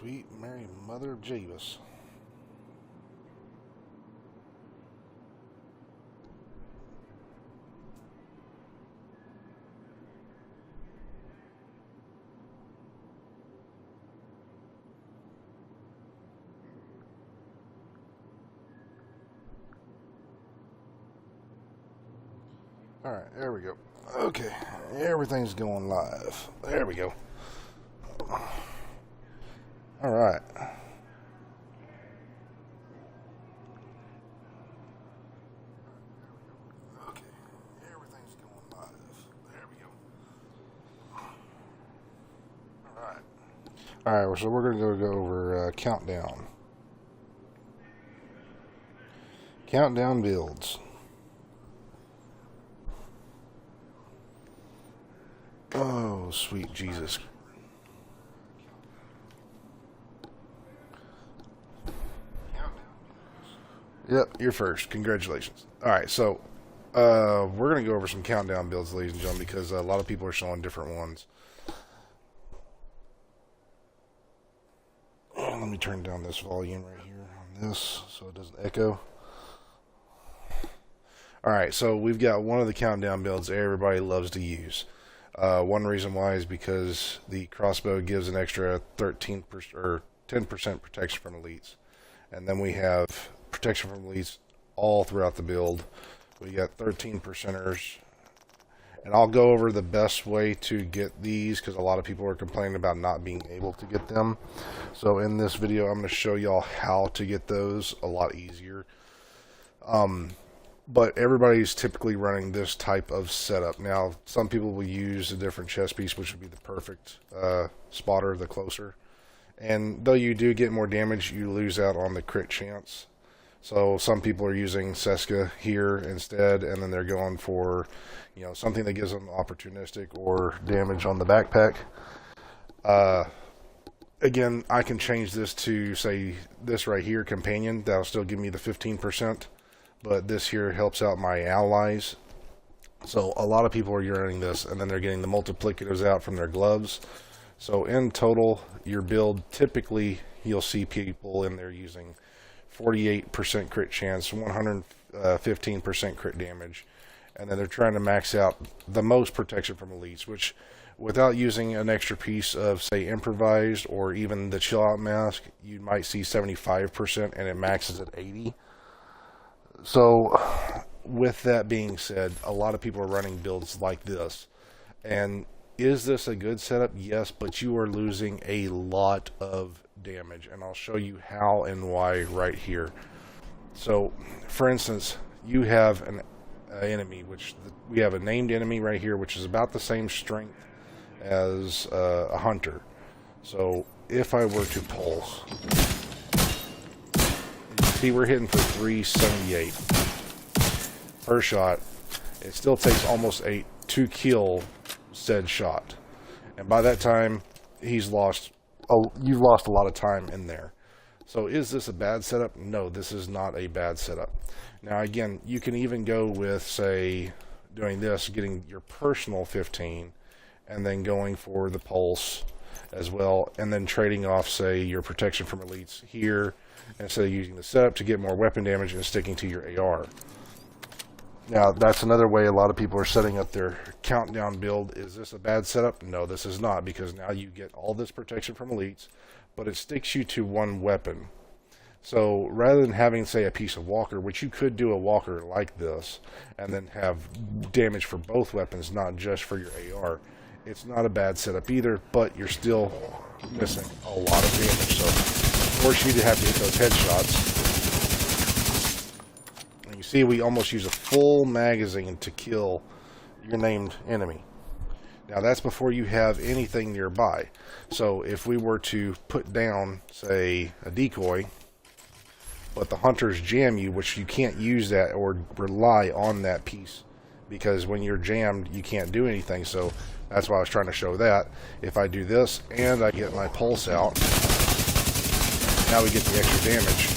Sweet Mary Mother of Jeebus. Alright, there we go. Okay, everything's going live. There we go. Alright. Okay, everything's going live. There we go. Alright. Alright, so we're going to go over countdown. Countdown builds. Oh, sweet Jesus. Yep, you're first. Congratulations. Alright, so we're going to go over some countdown builds, ladies and gentlemen, because a lot of people are showing different ones. And let me turn down this volume right here on this so it doesn't echo. Alright, so we've got one of the countdown builds everybody loves to use. One reason why is because the crossbow gives an extra 13% or 10% protection from elites. And then we have protection from elites all throughout the build. We got 13%ers. And I'll go over the best way to get these because a lot of people are complaining about not being able to get them. So in this video, I'm going to show y'all how to get those a lot easier. But everybody's typically running this type of setup. Now, some people will use a different chest piece, which would be the perfect spotter, the closer. And though you do get more damage, you lose out on the crit chance. So some people are using Seska here instead, and then they're going for, you know, something that gives them opportunistic or damage on the backpack. Again, I can change this to, say, this right here, Companion. That'll still give me the 15%. But this here helps out my allies. So a lot of people are running this, and then they're getting the multiplicatives out from their gloves. So in total, your build, typically you'll see people in there using 48% crit chance, 115% crit damage, and then they're trying to max out the most protection from elites, which without using an extra piece of, say, improvised or even the chill out mask, you might see 75% and it maxes at 80. So, with that being said, a lot of people are running builds like this. And is this a good setup? Yes, but you are losing a lot of damage. And I'll show you how and why right here. So, for instance, you have an enemy, which we have a named enemy right here, which is about the same strength as a hunter. So, if I were to pulse... See, we're hitting for 378 per shot. It still takes almost 8 to kill said shot, and by that time, you've lost a lot of time in there. So, is this a bad setup? No, this is not a bad setup. Now, again, you can even go with, say, doing this, getting your personal 15, and then going for the pulse as well, and then trading off, say, your protection from elites here, instead of using the setup to get more weapon damage and sticking to your AR. Now, that's another way a lot of people are setting up their countdown build. Is this a bad setup? No, this is not, because now you get all this protection from elites, but it sticks you to one weapon. So, rather than having, say, a piece of walker, which you could do a walker like this, and then have damage for both weapons, not just for your AR, it's not a bad setup either, but you're still missing a lot of damage. So, force you to have to hit those headshots. And you see, we almost use a full magazine to kill your named enemy. Now, that's before you have anything nearby. So, if we were to put down, say, a decoy, but the hunters jam you, which you can't use that or rely on that piece, because when you're jammed, you can't do anything. So, that's why I was trying to show that. If I do this, and I get my pulse out, now we get the extra damage.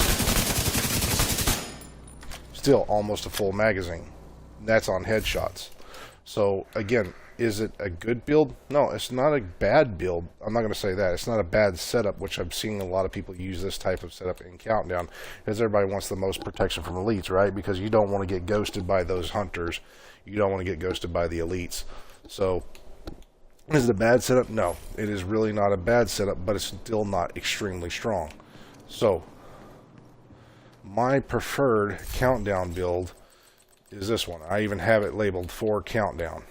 Still almost a full magazine. That's on headshots. So again, Is it a good build? No, it's not a bad build. I'm not going to say that. It's not a bad setup, which I'm seeing a lot of people use this type of setup in Countdown, because everybody wants the most protection from elites, right? Because you don't want to get ghosted by those hunters. You don't want to get ghosted by the elites. So, is it a bad setup? No, it is really not a bad setup, but it's still not extremely strong. So, my preferred Countdown build is this one. I even have it labeled for Countdown.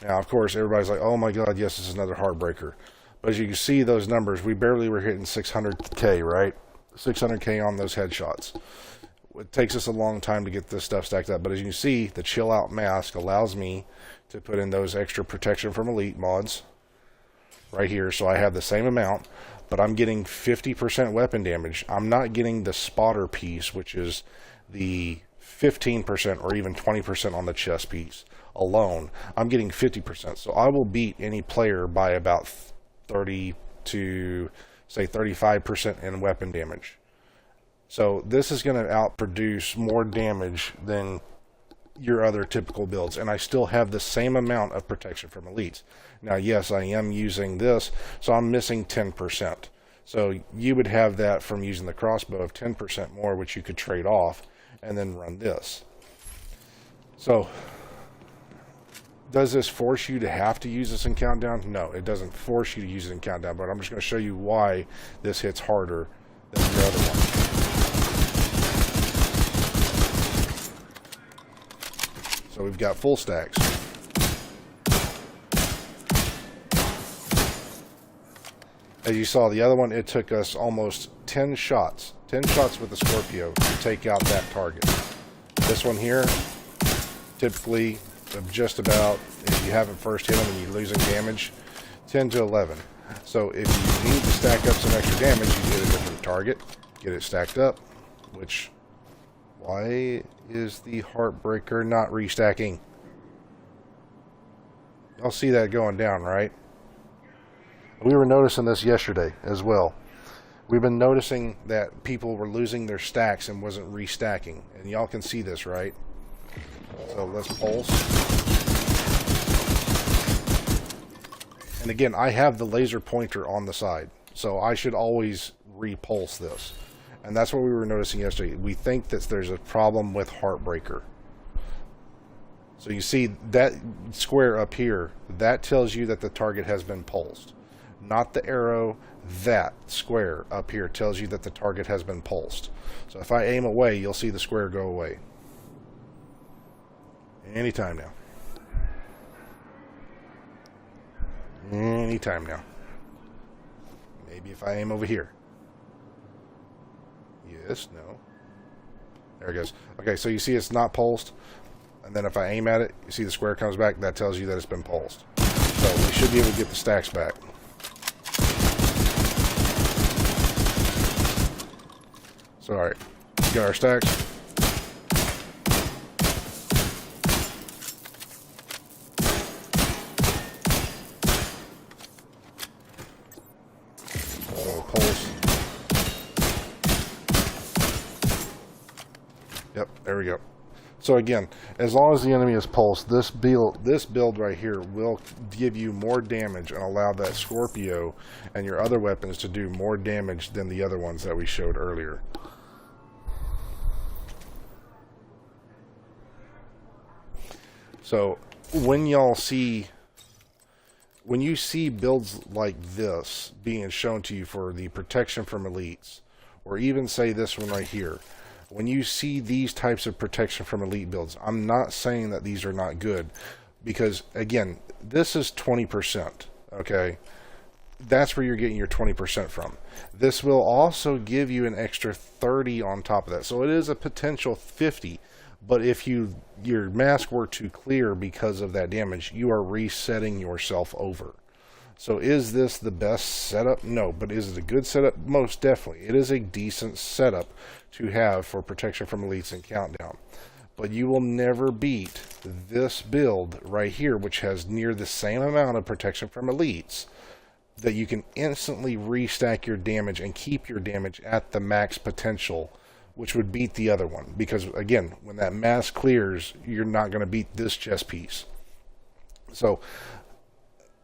Now, of course, everybody's like, oh my god, yes, this is another Heartbreaker. But as you can see, those numbers, we barely were hitting 600k, right? 600k on those headshots. It takes us a long time to get this stuff stacked up. But as you can see, the Chill Out mask allows me to put in those extra protection from elite mods right here. So I have the same amount, but I'm getting 50% weapon damage. I'm not getting the spotter piece, which is the 15% or even 20% on the chest piece alone. I'm getting 50%. So I will beat any player by about 30 to say 35% in weapon damage. So this is going to outproduce more damage than your other typical builds, and I still have the same amount of protection from elites. Now, yes, I am using this, so I'm missing 10%. So you would have that from using the crossbow of 10% more, which you could trade off and then run this. So does this force you to have to use this in Countdown? No, it doesn't force you to use it in Countdown, but I'm just going to show you why this hits harder than the other one. So we've got full stacks. As you saw, the other one, it took us almost 10 shots with the Scorpio to take out that target. This one here, typically, just about, if you haven't first hit them and you're losing damage, 10 to 11. So if you need to stack up some extra damage, you get a different target, get it stacked up, which... Why is the Heartbreaker not restacking? Y'all see that going down, right? We were noticing this yesterday as well. We've been noticing that people were losing their stacks and wasn't restacking. And y'all can see this, right? So let's pulse. And again, I have the laser pointer on the side, so I should always repulse this. And that's what we were noticing yesterday. We think that there's a problem with Heartbreaker. So you see that square up here, that tells you that the target has been pulsed. Not the arrow, that square up here tells you that the target has been pulsed. So if I aim away, you'll see the square go away. Anytime now. Anytime now. Maybe if I aim over here. Yes, no. There it goes. Okay, so you see it's not pulsed. And then if I aim at it, you see the square comes back. That tells you that it's been pulsed. So we should be able to get the stacks back. So, alright. Get our stacks. Pulse. Yep, there we go. So again, as long as the enemy is pulsed, this build right here will give you more damage and allow that Scorpio and your other weapons to do more damage than the other ones that we showed earlier. So when you see builds like this being shown to you for the protection from elites, or even say this one right here, when you see these types of protection from elite builds, I'm not saying that these are not good, because again, this is 20%, okay? That's where you're getting your 20% from. This will also give you an extra 30 on top of that, so it is a potential 50. But if your mask were to clear because of that damage, you are resetting yourself over. So is this the best setup? No. But is it a good setup? Most definitely. It is a decent setup to have for protection from elites and Countdown. But you will never beat this build right here, which has near the same amount of protection from elites, that you can instantly restack your damage and keep your damage at the max potential, which would beat the other one. Because again, when that mask clears, you're not going to beat this chest piece. So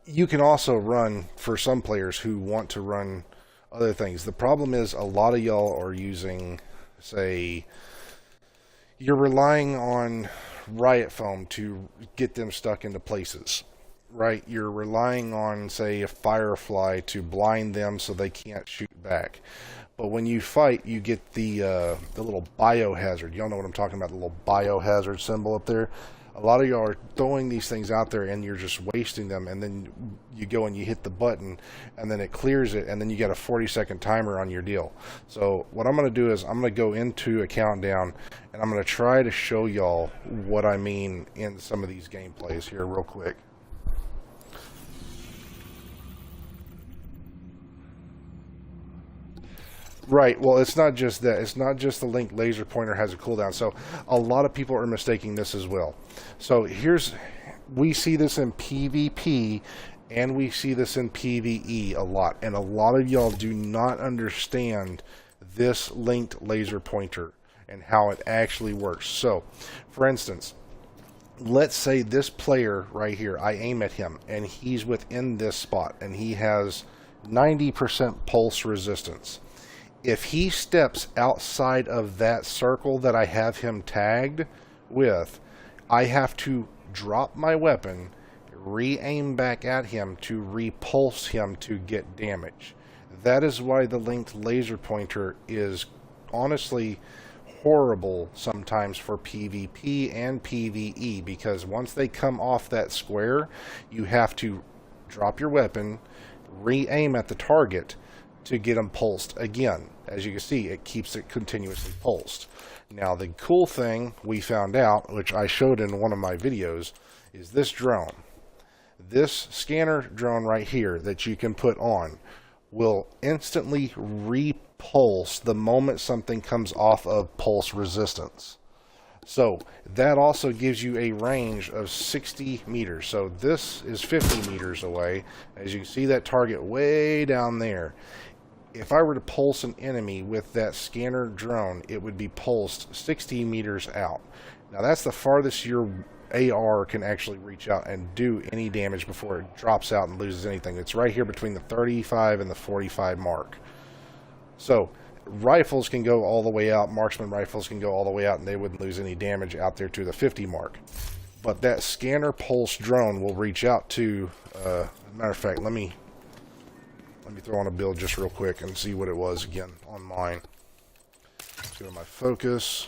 you can also run, for some players who want to run other things. The problem is a lot of y'all are using, say, you're relying on riot foam to get them stuck into places, right? You're relying on, say, a firefly to blind them so they can't shoot back. But when you fight, you get the little biohazard. Y'all know what I'm talking about, the little biohazard symbol up there. A lot of y'all are throwing these things out there and you're just wasting them, and then you go and you hit the button and then it clears it, and then you get a 40-second timer on your deal. So what I'm going to do is I'm going to go into a countdown and I'm going to try to show y'all what I mean in some of these gameplays here real quick. Right, well, it's not just that. It's not just the linked laser pointer has a cooldown. So a lot of people are mistaking this as well. So we see this in PvP and we see this in PvE a lot. And a lot of y'all do not understand this linked laser pointer and how it actually works. So, for instance, let's say this player right here, I aim at him and he's within this spot and he has 90% pulse resistance. If he steps outside of that circle that I have him tagged with, I have to drop my weapon, re-aim back at him to repulse him to get damage. That is why the linked laser pointer is honestly horrible sometimes for PvP and PvE, because once they come off that square, you have to drop your weapon, re-aim at the target to get them pulsed again. As you can see, it keeps it continuously pulsed. Now, the cool thing we found out, which I showed in one of my videos, is this drone. This scanner drone right here that you can put on will instantly repulse the moment something comes off of pulse resistance. So that also gives you a range of 60 meters. So this is 50 meters away. As you can see, that target way down there. If I were to pulse an enemy with that scanner drone, it would be pulsed 60 meters out. Now that's the farthest your AR can actually reach out and do any damage before it drops out and loses anything. It's right here between the 35 and the 45 mark. So rifles can go all the way out, marksman rifles can go all the way out, and they wouldn't lose any damage out there to the 50 mark. But that scanner pulse drone will reach out to, matter of fact, let me throw on a build just real quick and see what it was again on mine. Let's go to my focus.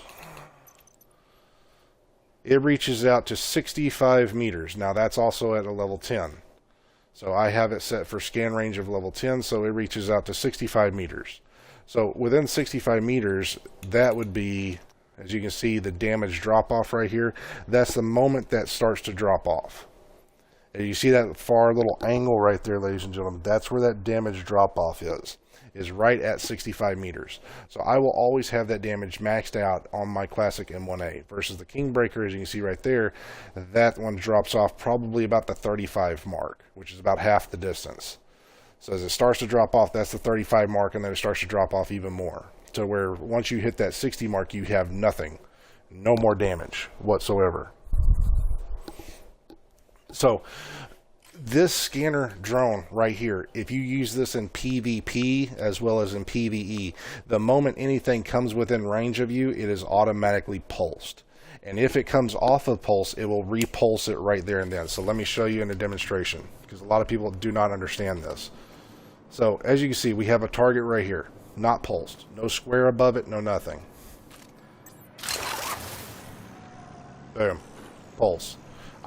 It reaches out to 65 meters. Now that's also at a level 10. So I have it set for scan range of level 10, so it reaches out to 65 meters. So within 65 meters, that would be, as you can see, the damage drop off right here. That's the moment that starts to drop off. You see that far little angle right there, ladies and gentlemen? That's where that damage drop-off is right at 65 meters. So I will always have that damage maxed out on my classic M1A versus the Kingbreaker, as you can see right there. That one drops off probably about the 35 mark, which is about half the distance. So as it starts to drop off, that's the 35 mark, and then it starts to drop off even more. To where once you hit that 60 mark, you have nothing. No more damage whatsoever. So this scanner drone right here, if you use this in PvP as well as in PvE, the moment anything comes within range of you, it is automatically pulsed. And if it comes off of pulse, it will repulse it right there and then. So let me show you in a demonstration, because a lot of people do not understand this. So as you can see, we have a target right here, not pulsed. No square above it, no nothing. Boom. Pulse.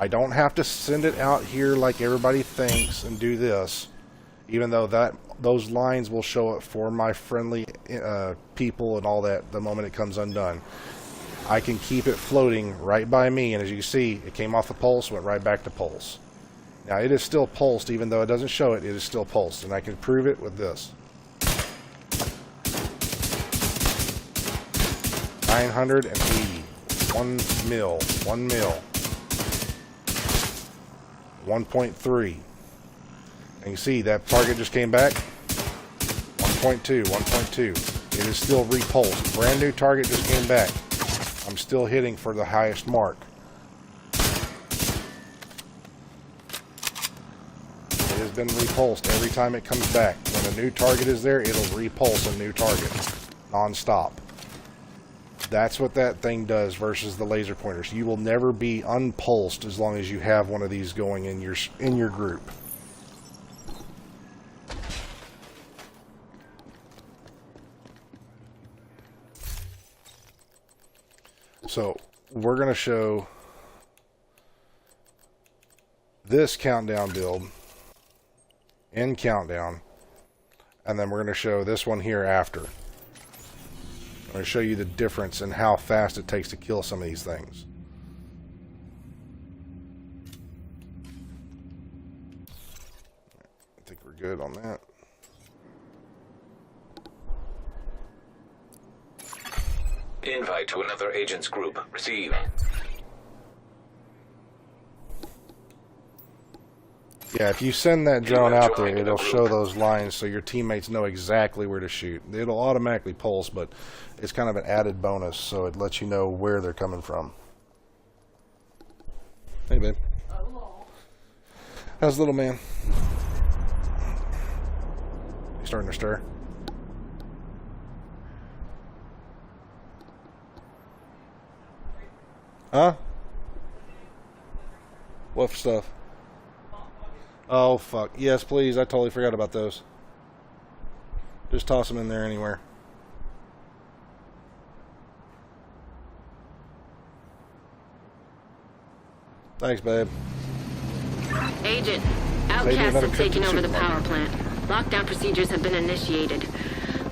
I don't have to send it out here like everybody thinks and do this, even though those lines will show up for my friendly people and all that the moment it comes undone. I can keep it floating right by me, and as you can see, it came off the pulse, went right back to pulse. Now it is still pulsed, even though it doesn't show it, it is still pulsed, and I can prove it with this. 980, 1 mil, 1 mil. 1.3. And you see that target just came back. 1.2, 1.2. It is still repulsed. Brand new target just came back. I'm still hitting for the highest mark. has been repulsed every time it comes back. When a new target is there, it'll repulse a new target non-stop. That's what that thing does versus the laser pointers. You will never be unpulsed as long as you have one of these going in your group. So we're going to show this countdown build in countdown, and then we're going to show this one here after. I'm going to show you the difference in how fast it takes to kill some of these things. I think we're good on that. Invite to another agent's group. Receive. Yeah, if you send that drone out there, it'll show those lines so your teammates know exactly where to shoot. It'll automatically pulse, but it's kind of an added bonus, so it lets you know where they're coming from. Hey, babe. Hello. How's little man? You starting to stir? Huh? What stuff? Oh, fuck. Yes, please. I totally forgot about those. Just toss them in there anywhere. Thanks, babe. Agent, outcasts have taken over the power plant. Lockdown procedures have been initiated.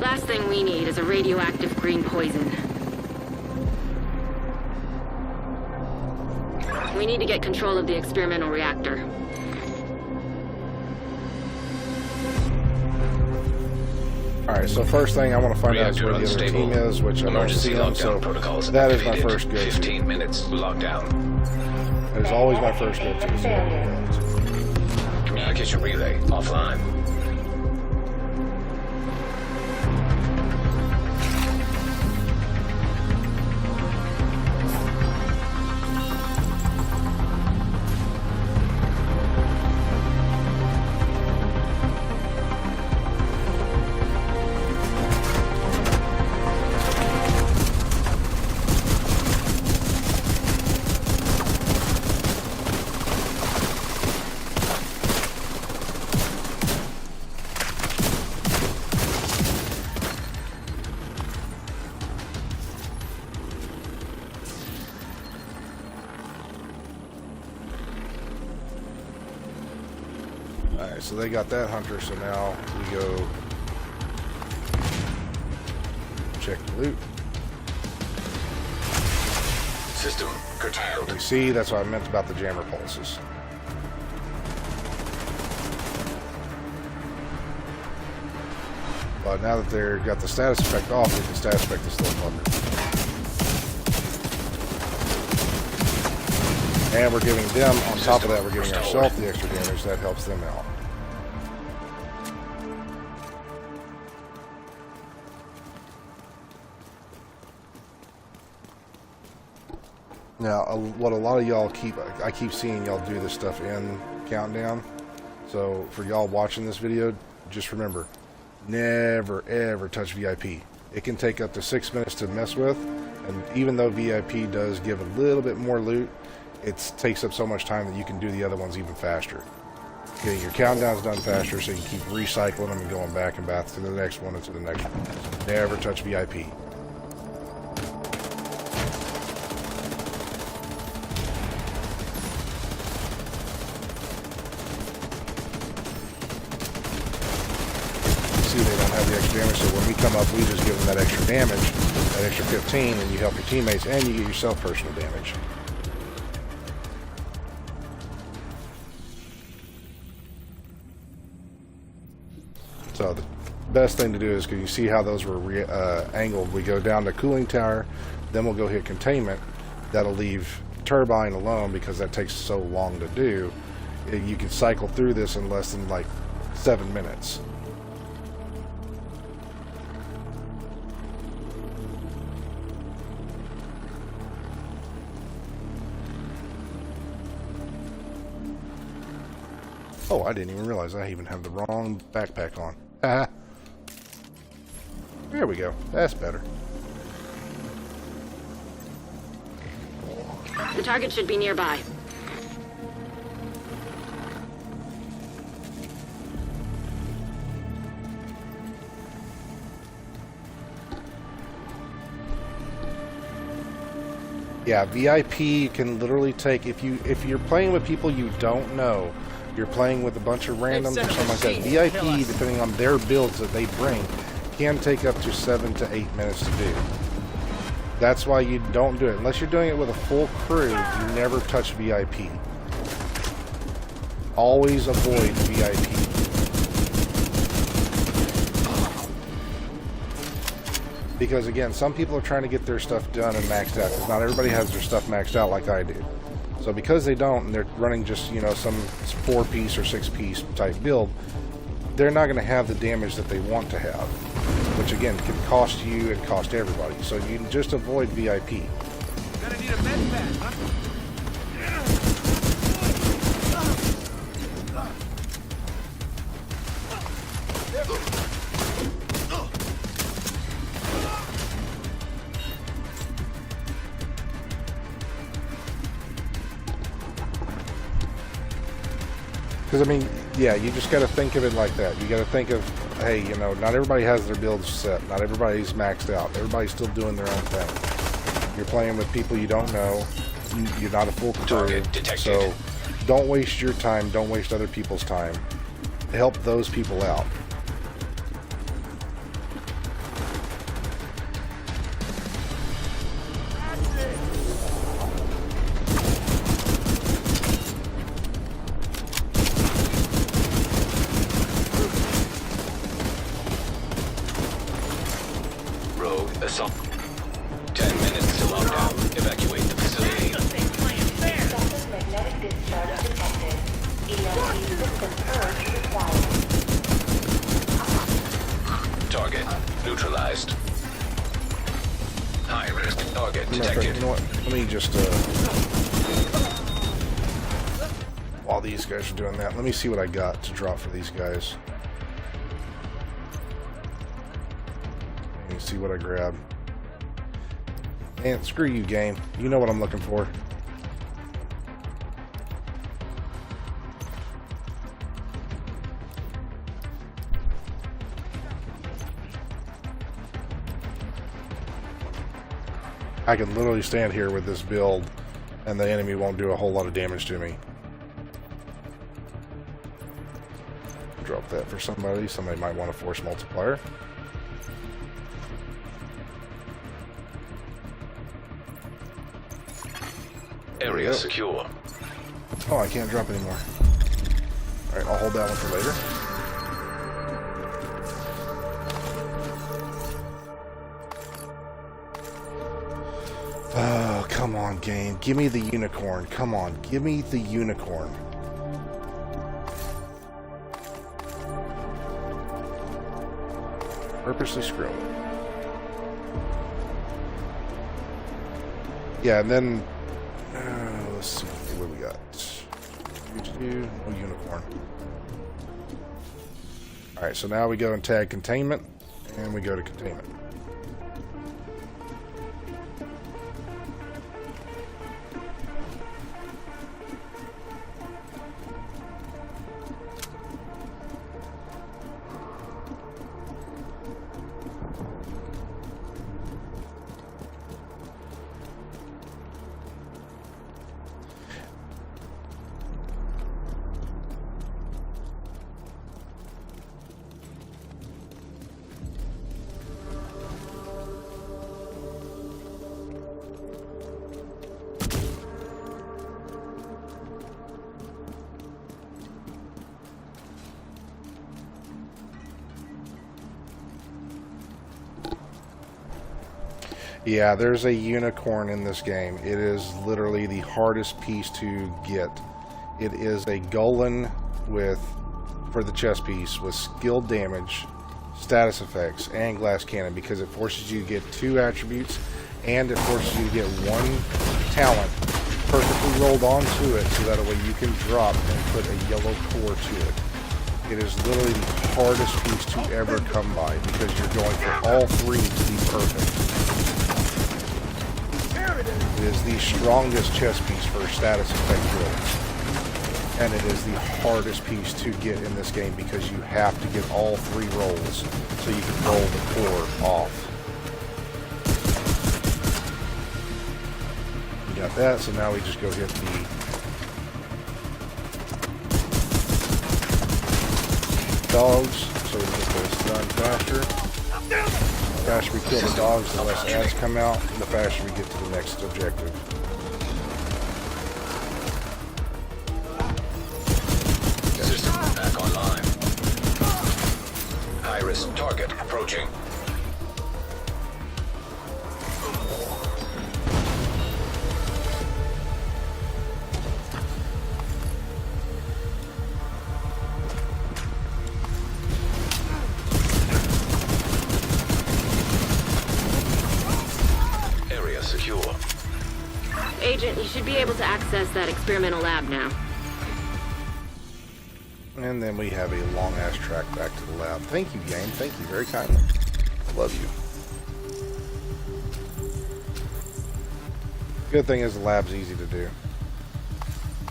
Last thing we need is a radioactive green poison. We need to get control of the experimental reactor. Alright, so first thing I want to find out is where the other team is, which I don't see them, so that is my first go-to. 15 minutes lockdown. That is always my first go-to. Communication relay offline. Alright, so they got that hunter, so now we go check the loot. System curtailed. You see, that's what I meant about the jammer pulses. But now that they've got the status effect off, we can status effect this little fucker. And we're giving them, on top of that, we're giving ourselves the extra damage. That helps them out. Now, what a lot of y'all I keep seeing y'all do this stuff in Countdown. So, for y'all watching this video, just remember, never, ever touch VIP. It can take up to 6 minutes to mess with, and even though VIP does give a little bit more loot, it takes up so much time that you can do the other ones even faster. Getting your countdowns done faster so you keep recycling them and going back and back to the next one and to the next one. Never touch VIP. See, they don't have the extra damage, so when we come up, we just give them that extra damage, that extra 15, and you help your teammates, and you get yourself personal damage. So the best thing to do is, because you see how those were angled, we go down to cooling tower, then we'll go hit containment. That'll leave turbine alone because that takes so long to do. You can cycle through this in less than like 7 minutes. Oh, I didn't even realize I even have the wrong backpack on. Ah. There we go. That's better. The target should be nearby. Yeah, VIP can literally take if you're playing with people you don't know, you're playing with a bunch of randoms or something like that. VIP, depending on their builds that they bring, can take up to 7 to 8 minutes to do. That's why you don't do it unless you're doing it with a full crew. You never touch VIP. Always avoid VIP. Because again, some people are trying to get their stuff done and maxed out. Because not everybody has their stuff maxed out like I do. So because they don't, and they're running just, you know, some 4-piece or 6-piece type build, they're not going to have the damage that they want to have. Which again, can cost you and cost everybody. So you can just avoid VIP. Gonna need a med pack, huh? Because, I mean, yeah, you just got to think of it like that. You got to think of, hey, you know, not everybody has their builds set. Not everybody's maxed out. Everybody's still doing their own thing. You're playing with people you don't know. You're not a full crew. Target detected. So don't waste your time. Don't waste other people's time. Help those people out. Assault. 10 minutes to lockdown. Evacuate the facility. Excessive magnetic discharge detected. EMP system purge required. Target neutralized. High risk target You detected. know what? Let me just, while these guys are doing that, let me see what I got to drop for these guys. See what I grab. And screw you, game. You know what I'm looking for. I can literally stand here with this build and the enemy won't do a whole lot of damage to me. Drop that for somebody. Somebody might want a force multiplier. Area secure. Oh, I can't drop anymore. Alright, I'll hold that one for later. Oh, come on, game. Give me the unicorn. Come on, give me the unicorn. Purposely screw it. Yeah, and then let's see what we got. No unicorn. Alright, so now we go and tag containment, and we go to containment. Yeah, there's a unicorn in this game. It is literally the hardest piece to get. It is a Golan for the chest piece with skill damage, status effects, and glass cannon, because it forces you to get 2 attributes and it forces you to get 1 talent perfectly rolled onto it so that way you can drop and put a yellow core to it. It is literally the hardest piece to ever come by because you're going for all three to be perfect. It is the strongest chess piece for status effect builds. And it is the hardest piece to get in this game because you have to get all three rolls so you can roll the core off. We got that, so now we just go hit the dogs so we can get this done faster. The faster we kill the dogs, the less ads come out, and the faster we get to the next objective. System back online. High-risk target approaching. Area secure. Agent, you should be able to access that experimental lab now. And then we have a long-ass track back to the lab. Thank you, game. Thank you very kindly. Love you. Good thing is the lab's easy to do.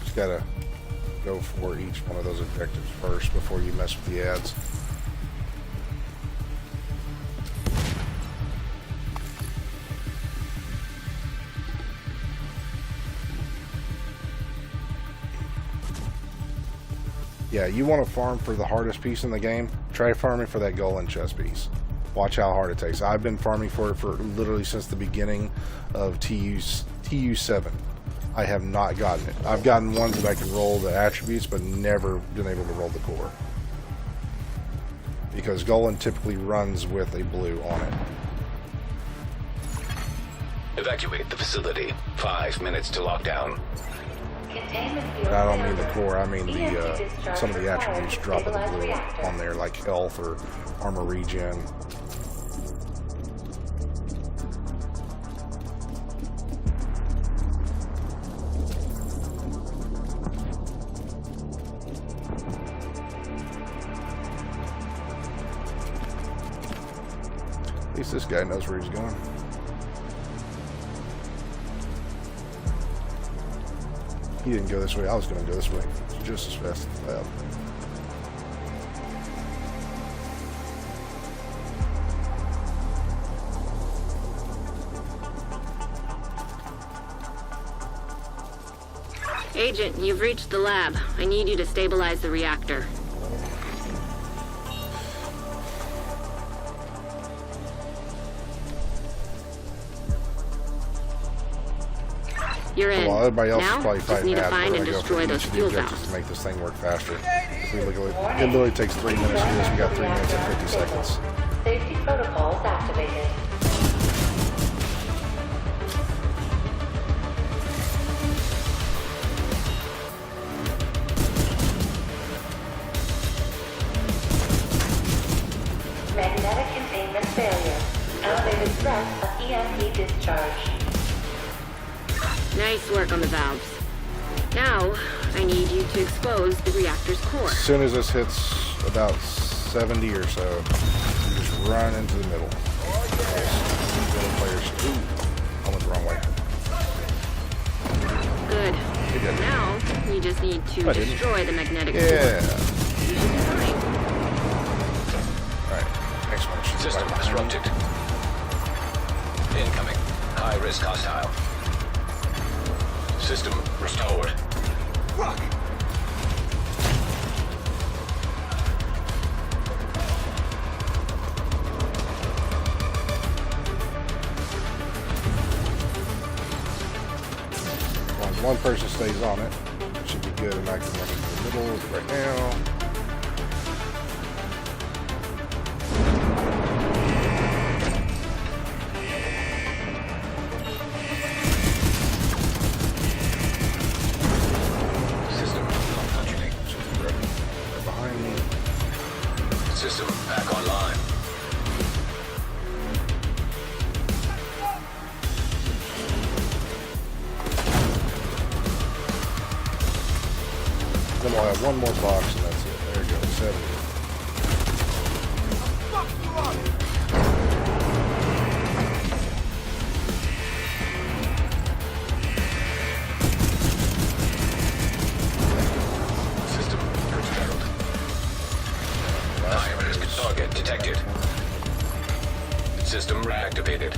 Just gotta go for each one of those objectives first before you mess with the ads. Yeah, you want to farm for the hardest piece in the game, try farming for that goal and chess piece. Watch how hard it takes. I've been farming for it for literally since the beginning of TU7. I have not gotten it. I've gotten ones that I can roll the attributes, but never been able to roll the core. Because Golan typically runs with a blue on it. Evacuate the facility. 5 minutes to lockdown. And I don't mean the core, I mean the some of the attributes drop of the blue on there, like health or armor regen. At least this guy knows where he's going. He didn't go this way. I was going to go this way. It's just as fast as the lab. Agent, you've reached the lab. I need you to stabilize the reactor. You're in. Well, everybody else now, is probably just fighting need to ads. find We're and gonna go destroy for those each of the fuel objectives valves. to make this thing work faster. If we look at it literally takes 3 minutes to do this. We got 3 minutes and 50 seconds. Safety protocols activated. Magnetic containment failure. Elevated threat of EMP discharge. Nice work on the valves. Now, I need you to expose the reactor's core. As soon as this hits about 70 or so, you just run into the middle. Middle players. Ooh, I went the wrong way. Good. You did it. Now, we just need to I didn't. destroy the magnetic Yeah. core. You should be fine. Alright, next one. Should be System right behind me. disrupted. Incoming. High-risk hostile. System restored. Fuck! One person stays on it. Should be good, and I can run into the middle right now. System functioning. Should be right behind me. System back online. I'll have one more box and that's it. There you go, 70. Fuck you up! System curtailed. High-risk target detected. System reactivated.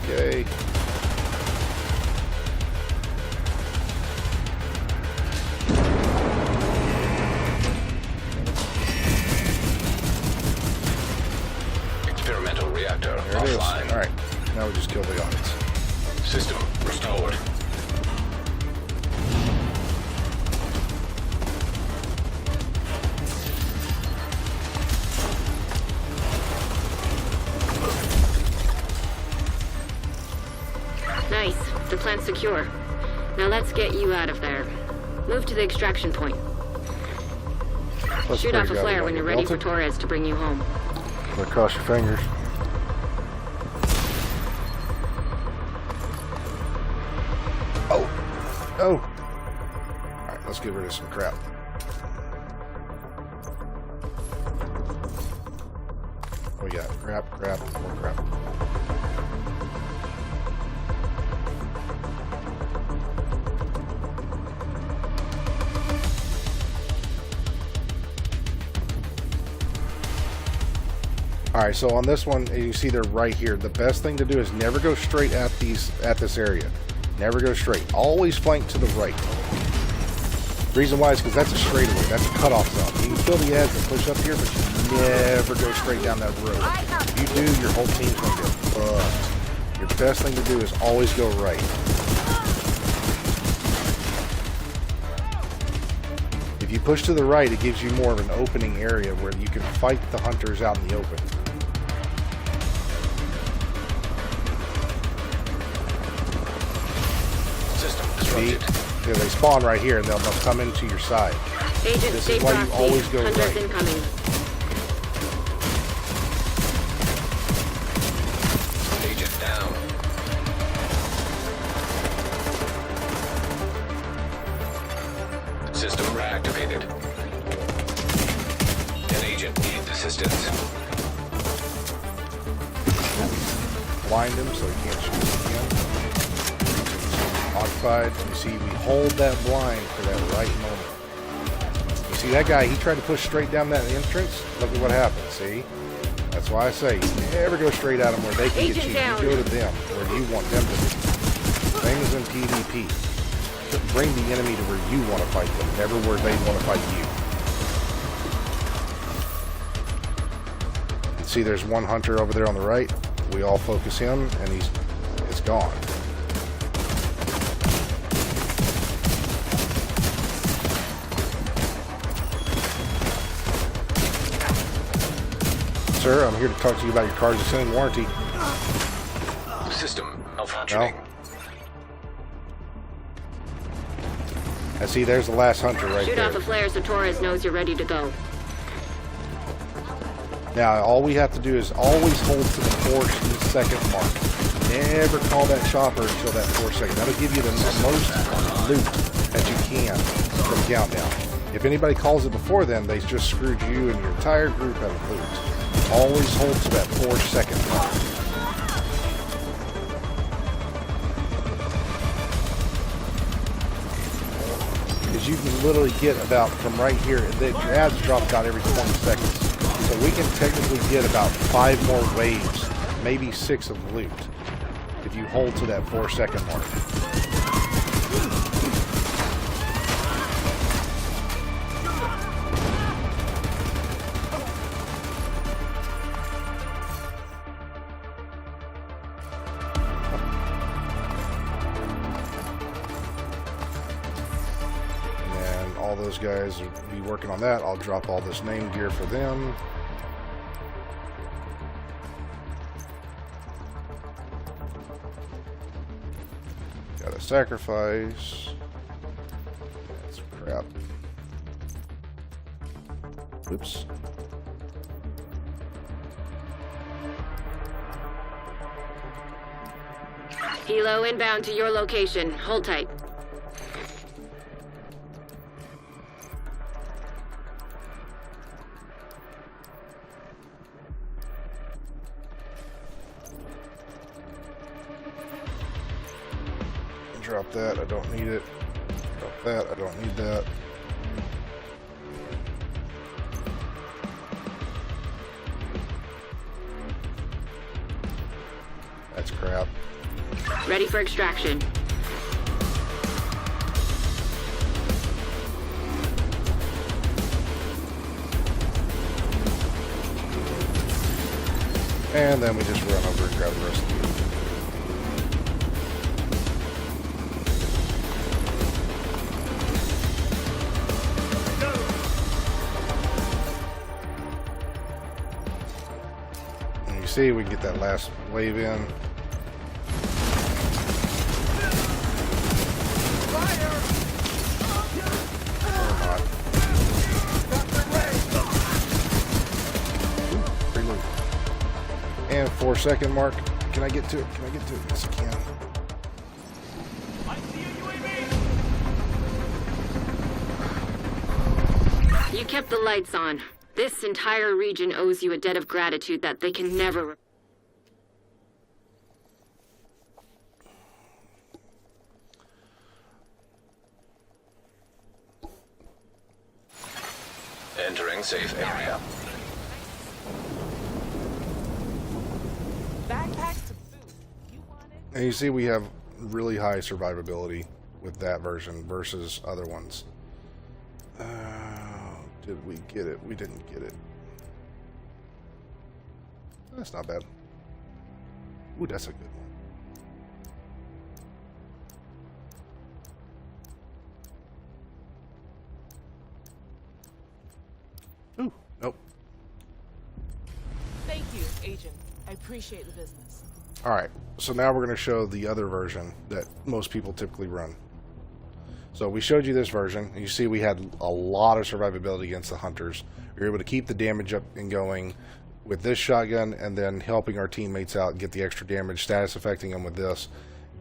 Okay. Experimental reactor There it is. offline. Alright, now we just kill the audience. System restored. Nice. The plant's secure. Now let's get you out of there. Move to the extraction point. Let's Shoot pray off a God flare we when don't you're get ready for melted. Torres to bring you home. But cross your fingers. Oh! Oh! Alright, let's get rid of some crap. We got crap, more crap. Alright, so on this one, you see they're right here. The best thing to do is never go straight at this area. Never go straight. Always flank to the right. Reason why is because that's a straightaway. That's a cutoff zone. You can kill the edge and push up here, but you never go straight down that road. If you do, your whole team's going to get fucked. Your best thing to do is always go right. If you push to the right, it gives you more of an opening area where you can fight the hunters out in the open. System See? disrupted. Yeah, they spawn right here and they'll come into your side. Agent, This stay is why you frosty. always go Hunters right. incoming. Agent down. System reactivated. An agent needs assistance. Blind him so he can't shoot us again. Occupied. You see, we hold that blind for that right moment. You see that guy, he tried to push straight down that entrance. Look at what happened, see? That's why I say, you never go straight at them where they can Agent get you. down. You go to them where you want them to be. Same as in PvP. Bring the enemy to where you want to fight them, never where they want to fight you. See, there's one hunter over there on the right. We all focus him, and it's gone. Sir, I'm here to talk to you about your car's extended warranty. System malfunctioning. No. I see there's the last hunter right Shoot there. off a flare so Torres knows you're ready to go. Now, all we have to do is always hold to the 4-second mark. Never call that chopper until that 4 second. That'll give you the most loot that you can from countdown. If anybody calls it before then, they just screwed you and your entire group out of loot. Always hold to that 4-second mark. Because you can literally get about from right here, your ads drop about every 20 seconds. So we can technically get about 5 more waves, maybe 6 of loot, if you hold to that 4-second mark. And all those guys will be working on that. I'll drop all this name gear for them. Got a sacrifice. That's crap. Oops. Helo inbound to your location. Hold tight. Drop that, I don't need it. Drop that, I don't need that. That's crap. Ready for extraction. And then we just run over and grab the rest of it. And you see, we can get that last wave in. And 4-second mark. Can I get to it? Can I get to it? Yes, I can. I see a UAV! You kept the lights on. This entire region owes you a debt of gratitude that they can never... Entering safe area. Backpacks to boot. You want it? And you see we have really high survivability with that version versus other ones. Did we get it? We didn't get it. That's not bad. Ooh, that's a good one. Ooh, nope. Thank you, Agent. I appreciate the business. Alright, so now we're going to show the other version that most people typically run. So we showed you this version, and you see we had a lot of survivability against the hunters. We were able to keep the damage up and going with this shotgun, and then helping our teammates out get the extra damage, status affecting them with this,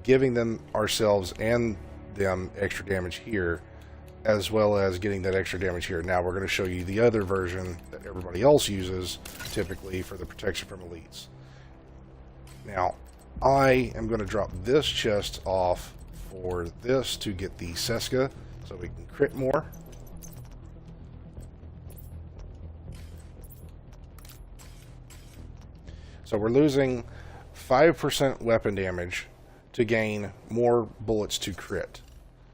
giving them ourselves and them extra damage here, as well as getting that extra damage here. Now we're going to show you the other version that everybody else uses typically for the protection from elites. Now, I am going to drop this chest off for this to get the Seska, so we can crit more. So we're losing 5% weapon damage to gain more bullets to crit.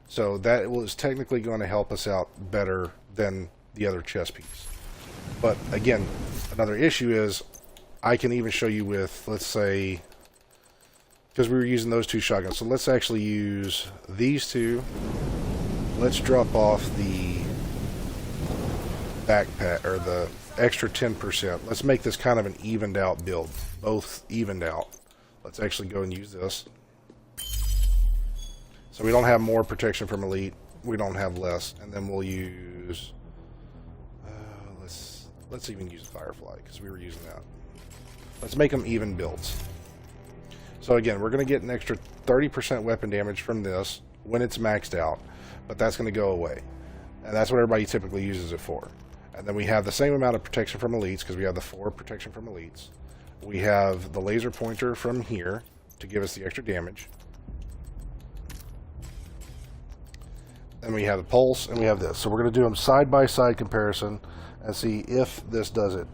So that was technically going to help us out better than the other chest piece. But again, another issue is I can even show you with, let's say, because we were using those two shotguns. So let's actually use these two. Let's drop off the backpack, or the extra 10%. Let's make this kind of an evened out build. Both evened out. Let's actually go and use this. So we don't have more protection from elite. We don't have less. And then we'll use... let's even use Firefly, because we were using that. Let's make them even builds. So again, we're going to get an extra 30% weapon damage from this when it's maxed out, but that's going to go away. And that's what everybody typically uses it for. And then we have the same amount of protection from elites, because we have the 4 protection from elites. We have the laser pointer from here to give us the extra damage. And we have the pulse, and we have this. So we're going to do them side-by-side comparison and see if this does it.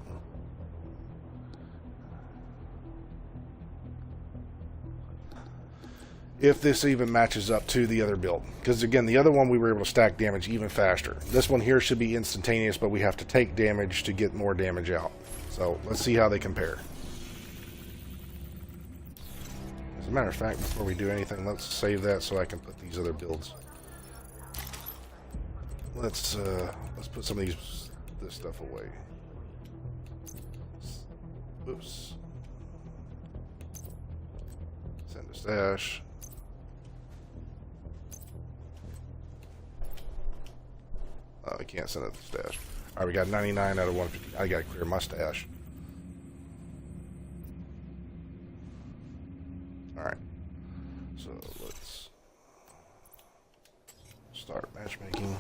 If this even matches up to the other build. Because again, the other one we were able to stack damage even faster. This one here should be instantaneous, but we have to take damage to get more damage out. So let's see how they compare. As a matter of fact, before we do anything, let's save that so I can put these other builds. Let's put some of this stuff away. Oops. Send to stash. I can't send it to stash. All right, we got 99 out of 150. I got a clear mustache. All right, so let's start matchmaking.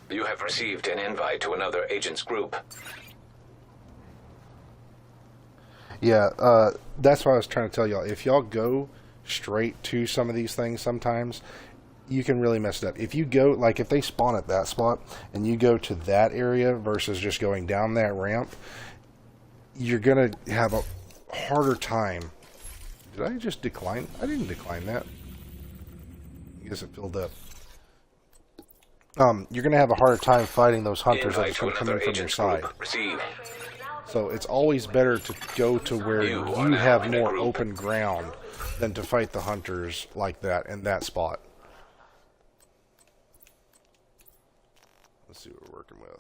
You have received an invite to another agent's group. Yeah, that's what I was trying to tell y'all. If y'all go straight to some of these things sometimes, you can really mess it up. If you go, like if they spawn at that spot and you go to that area versus just going down that ramp, you're going to have a harder time. Did I just decline? I didn't decline that. I guess it filled up. You're going to have a harder time fighting those hunters that are coming from your side. So it's always better to go to where you have more open ground than to fight the hunters like that in that spot. Let's see what we're working with.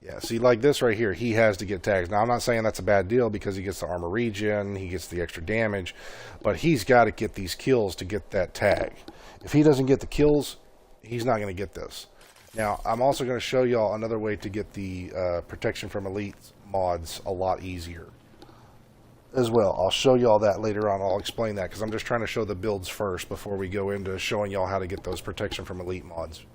Yeah, see, like this right here, he has to get tags. Now, I'm not saying that's a bad deal because he gets the armor regen, he gets the extra damage, but he's got to get these kills to get that tag. If he doesn't get the kills, he's not going to get this. Now, I'm also going to show y'all another way to get the protection from elite mods a lot easier as well. I'll show y'all that later on. I'll explain that because I'm just trying to show the builds first before we go into showing y'all how to get those protection from elite mods.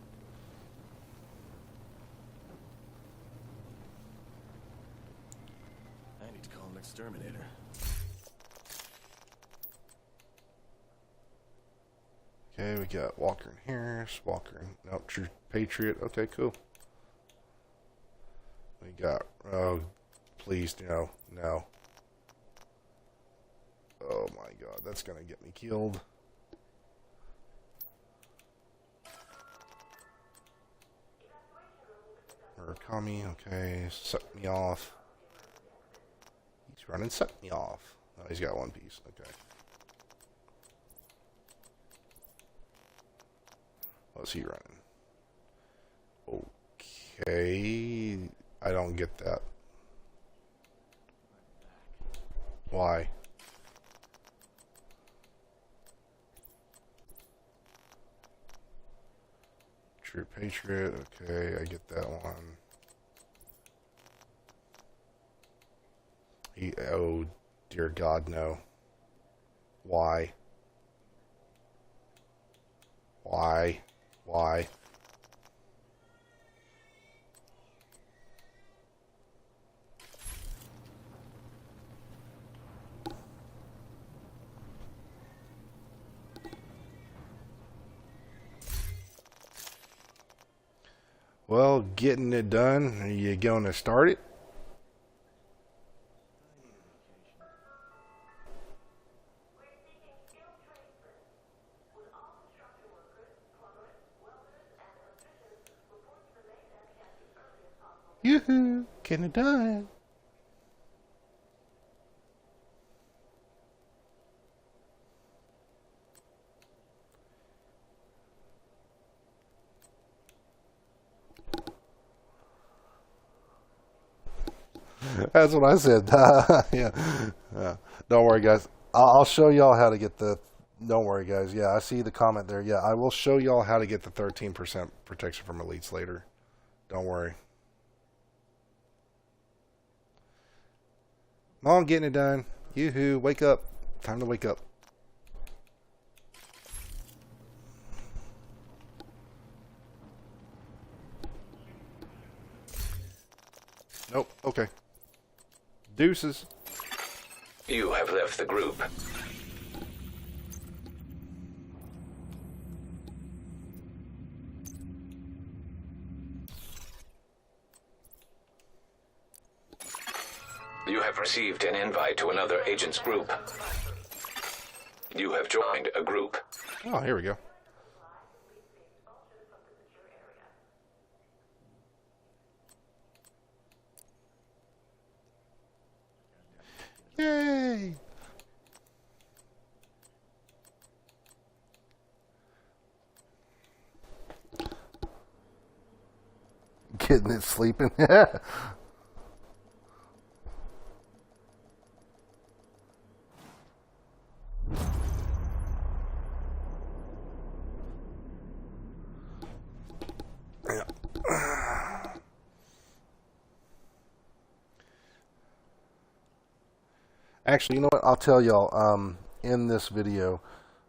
I need to call an exterminator. Okay, we got Walker in here, Walker in, nope, True Patriot, okay, cool. We got, oh, please, no. Oh my god, that's gonna get me killed. Murakami, okay, set me off. He's running, set me off. Oh, he's got one piece, okay. What's he running? Okay, I don't get that. Why? True Patriot, okay, I get that one. Oh, dear God, no. Why? Why? Well, getting it done. Are you going to start it? Yoo-hoo! Getting it done. That's what I said. Yeah. Don't worry, guys. I'll show y'all how to get the... Don't worry, guys. Yeah, I see the comment there. Yeah, I will show y'all how to get the 13% protection from elites later. Don't worry. Mom, getting it done. Yoo-hoo, wake up. Time to wake up. Nope, okay. Deuces. You have left the group. You have received an invite to another agent's group. You have joined a group. Oh, here we go. Yay! Getting it sleeping. Actually, you know what? I'll tell y'all in this video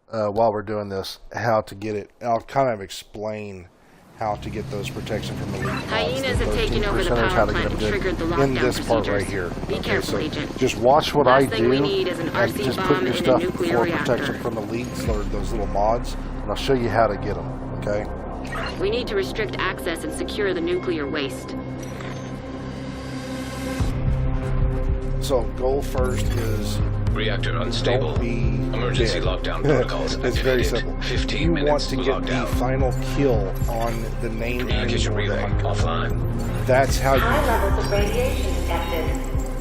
while we're doing this how to get it. I'll kind of explain how to get those protection from elite mods. Hyenas have taken over the 13%ers, how power to get plant them and good triggered the in lockdown this part procedures. right here. Be careful, so Agent. just watch what I Last thing we do need is an and RC just put bomb your in a stuff nuclear for reactor. protection from elites or those little mods, and I'll show you how to get them. Okay. We need to restrict access and secure the nuclear waste. So goal first is Reactor unstable. don't be Emergency dead. lockdown protocols It's very activated. simple. 15 You minutes want to get lockdown. the final kill on the named Communication enemy or relay the hunter. offline. That's how High you levels of radiation detected.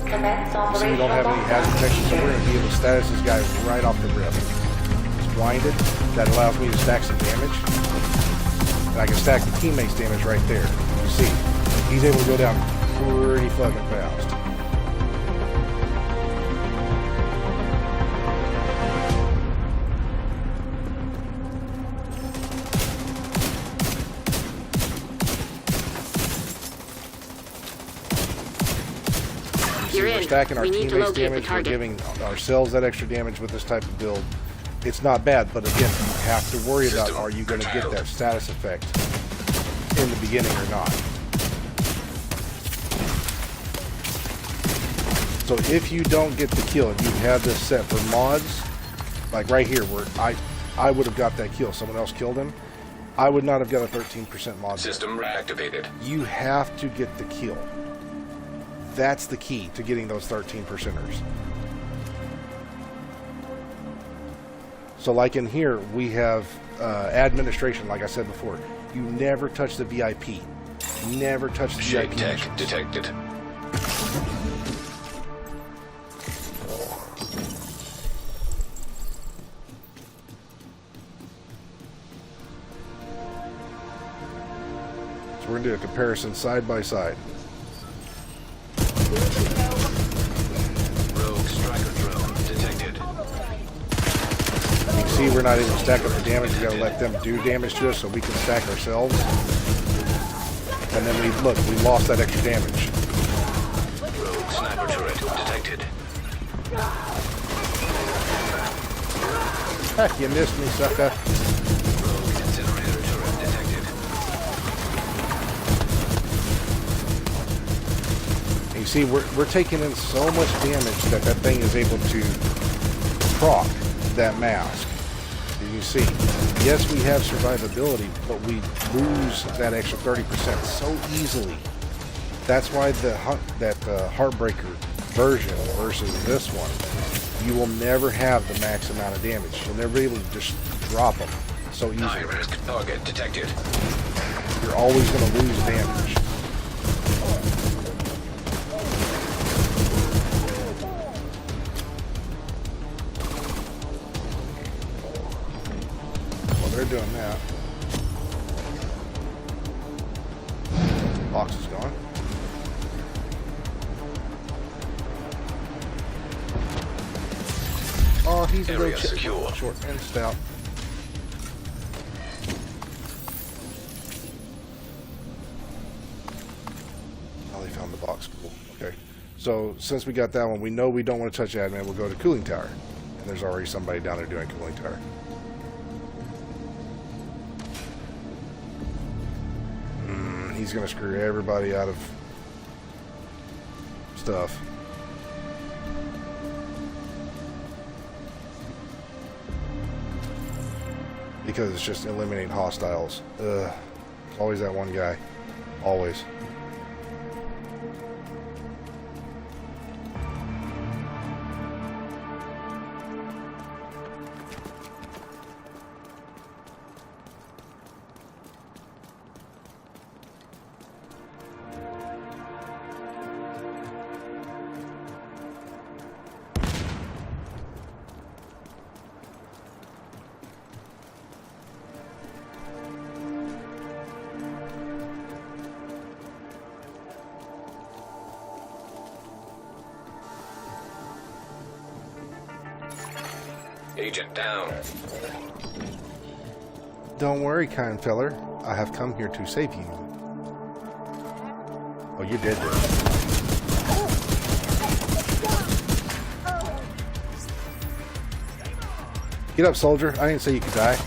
Commence so operational we don't have any hazard lockdown protection, so we're procedure. going to be able to status this guy right off the rip. He's blinded. That allows me to stack some damage. And I can stack the teammate's damage right there. You see, he's able to go down pretty fucking fast. You're We're in. stacking our We need to teammates locate the damage, we're target. giving ourselves that extra damage with this type of build. It's not bad, but again, you have to worry about, System are you going to get curtailed. that status effect in the beginning or not. So if you don't get the kill, and you have this set for mods, like right here where I would have got that kill, someone else killed him, I would not have got a 13% mod. System reactivated. You have to get the kill. That's the key to getting those 13%ers. So like in here, we have administration, like I said before. You never touch the VIP. Never touch the Shape VIP. tech missions. detected. So we're going to do a comparison side by side. Rogue striker drone detected. You can see we're not able to stack up the damage. We got to let them do damage to us so we can stack ourselves. And then we lost that extra damage. Rogue sniper turret detected. Heck, you missed me, sucker. Rogue incinerator turret detected. And you see, we're taking in so much damage that thing is able to proc that mask. And you see, yes, we have survivability, but we lose that extra 30% so easily. That's why the Heartbreaker version versus this one, you will never have the max amount of damage. You'll never be able to just drop them so easily. High risk target detected. You're always going to lose damage. Well, they're doing that. Box is gone. Oh, he's a Area little secure. short and stout. Oh, they found the box. Cool. Okay. So since we got that one, we know we don't want to touch admin. We'll go to cooling tower, and there's already somebody down there doing cooling tower. He's gonna screw everybody out of stuff. Because it's just eliminate hostiles. Ugh. There's always that one guy. Always. Agent down. Don't worry, kind feller. I have come here to save you. Oh, you're dead. Get up, soldier. I didn't say you could die.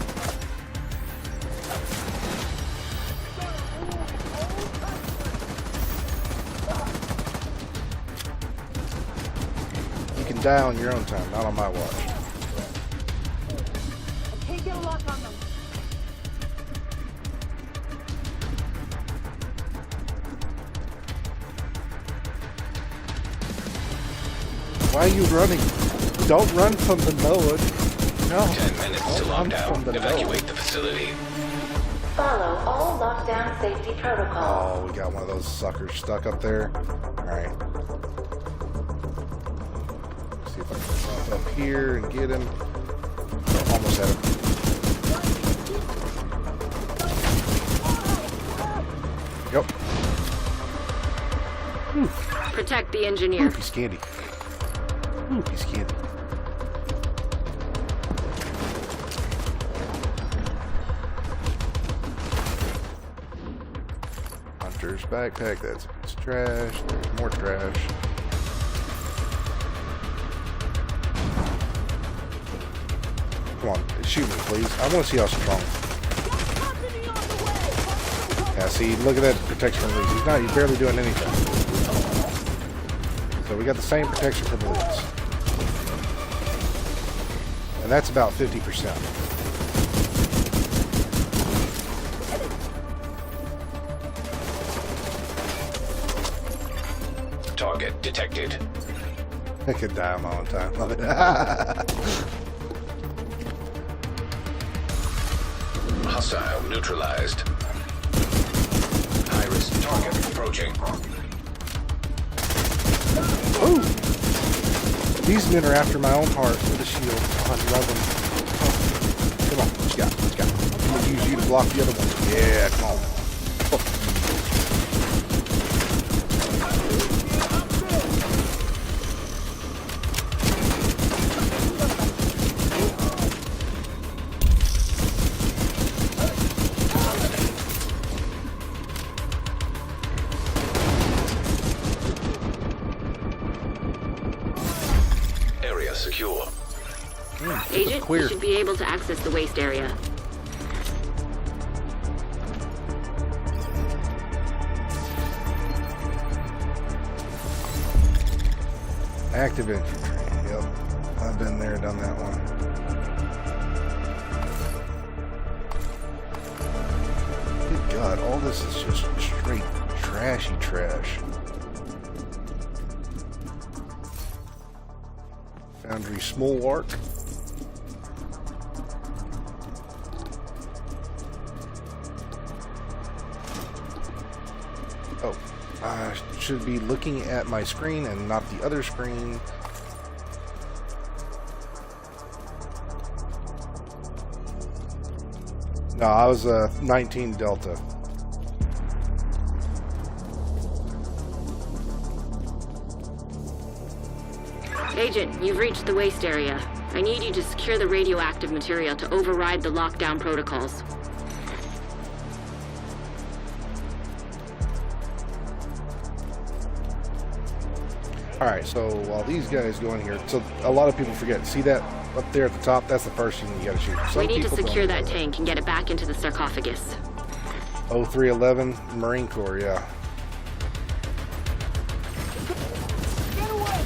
You can die on your own time, not on my watch. I can't get a lock on them. Why are you running? Don't run from the node. No. 10 minutes to Don't run lockdown. from the Evacuate node. the facility. Follow all lockdown safety protocols. Oh, we got one of those suckers stuck up there. Alright. See if I can jump up here and get him. Oh, almost had him. Yep. Protect the engineer. He's candy. He's candy. Hunter's backpack. That's trash. There's more trash. Come on, shoot me, please. I want to see how strong. Yeah, see, look at that protection release. He's barely doing anything. So we got the same protection for the leads. And that's about 50%. Target detected. I could die on my own time. Love it. Hostile neutralized. High-risk target approaching. Ooh! These men are after my own heart with a shield. Oh, I love them. Oh. Come on, what you got? What you got? I'm gonna use you to block the other one. Yeah, come on. Oh. Area secure. Agent, clear. you should be able to access the waste area. Active infantry. Yep. I've been there, done that one. Good God, all this is just straight trashy trash. Foundry small arc. Oh, I should be looking at my screen and not the other screen. No, I was 19 Delta. Agent, you've reached the waste area. I need you to secure the radioactive material to override the lockdown protocols. Alright, so while these guys go in here, so a lot of people forget, see that up there at the top? That's the first thing you gotta shoot. We need to people don't secure know that tank and get it back into the sarcophagus. 0311 Marine Corps, yeah. Get away!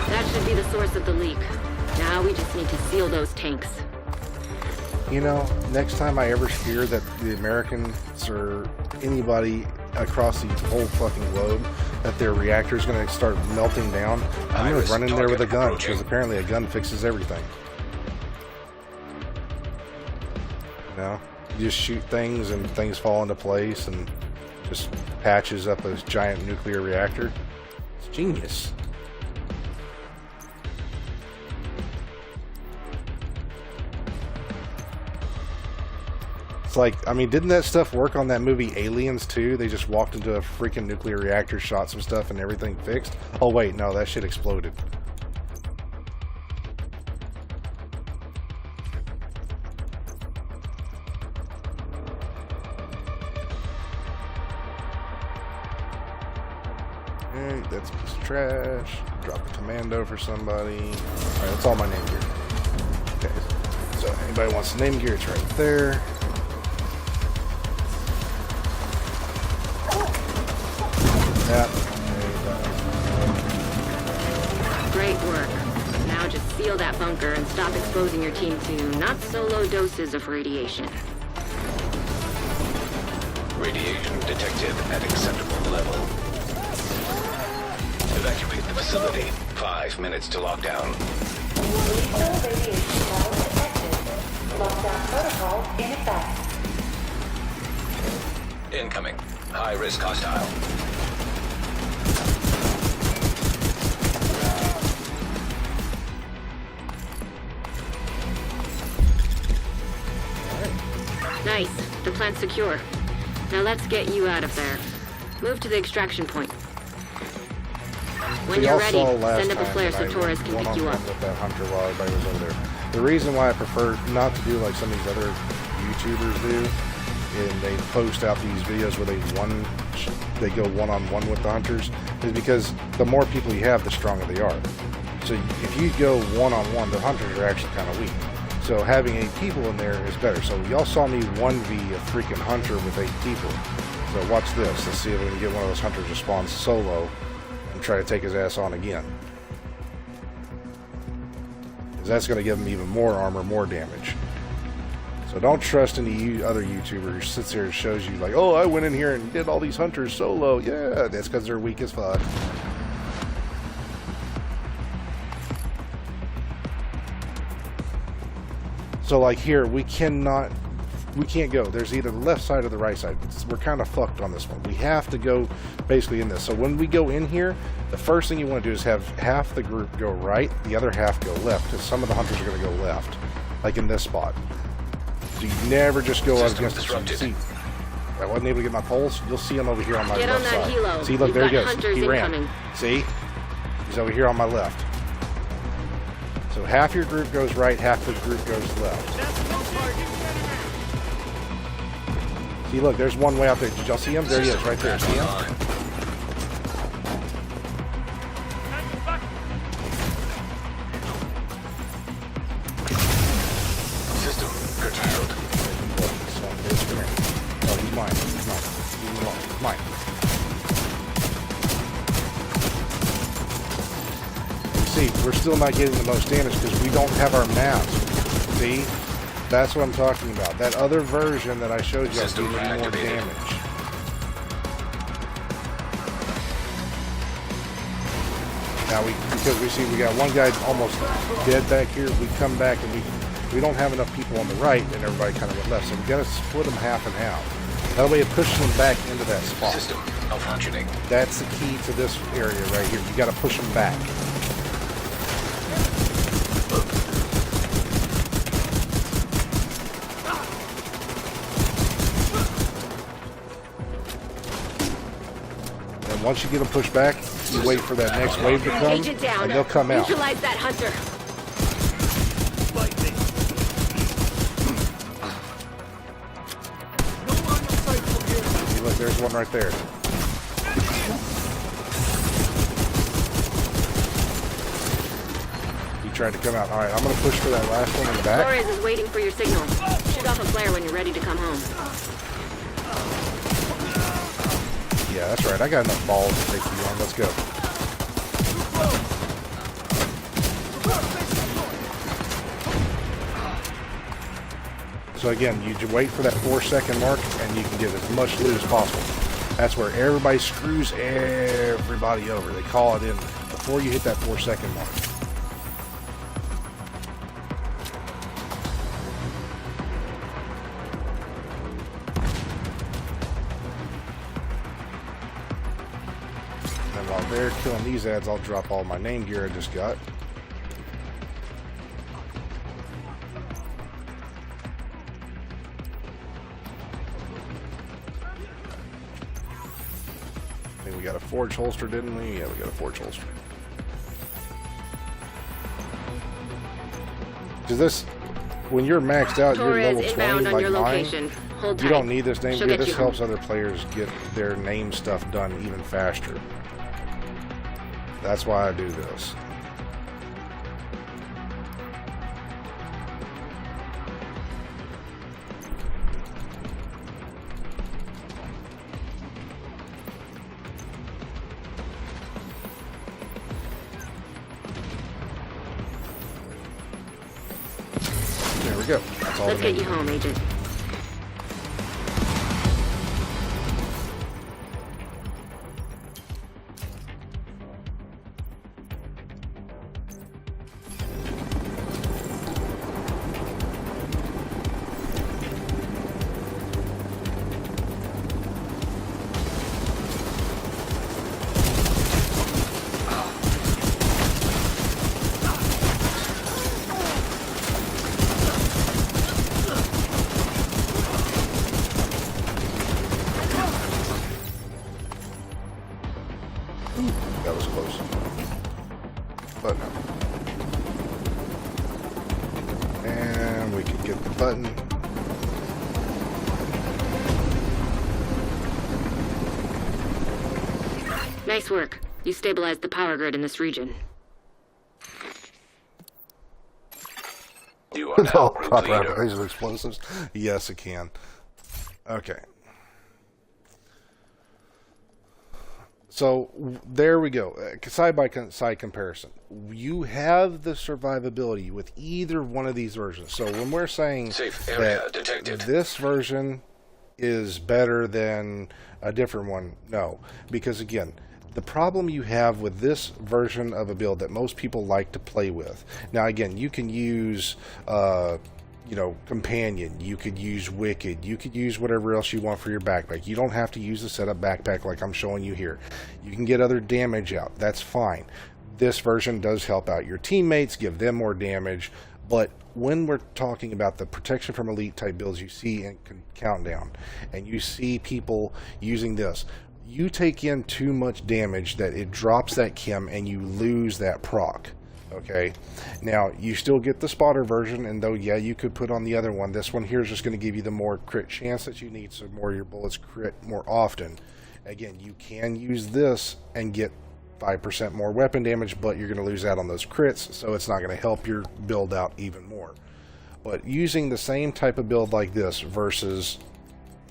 That should be the source of the leak. Now we just need to seal those tanks. You know, next time I ever hear that the Americans or anybody across the whole fucking globe that their reactor is going to start melting down, I'm going to run in there with a gun, because apparently a gun fixes everything. You know, you just shoot things and things fall into place and just patches up a giant nuclear reactor. It's genius. It's like, I mean, didn't that stuff work on that movie Aliens too? They just walked into a freaking nuclear reactor, shot some stuff, and everything fixed? Oh wait, no, that shit exploded. Alright, that's a piece of trash. Drop a commando for somebody. Alright, that's all my name gear. Okay, so anybody wants the name gear, it's right there. Yeah. Great work. Now just seal that bunker and stop exposing your team to not so low doses of radiation. Radiation detected at acceptable level. Evacuate the facility. 5 minutes to lockdown. Lethal radiation level detected. Lockdown protocol in effect. Incoming. High-risk hostile. Nice. The plant's secure. Now let's get you out of there. Move to the extraction point. When you're ready, send up a flare so Torres can pick you up. With that hunter while everybody was over there. The reason why I prefer not to do like some of these other YouTubers do, and they post out these videos where they go one-on-one with the hunters, is because the more people you have, the stronger they are. So if you go one-on-one, the hunters are actually kind of weak. So having 8 people in there is better. So y'all saw me 1v a freaking hunter with 8 people. So watch this. Let's see if we can get one of those hunters to spawn solo and try to take his ass on again. Because that's going to give him even more armor, more damage. So don't trust any other YouTuber who sits there and shows you like, oh, I went in here and did all these hunters solo. Yeah, that's because they're weak as fuck. So like here, we can't go. There's either the left side or the right side. We're kind of fucked on this one. We have to go basically in this. So when we go in here, the first thing you want to do is have half the group go right, the other half go left, because some of the hunters are going to go left, like in this spot. So you never just go out against the seat. I wasn't able to get my poles. You'll see him over here on my left side. Helo. See, look, there he goes. He ran. Incoming. See? He's over here on my left. So half your group goes right, half the group goes left. See, look, there's one way out there. Did y'all see him? There he is, right there. See him? System curtailed. Oh, he's mine. He's mine. He's mine. See, we're still not getting the most damage because we don't have our maps. See? That's what I'm talking about. That other version that I showed you gives you more damage. Now because we see we got one guy almost dead back here, we come back and we don't have enough people on the right and everybody kind of went left. So we gotta split them half and half. That way it pushes them back into that spot. System malfunctioning. That's the key to this area right here. You gotta push them back. Once you get them pushed back, you wait for that next wave to come, and they'll come out. Neutralize that hunter. See, look, there's one right there. He tried to come out. All right, I'm going to push for that last one in the back. Torres is waiting for your signal. Shoot off a flare when you're ready to come home. Yeah, that's right. I got enough balls to take you on. Let's go. So again, you wait for that 4-second mark, and you can get as much loot as possible. That's where everybody screws everybody over. They call it in before you hit that 4-second mark. And while they're killing these ads, I'll drop all my name gear I just got. We got a forge holster, didn't we? Yeah, we got a forge holster. Because this, when you're maxed out, you're level 20 like mine. You don't need this name gear. This helps other players get their name stuff done even faster. That's why I do this. There we go. That's all Let's the get main you home, Agent. That was close. But no. And we can get the button. Nice work. You stabilized the power grid in this region. You are now Oh, group proper leader. application of explosives. Yes, it can. Okay. So there we go. Side by side comparison. You have the survivability with either one of these versions. So when we're saying Safe area that detected. this version is better than a different one, no. Because again, the problem you have with this version of a build that most people like to play with. Now again, you can use you know, companion, you could use wicked, you could use whatever else you want for your backpack. You don't have to use the setup backpack like I'm showing you here. You can get other damage out, that's fine. This version does help out your teammates, give them more damage, but when we're talking about the protection from elite type builds you see in Countdown, and you see people using this, you take in too much damage that it drops that chem and you lose that proc. Okay, now you still get the spotter version, and though yeah, you could put on the other one, this one here is just going to give you the more crit chance that you need, so more of your bullets crit more often. Again, you can use this and get 5% more weapon damage, but you're going to lose out on those crits, so it's not going to help your build out even more. But using the same type of build like this versus,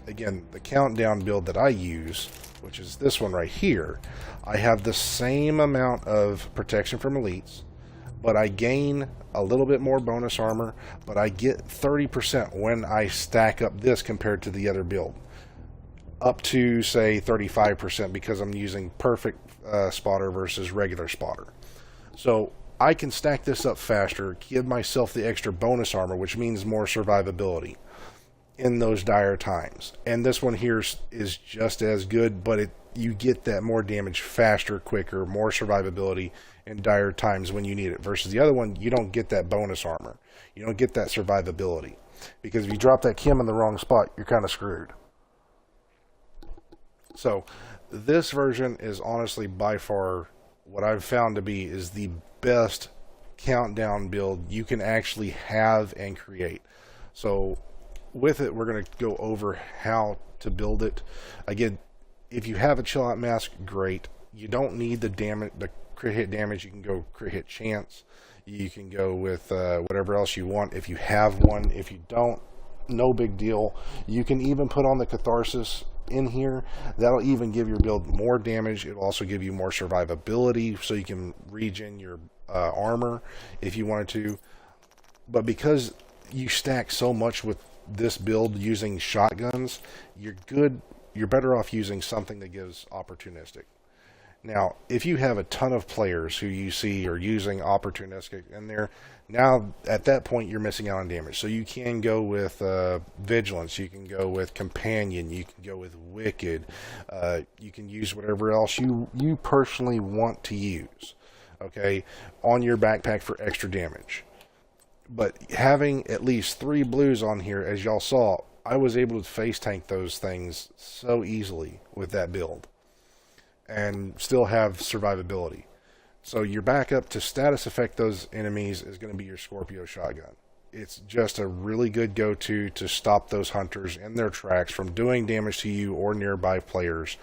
again, the Countdown build that I use, which is this one right here, I have the same amount of protection from elites, but I gain a little bit more bonus armor, but I get 30% when I stack up this compared to the other build. Up to, say, 35% because I'm using perfect spotter versus regular spotter. So I can stack this up faster, give myself the extra bonus armor, which means more survivability in those dire times. And this one here is just as good, but you get that more damage faster, quicker, more survivability in dire times when you need it, versus the other one, you don't get that bonus armor. You don't get that survivability. Because if you drop that chem in the wrong spot, you're kind of screwed. So, this version is honestly by far what I've found to be is the best Countdown build you can actually have and create. So, with it, we're going to go over how to build it. Again, if you have a chill out mask, great. You don't need the damage, the crit hit damage. You can go crit hit chance. You can go with whatever else you want if you have one. If you don't, no big deal. You can even put on the catharsis in here. That'll even give your build more damage. It'll also give you more survivability, so you can regen your armor if you wanted to. But because you stack so much with this build using shotguns, you're better off using something that gives opportunistic. Now, if you have a ton of players who you see are using opportunistic in there, now at that point you're missing out on damage. So you can go with vigilance, you can go with companion, you can go with wicked, you can use whatever else you personally want to use, okay, on your backpack for extra damage. But having at least 3 blues on here, as y'all saw, I was able to face tank those things so easily with that build and still have survivability. So your backup to status affect those enemies is going to be your Scorpio shotgun. It's just a really good go-to to stop those hunters in their tracks from doing damage to you or nearby players.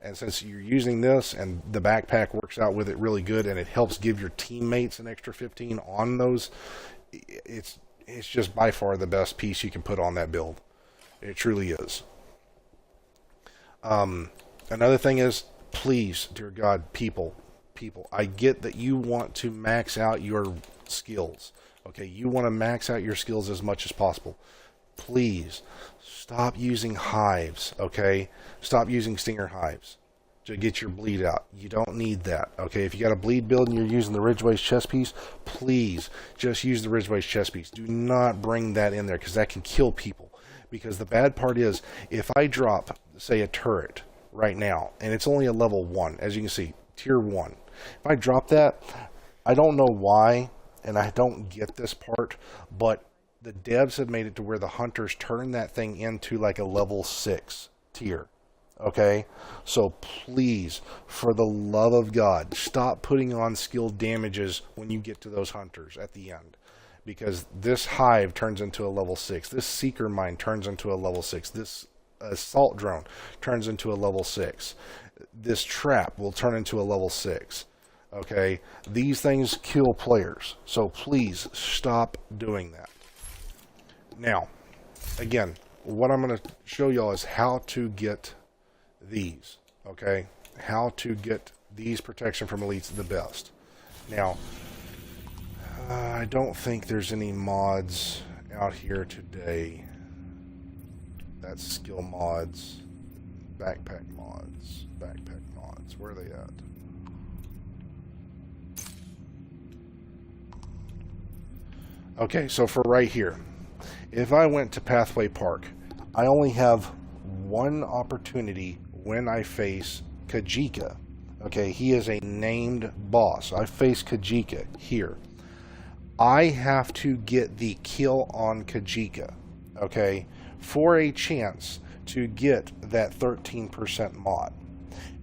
And since you're using this and the backpack works out with it really good and it helps give your teammates an extra 15 on those, it's just by far the best piece you can put on that build. It truly is. Another thing is, please, dear God, people, I get that you want to max out your skills. Okay, you want to max out your skills as much as possible. Please stop using hives. Okay, stop using stinger hives to get your bleed out. You don't need that. Okay, if you got a bleed build and you're using the Ridgeways chest piece, please just use the Ridgeways chest piece. Do not bring that in there because that can kill people. Because the bad part is, if I drop, say, a turret right now, and it's only a level 1, as you can see, tier 1. If I drop that, I don't know why, and I don't get this part, but the devs have made it to where the hunters turn that thing into like a level 6 tier. Okay? So please, for the love of God, stop putting on skill damages when you get to those hunters at the end. Because this hive turns into a level 6. This seeker mine turns into a level 6. This assault drone turns into a level 6. This trap will turn into a level 6. Okay? These things kill players. So please stop doing that. Now, again, what I'm going to show y'all is how to get these. Okay? How to get these protection from elites the best. Now, I don't think there's any mods out here today. That's skill mods, backpack mods. Where are they at? Okay, so for right here, if I went to Pathway Park, I only have one opportunity when I face Kajika. Okay, he is a named boss. I face Kajika here. I have to get the kill on Kajika, okay, for a chance to get that 13% mod.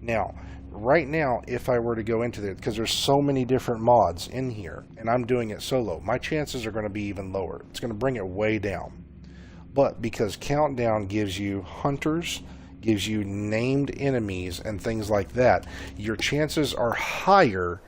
Now, right now, if I were to go into there, because there's so many different mods in here, and I'm doing it solo, my chances are going to be even lower. It's going to bring it way down. But because Countdown gives you hunters, gives you named enemies, and things like that, your chances are higher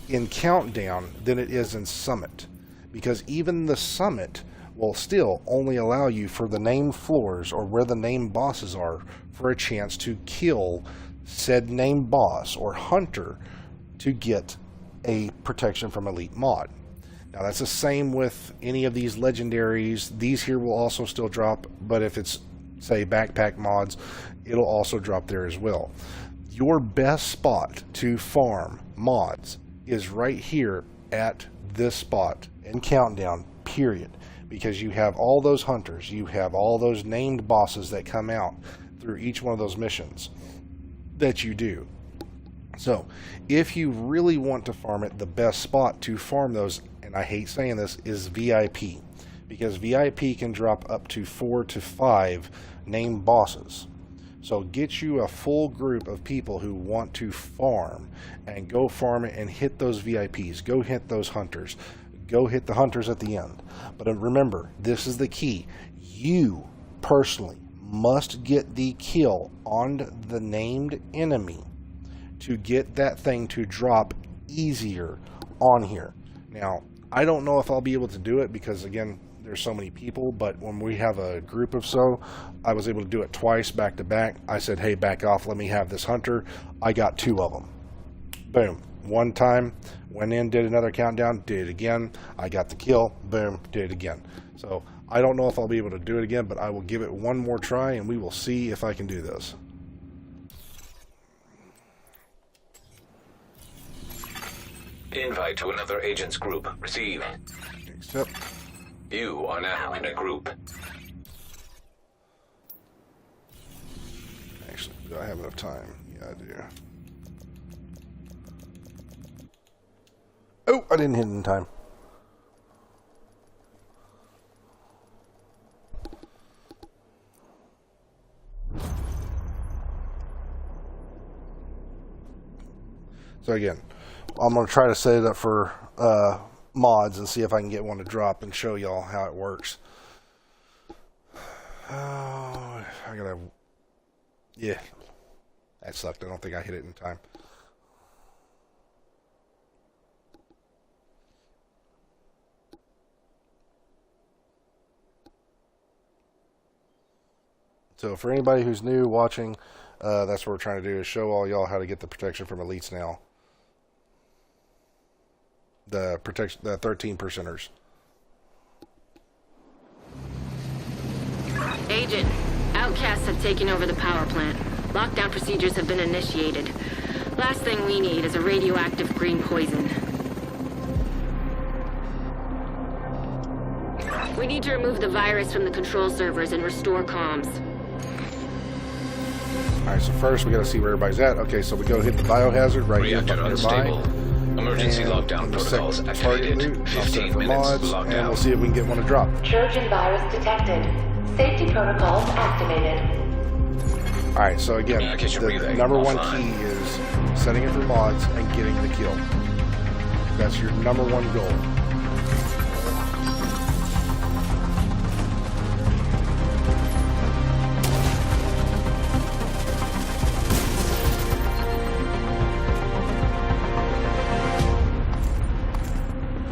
in Countdown than it is in Summit. Because even the Summit will still only allow you for the named floors or where the named bosses are for a chance to kill said named boss or hunter to get a protection from elite mod. Now that's the same with any of these legendaries. These here will also still drop, but if it's, say, backpack mods, it'll also drop there as well. Your best spot to farm mods is right here at this spot in Countdown, period. Because you have all those hunters, you have all those named bosses that come out through each one of those missions that you do. So, if you really want to farm it, the best spot to farm those, and I hate saying this, is VIP. Because VIP can drop up to 4 to 5 named bosses. So get you a full group of people who want to farm, and go farm it and hit those VIPs. Go hit those hunters. Go hit the hunters at the end. But remember, this is the key. You personally must get the kill on the named enemy to get that thing to drop easier on here. Now, I don't know if I'll be able to do it because, again, there's so many people, but when we have a group of so, I was able to do it twice back to back. I said, hey, back off, let me have this hunter. I got 2 of them. Boom. One time, went in, did another countdown, did it again. I got the kill, boom, did it again. So I don't know if I'll be able to do it again, but I will give it one more try and we will see if I can do this. Invite to another agent's group received. Accept. You are now in a group. Actually, do I have enough time? Yeah, I do. Oh, I didn't hit it in time. So again, I'm going to try to set it up for mods and see if I can get one to drop and show y'all how it works. Oh, I gotta, yeah. That sucked. I don't think I hit it in time. So for anybody who's new watching, that's what we're trying to do, is show all y'all how to get the protection from elites now. The 13 percenters. Agent, outcasts have taken over the power plant. Lockdown procedures have been initiated. Last thing we need is a radioactive green poison. We need to remove the virus from the control servers and restore comms. Alright, so first we gotta see where everybody's at. Okay, so we go hit the biohazard right Reactor here unstable. nearby. Emergency lockdown protocols activated. I'll set 15 it for minutes mods, and lockdown. we'll see if we can get one to drop. Trojan virus detected. Safety protocols activated. Alright, so again, Communication the relay number one offline. key is setting it for mods and getting the kill. That's your number one goal.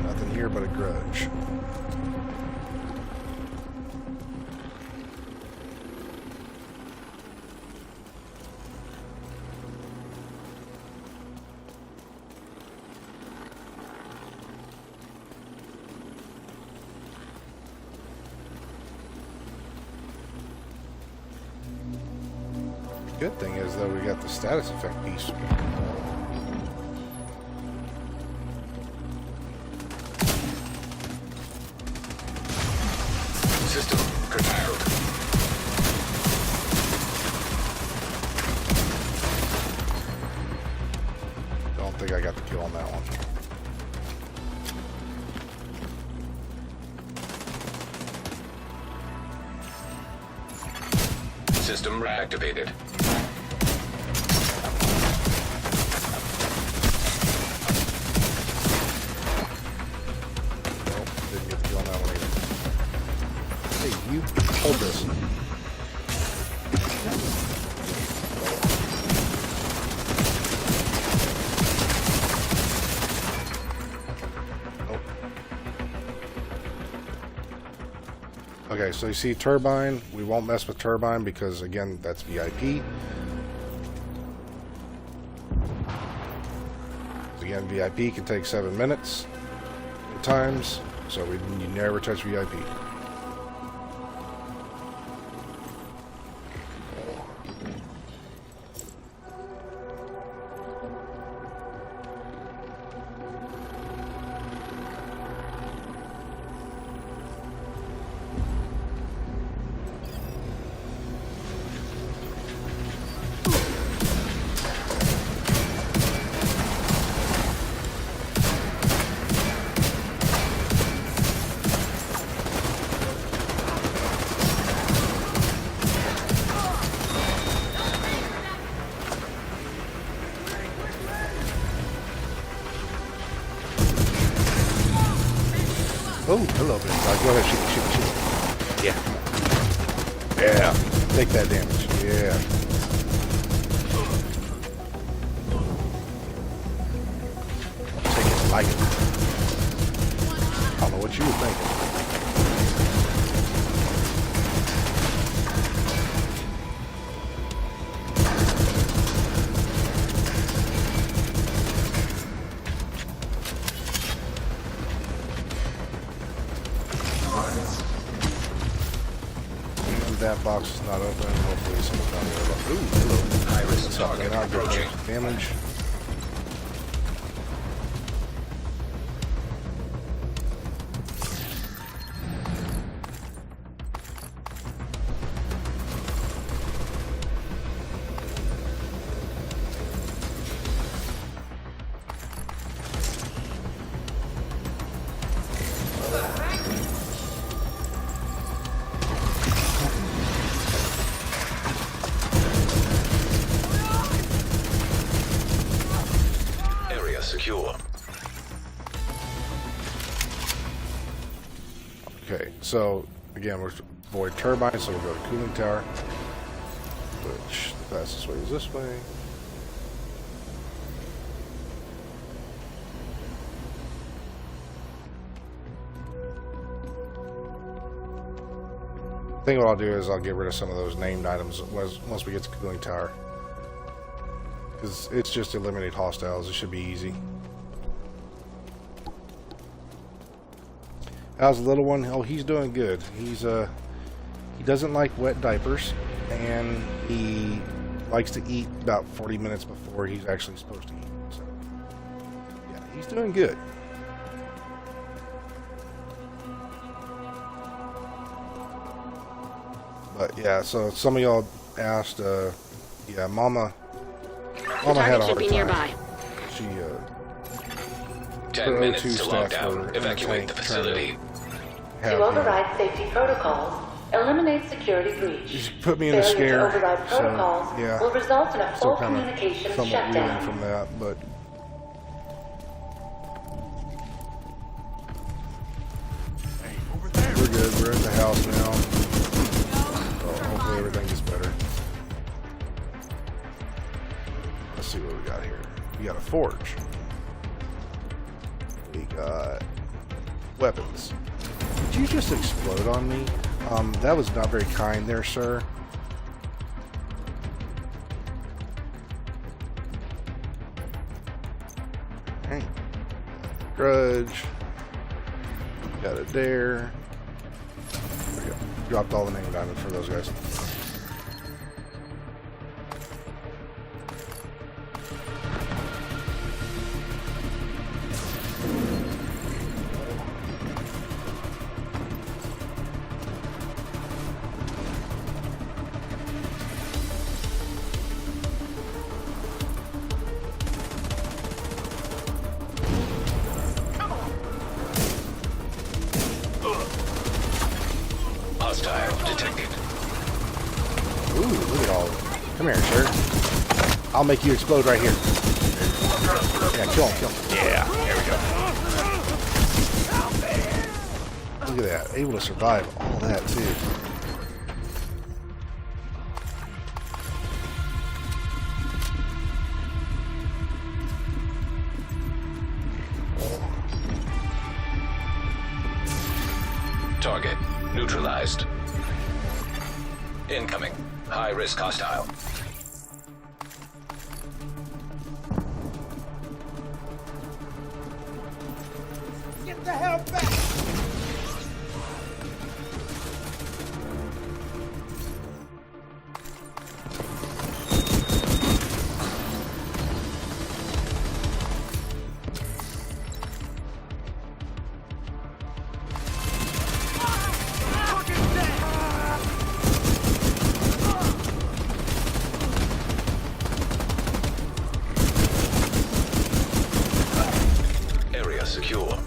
Nothing here but a grudge. Good thing is, though, we got the status effect piece. System curtailed. Don't think I got the kill on that one. System reactivated. Nope, didn't get the kill on that one either. Hey, you hold this. Nope. Okay, so you see turbine. We won't mess with turbine because, again, that's VIP. Again, VIP can take 7 minutes at times, so you never touch VIP. Oh, hello, big guy. Go ahead, shoot. Yeah. Yeah. Take that damage. Yeah. Take it like it. I don't know what you were thinking. That box is not open. Hopefully someone down there. Ooh, hello. High-risk Something target out, good approaching. damage. Area secure. Okay, so again, we're void turbine, so we'll go to cooling tower, which Fastest way is this way. I think what I'll do is I'll get rid of some of those named items once we get to cooling tower. Because it's just eliminate hostiles. It should be easy. How's the little one? Oh, he's doing good. He doesn't like wet diapers, and he likes to eat about 40 minutes before he's actually supposed to eat. So, yeah, he's doing good. But yeah, so some of y'all asked, yeah, Mama had a hard time. Nearby. She 10 minutes to lockdown. Evacuate the facility. To override safety protocols, eliminate security breach. She put me in a Failure scare, to override so protocols yeah, will result in a still full kind of communications somewhat reeling shutdown. from that, but we're good. We're in the house now. So hopefully everything gets better. Let's see what we got here. We got a forge. We got weapons. Did you just explode on me? That was not very kind there, sir. Hey. Grudge. Got it there. There we go. Dropped all the name diamonds for those guys. Hostile detected. Ooh, look at all. Come here, sir. I'll make you explode right here. Yeah, kill him, kill him. Yeah, there we go. Look at that. Able to survive all that, too. Target neutralized. Incoming. High risk hostile. Get the hell back! Area secure.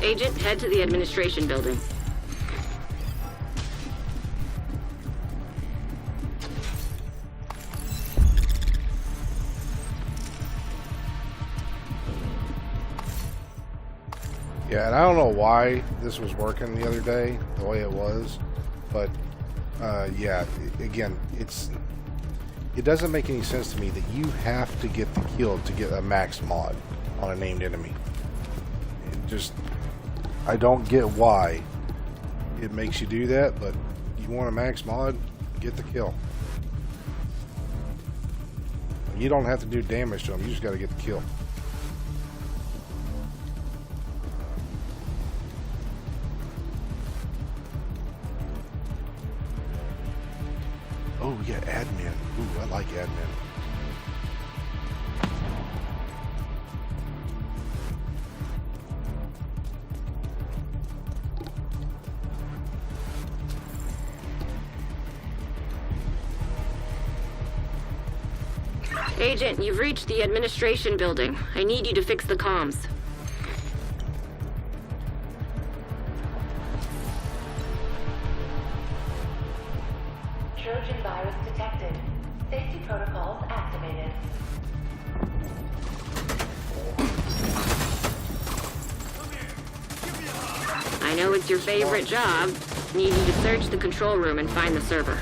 Agent, head to the administration building. Yeah, and I don't know why this was working the other day, the way it was, but yeah, again, it doesn't make any sense to me that you have to get the kill to get a max mod on a named enemy. It just, I don't get why it makes you do that, but you want a max mod, get the kill. You don't have to do damage to them, you just got to get the kill. Oh, we got admin. Ooh, I like admin. Agent, you've reached the administration building. I need you to fix the comms. Trojan virus detected. Safety protocols activated. I know it's your favorite job. Need you to search the control room and find the server.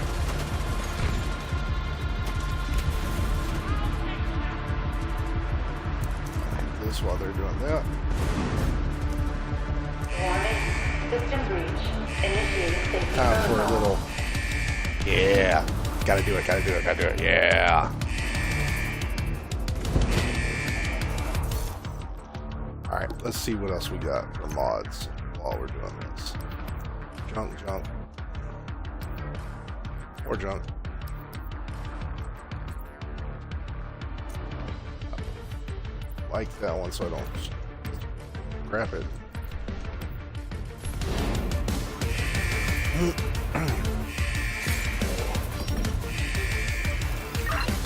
this while they're doing that. Warning. System breach. Initiating safety Time for a protocol. little. Yeah. Gotta do it. Yeah. Alright, let's see what else we got for mods while we're doing this. Junk. Or junk. Like that one so I don't scrap it.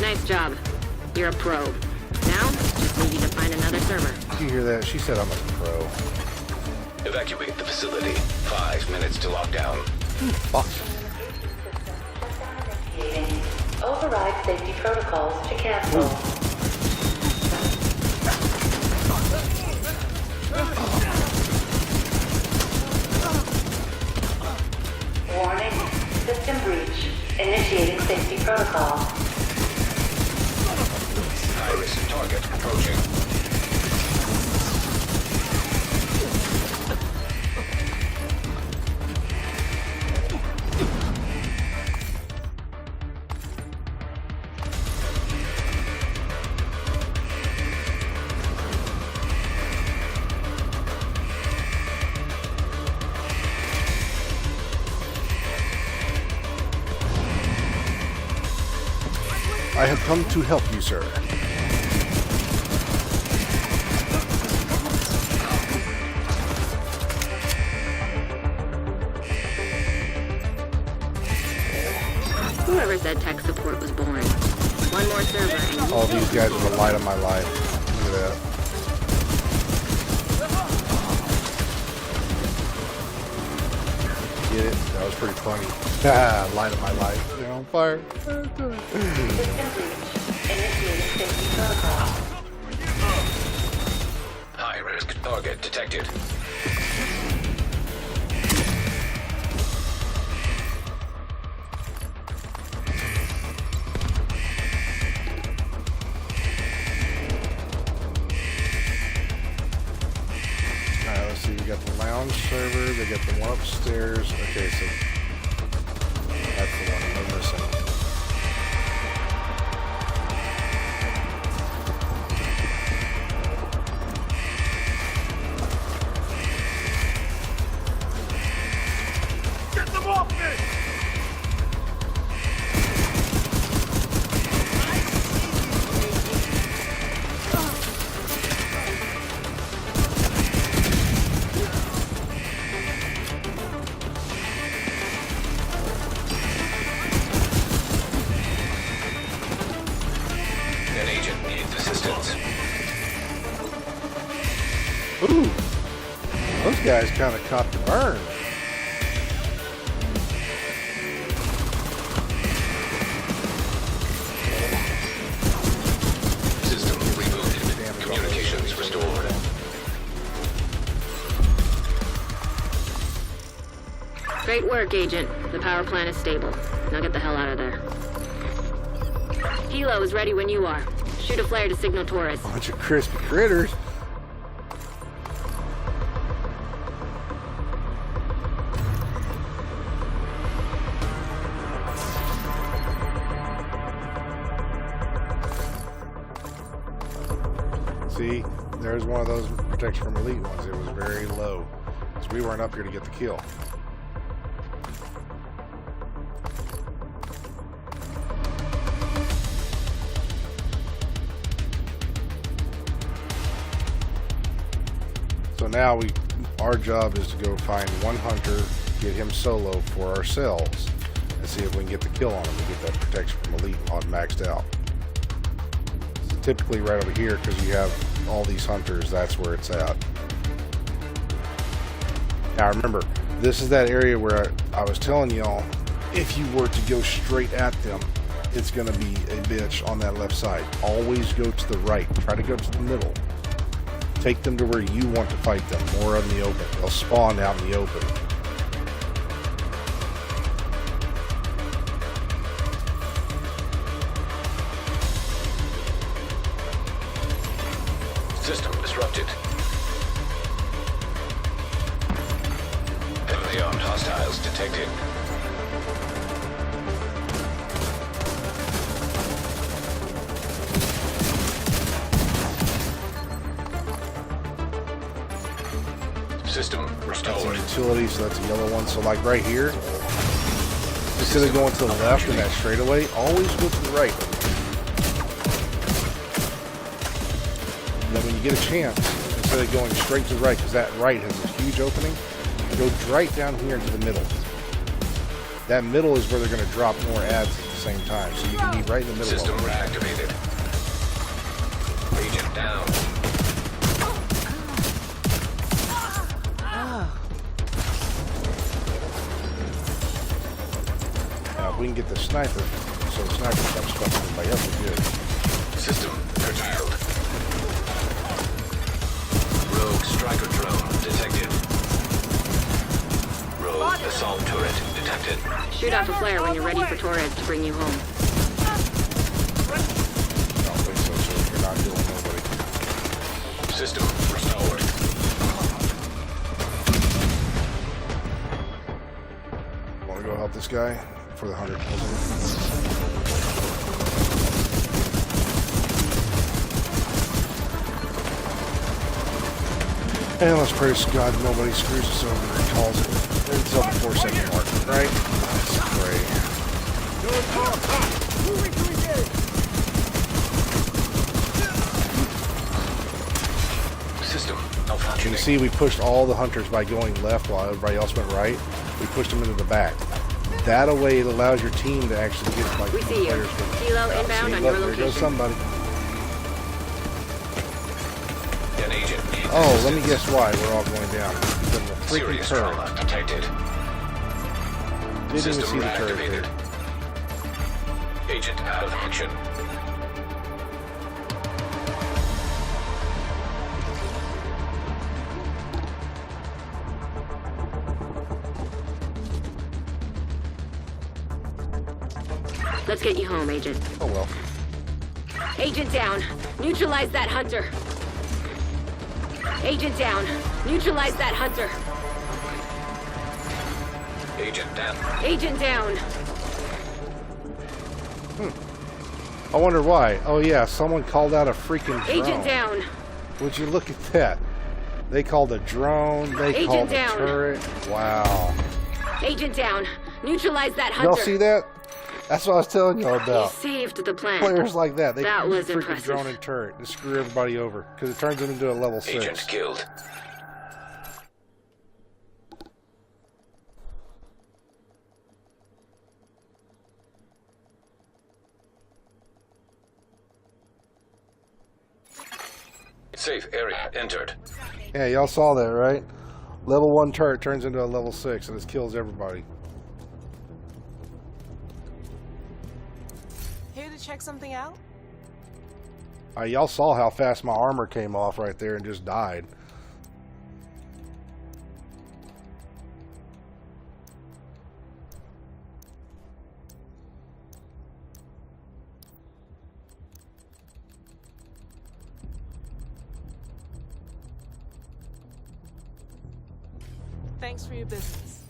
Nice job. You're a pro. Now, just need you to find another server. Did you hear that? She said I'm a pro. Evacuate the facility. 5 minutes to lockdown. Fuck. Initiating. Override safety protocols to cancel. Warning. System breach. Initiating safety protocol. High-risk target approaching. I have come to help you, sir. Whoever said tech support was boring. One more server and you All these guys are the light of my life. Look at that. Get it? That was pretty funny. Light of my life. They're on fire. System breach. Initiating safety protocol. High-risk target detected. Alright, let's see. We got the lounge server. They got the one upstairs. Okay, so that's the one we're missing. Get them off me! An agent needs assistance. Ooh! Those guys kind of caught the burn. System rebooted. Communications restored. Great work, Agent. The power plant is stable. Now get the hell out of there. Helo is ready when you are. Shoot a flare to signal Taurus. Bunch of crispy critters. See, there's one of those protection from elite ones. It was very low. So we weren't up here to get the kill. So now our job is to go find one hunter, get him solo for ourselves, and see if we can get the kill on him and get that protection from elite on maxed out. So typically right over here, because you have all these hunters, that's where it's at. Now remember, this is that area where I was telling y'all, if you were to go straight at them, it's going to be a bitch on that left side. Always go to the right. Try to go to the middle. Take them to where you want to fight them, more in the open. They'll spawn out in the open. System disrupted. Heavily armed hostiles detected. System That's a restored. utility, so that's a yellow one. So like right here, instead of going to the left in that straightaway, always go to the right. And then when you get a chance, instead of going straight to the right, because that right has a huge opening, go right down here into the middle. That middle is where they're going to drop more ads at the same time. So you can be right in the middle System of it. reactivated. Agent down. Now, if we can get the sniper, so the sniper stops fucking everybody else, we're good. System curtailed. Rogue striker drone detected. Rogue assault turret detected. Shoot off a flare when you're ready for Torres to bring you home. I don't think so, so you're not killing nobody. System restored. Want to go help this guy for the 100? And let's pray to God nobody screws us over and calls it until the 4-second mark, right? Let's pray. Moving to engage. System You malfunctioning. can see we pushed all the hunters by going left while everybody else went right. We pushed them into the back. That way it allows your team to actually get like We see you. players to Kilo inbound see, on look, your there goes location. somebody. An agent needs Oh, let me assistance. guess why we're all going down. Because of the freaking Serious turret. trauma detected. Didn't even System see the turret reactivated. there. Agent out of action. Let's get you home, Agent. Oh well. Agent down. Neutralize that hunter. Agent down. Neutralize that hunter. Agent down. Agent down. I wonder why. Oh yeah, someone called out a freaking drone. Agent down. Would you look at that? They called a drone. They Agent called a down. turret. Wow. Agent down. Neutralize that hunter. Y'all see that? That's what I was telling y'all You about. saved the plant. Players like that. They That use was freaking impressive. drone and turret to screw everybody over because it turns them into a level 6. Agent killed. Safe area entered. Yeah, y'all saw that, right? Level 1 turret turns into a level 6 and it kills everybody. Here to check something out? Y'all saw how fast my armor came off right there and just died. Thanks for your business.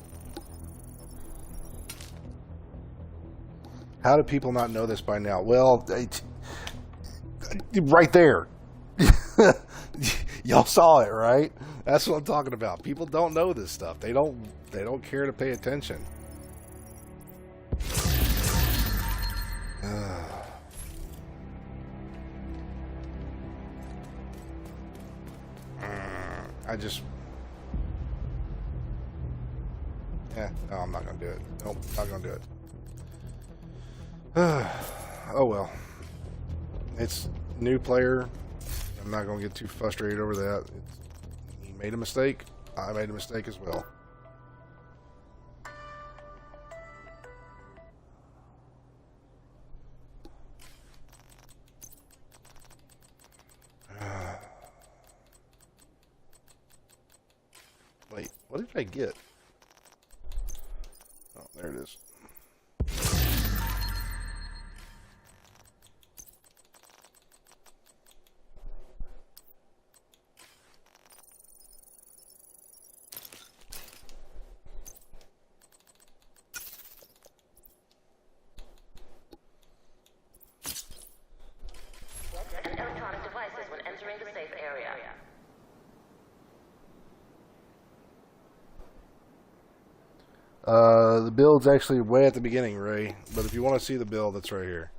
How do people not know this by now? Well, right there. Y'all saw it, right? That's what I'm talking about. People don't know this stuff. They don't care to pay attention. No, I'm not gonna do it. Nope, not gonna do it. Oh well. It's new player. I'm not gonna get too frustrated over that. He made a mistake. I made a mistake as well. Wait, what did I get? Oh, there it is. The build's actually way at the beginning, Ray. But if you want to see the build, it's right here.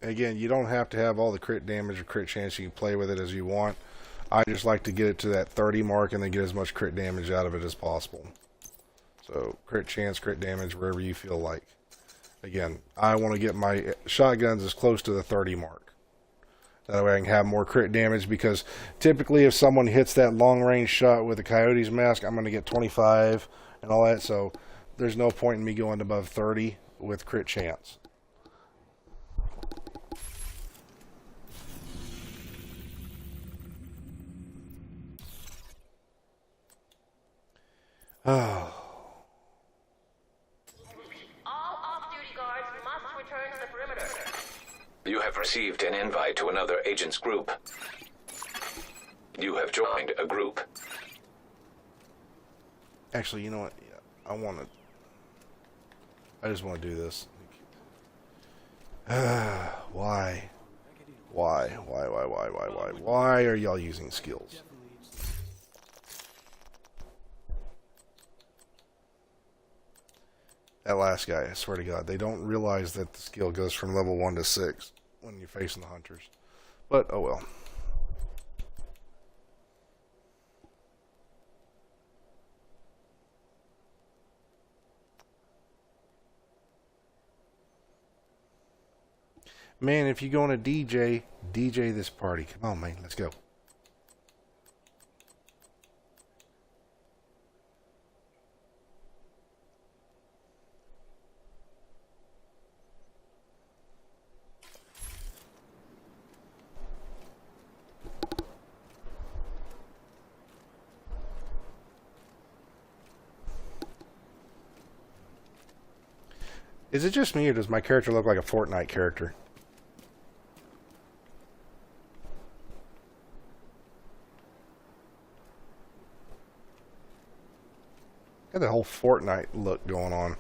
Again, you don't have to have all the crit damage or crit chance. You can play with it as you want. I just like to get it to that 30 mark and then get as much crit damage out of it as possible. So, crit chance, crit damage, wherever you feel like. Again, I want to get my shotguns as close to the 30 mark. That way I can have more crit damage, because typically if someone hits that long range shot with a Coyote's mask, I'm going to get 25 and all that. So, there's no point in me going above 30 with crit chance. Oh. All off-duty guards must return to the perimeter. You have received an invite to another agent's group. You have joined a group. Actually, you know what? Yeah, I just want to do this. Why? Why are y'all using skills? That last guy, I swear to God, they don't realize that the skill goes from level 1 to 6 when you're facing the hunters. But, oh well. Man, if you go on a DJ this party. Come on, man, let's go. Is it just me, or does my character look like a Fortnite character? Got that whole Fortnite look going on.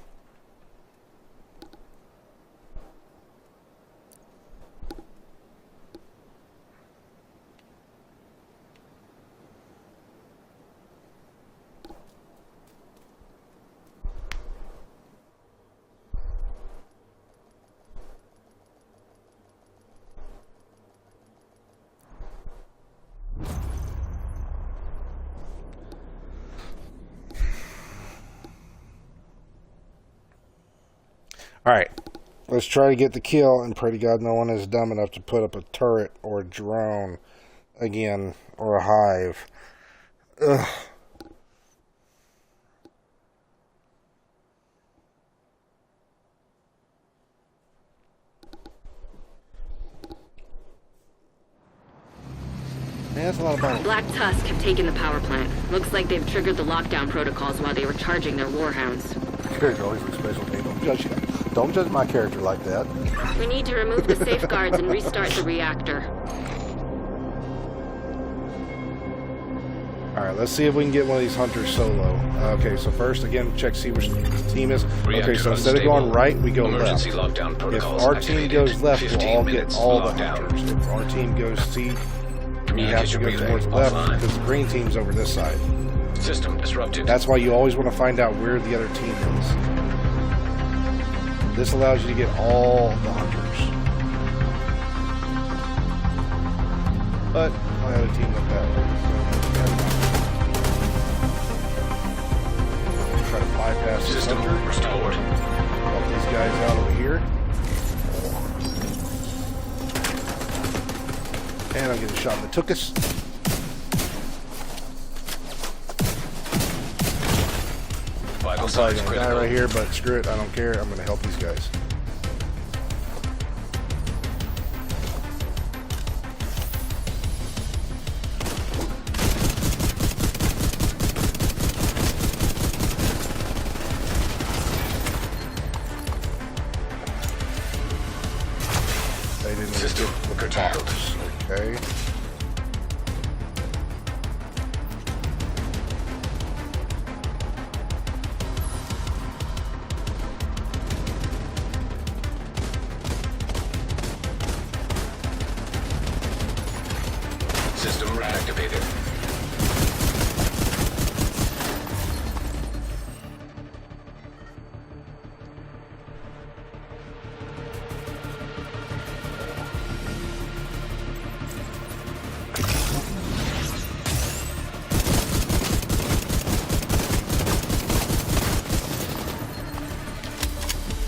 Alright, let's try to get the kill, and pray to God no one is dumb enough to put up a turret or a drone again, or a hive. Ugh. Man, that's a lot of bottles. Black Tusk have taken the power plant. Looks like they've triggered the lockdown protocols while they were charging their warhounds. Character always looks special. Hey, don't judge my character like that. We need to remove the safeguards and restart the reactor. Alright, let's see if we can get one of these hunters solo. Okay, so first, again, check see which the team is. Okay, so instead of going right, we go left. If our team goes left, we'll all get all the hunters. If our team goes C, we have to go towards the left, because the green team's over this side. System disrupted. That's why you always want to find out where the other team is. This allows you to get all the hunters. But my other team went that way. So try to bypass this System hunter. restored. Help these guys out over here. And I'm getting shot in the tuchus. I'm probably gonna die right here, but screw it, I don't care. I'm gonna help these guys. They didn't System curtailed. Okay. camera activated.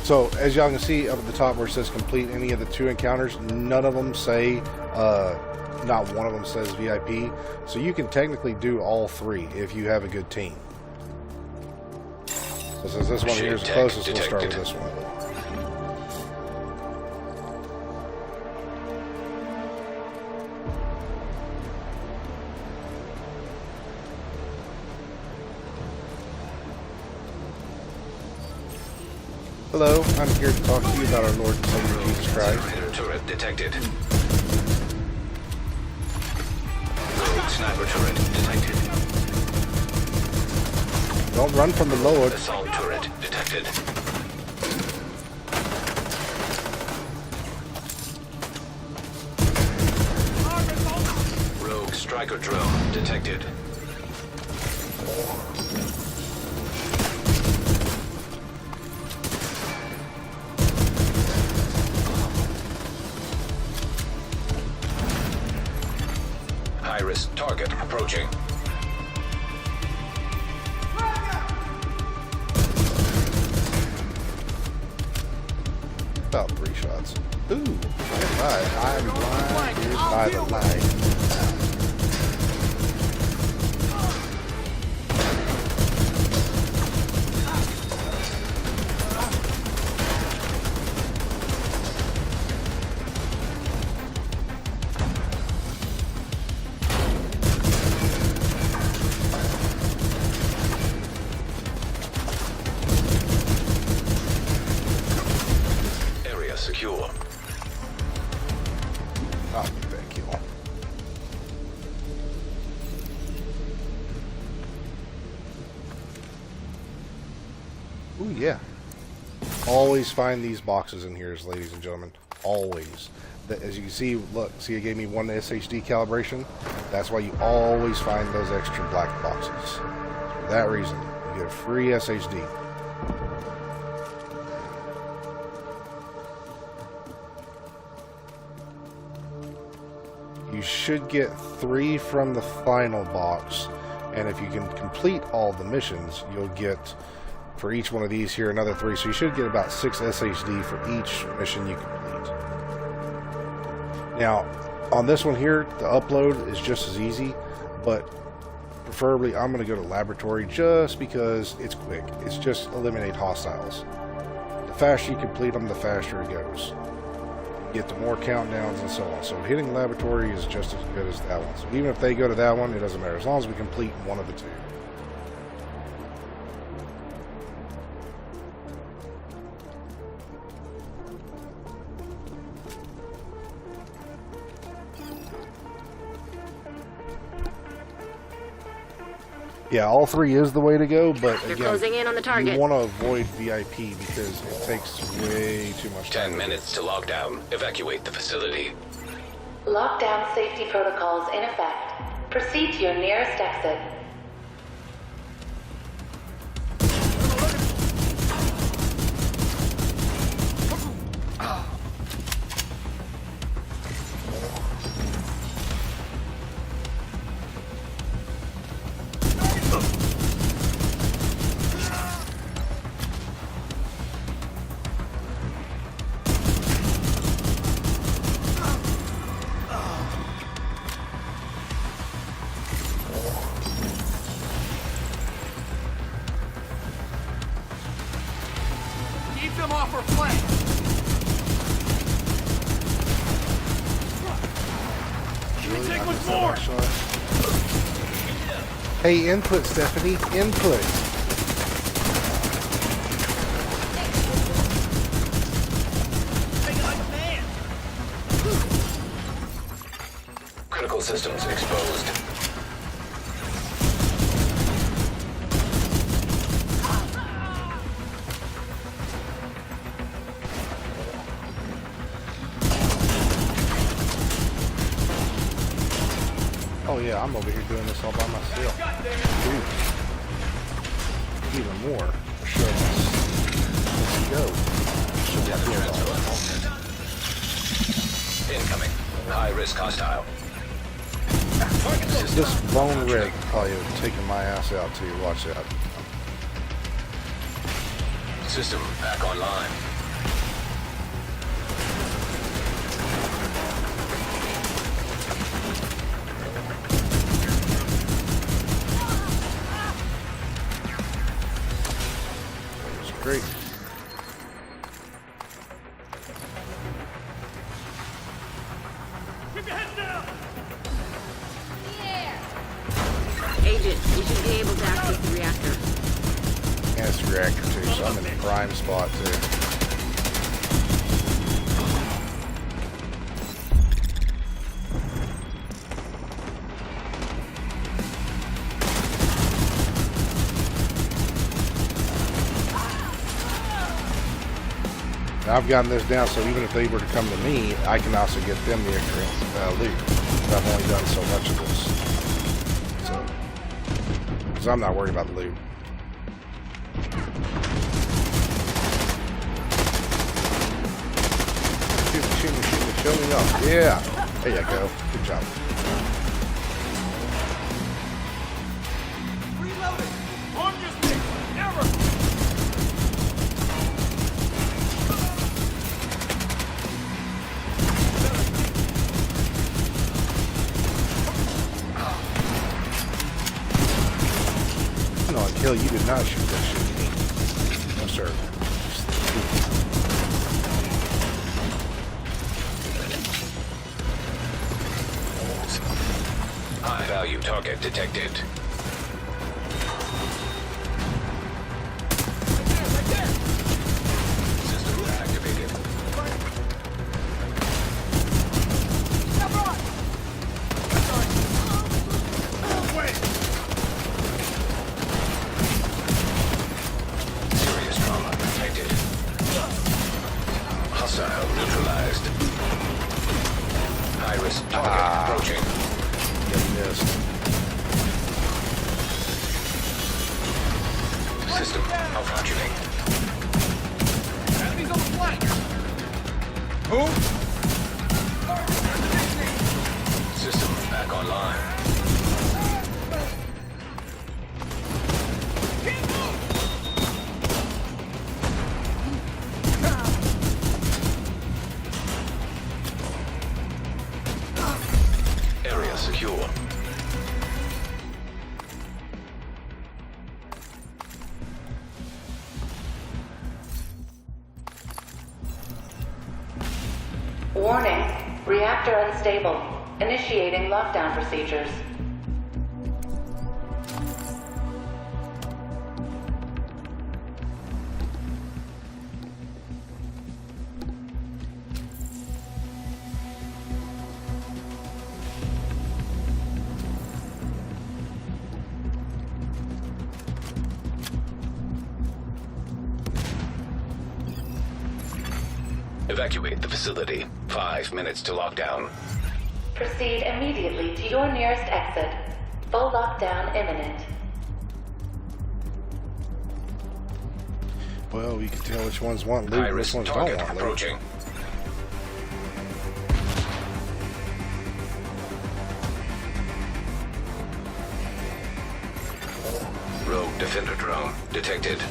So as y'all can see up at the top where it says complete any of the 2 encounters, none of them say, not one of them says VIP. So you can technically do all 3 if you have a good team. So since this one here is the closest, we'll start with this one. Hello, I'm here to talk to you about our Lord and Savior Jesus Christ. Predator turret detected. Rogue sniper turret detected. Don't run from the Lord. Assault turret detected. Rogue striker drone detected. High-risk target approaching. About 3 shots. Ooh, I'm blinded by the light. Secure. I'll get that kill. Ooh, yeah. Always find these boxes in here, ladies and gentlemen. Always. As you can see, look, see it gave me 1 SHD calibration. That's why you always find those extra black boxes. For that reason, you get a free SHD. You should get 3 from the final box, and if you can complete all the missions, you'll get, for each one of these here, another 3. So you should get about 6 SHD for each mission you complete. Now, on this one here, the upload is just as easy, but preferably I'm going to go to laboratory just because it's quick. It's just eliminate hostiles. The faster you complete them, the faster it goes. Get to more countdowns and so on. So hitting laboratory is just as good as that one. So even if they go to that one, it doesn't matter as long as we complete one of the 2. Yeah, all 3 is the way to go, but You're again, closing in on the target. you want to avoid VIP because it takes way too much time. 10 minutes to lockdown. Evacuate the facility. Lockdown safety protocols in effect. Proceed to your nearest exit. Keep them off our flank. Take one more. Hey, input, Stephanie, input. Critical systems exposed. Oh Oh yeah, I'm over here doing this all by myself. Dude. Even more. Show us. Let's go. Tether transfer unhalted. Incoming. High risk hostile. This lone rig probably taking my ass out too. Watch that. System back online. It's great. Keep your head down! Agent, you should be able to access the reactor. And it's reactor too, so I'm in the prime spot too. Now I've gotten this down, so even if they were to come to me, I can also get them the extra loot. I've only done so much of this. So, because I'm not worried about the loot. Shoot me, show me off. Yeah, there you go. Good job. Reloading! On your stick! Never! No, Kill, you did not shoot that shit. No, sir. High value target detected. System activated. Serious trauma detected. Hostile neutralized. High risk target approaching. You missed. System malfunctioning. Enemies on the flank! System back online. Area secure. Warning, reactor unstable. Initiating lockdown procedures. Evacuate the facility. 5 minutes to lockdown. Proceed immediately to your nearest exit. Full lockdown imminent. Well, we can tell which ones want loot High and which risk ones don't target want loot. approaching. Rogue defender drone detected.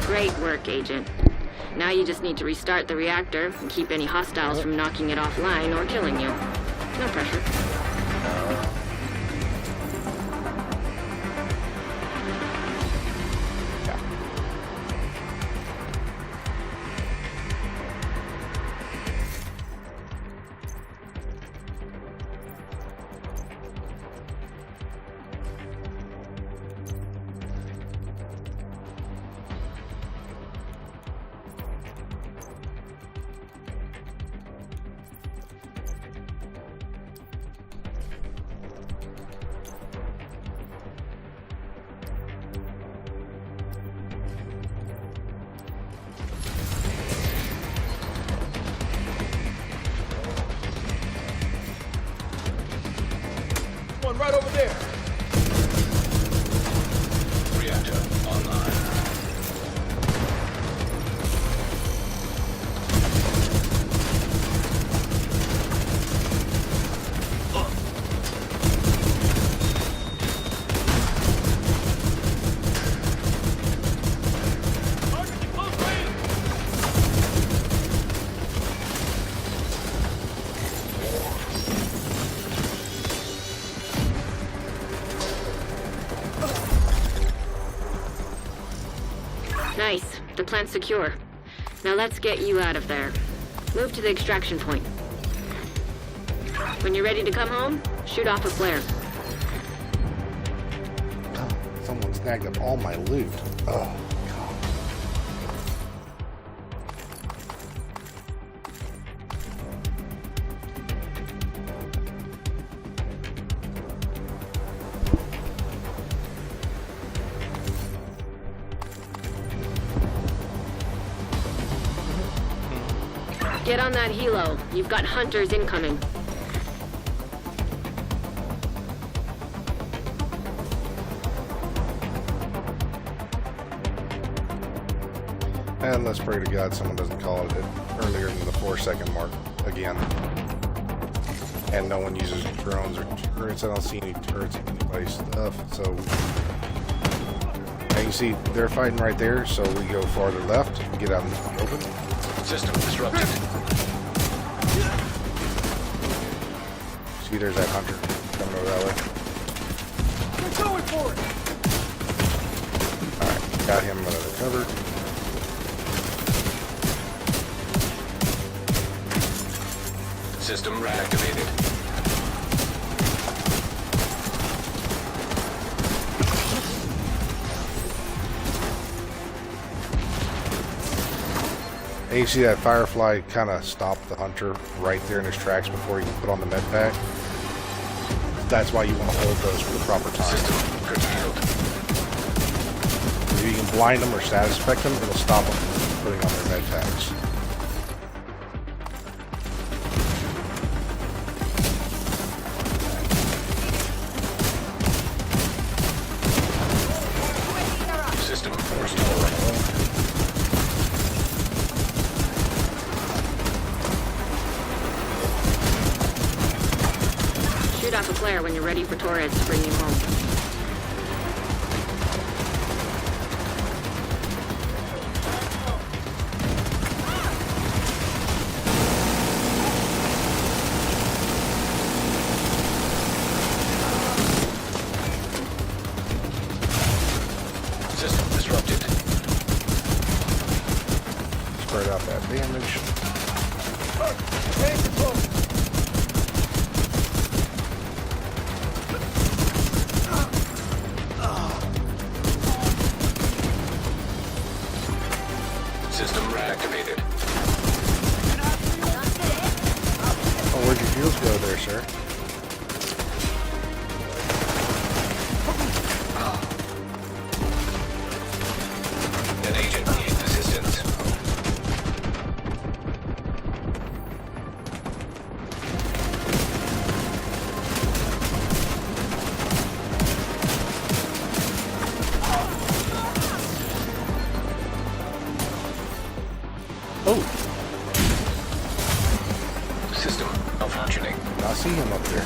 Great work, Agent. Now you just need to restart the reactor and keep any hostiles from knocking it offline or killing you. No pressure. right over there. Reactor online. Target to close range. Nice. The plant's secure. Now let's get you out of there. Move to the extraction point. When you're ready to come home, shoot off a flare. Someone snagged up all my loot. Oh, God. Get on that helo. You've got hunters incoming. And let's pray to God someone doesn't call it earlier than the 4-second mark again. And no one uses drones or turrets. I don't see any turrets in anybody's stuff. So, and you see they're fighting right there. So we go farther left and get out into the open. System disrupted. See, there's that hunter coming over that way. We're going for it. Alright, got him covered. System reactivated. And you see that Firefly kind of stopped the hunter right there in his tracks before he can put on the med pack. That's why you want to hold those for the proper time. System curtailed. If you can blind them or suspect them, it'll stop them from putting on their med packs. System restored. Shoot off a flare when you're ready for Torres to bring you home. System disrupted. Spread out that damage. Take control. System reactivated. Oh, where'd your heels go there, sir? An agent needs assistance. Oh, System malfunctioning. I see him up there.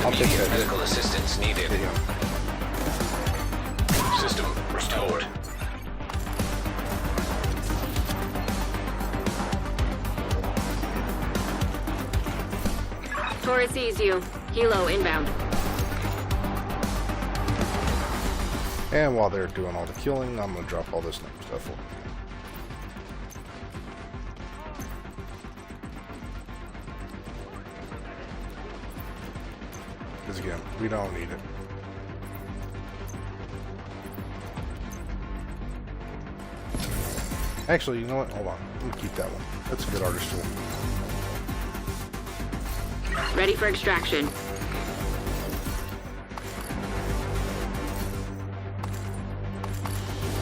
I'll take Immediate that hit. medical assistance needed. Hit him. System restored. Torres sees you. Helo inbound. And while they're doing all the killing, I'm going to drop all this stuff for them. Because again, we don't need it. Actually, you know what? Hold on. Let me keep that one. That's a good artist tool. Ready for extraction.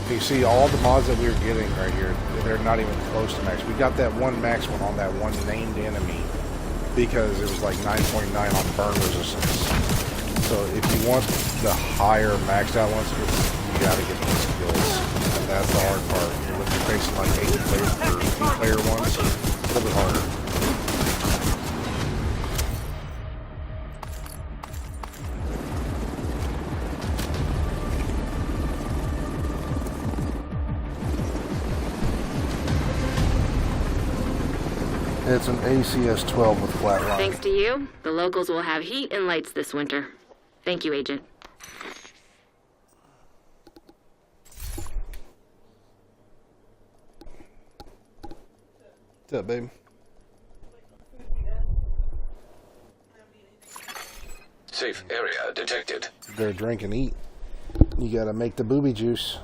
You see all the mods that we were getting right here, they're not even close to max. We got that one max one on that one named enemy because it was like 9.9 on burn resistance. So if you want the higher maxed out ones, you gotta get these skills. And that's the hard part. When you're facing like 8 player or 2 player ones, it's a little bit harder. It's an ACS-12 with flat line. Thanks to you, the locals will have heat and lights this winter. Thank you, Agent. What's up, baby? Safe area detected. You better drink and eat. You gotta make the booby juice.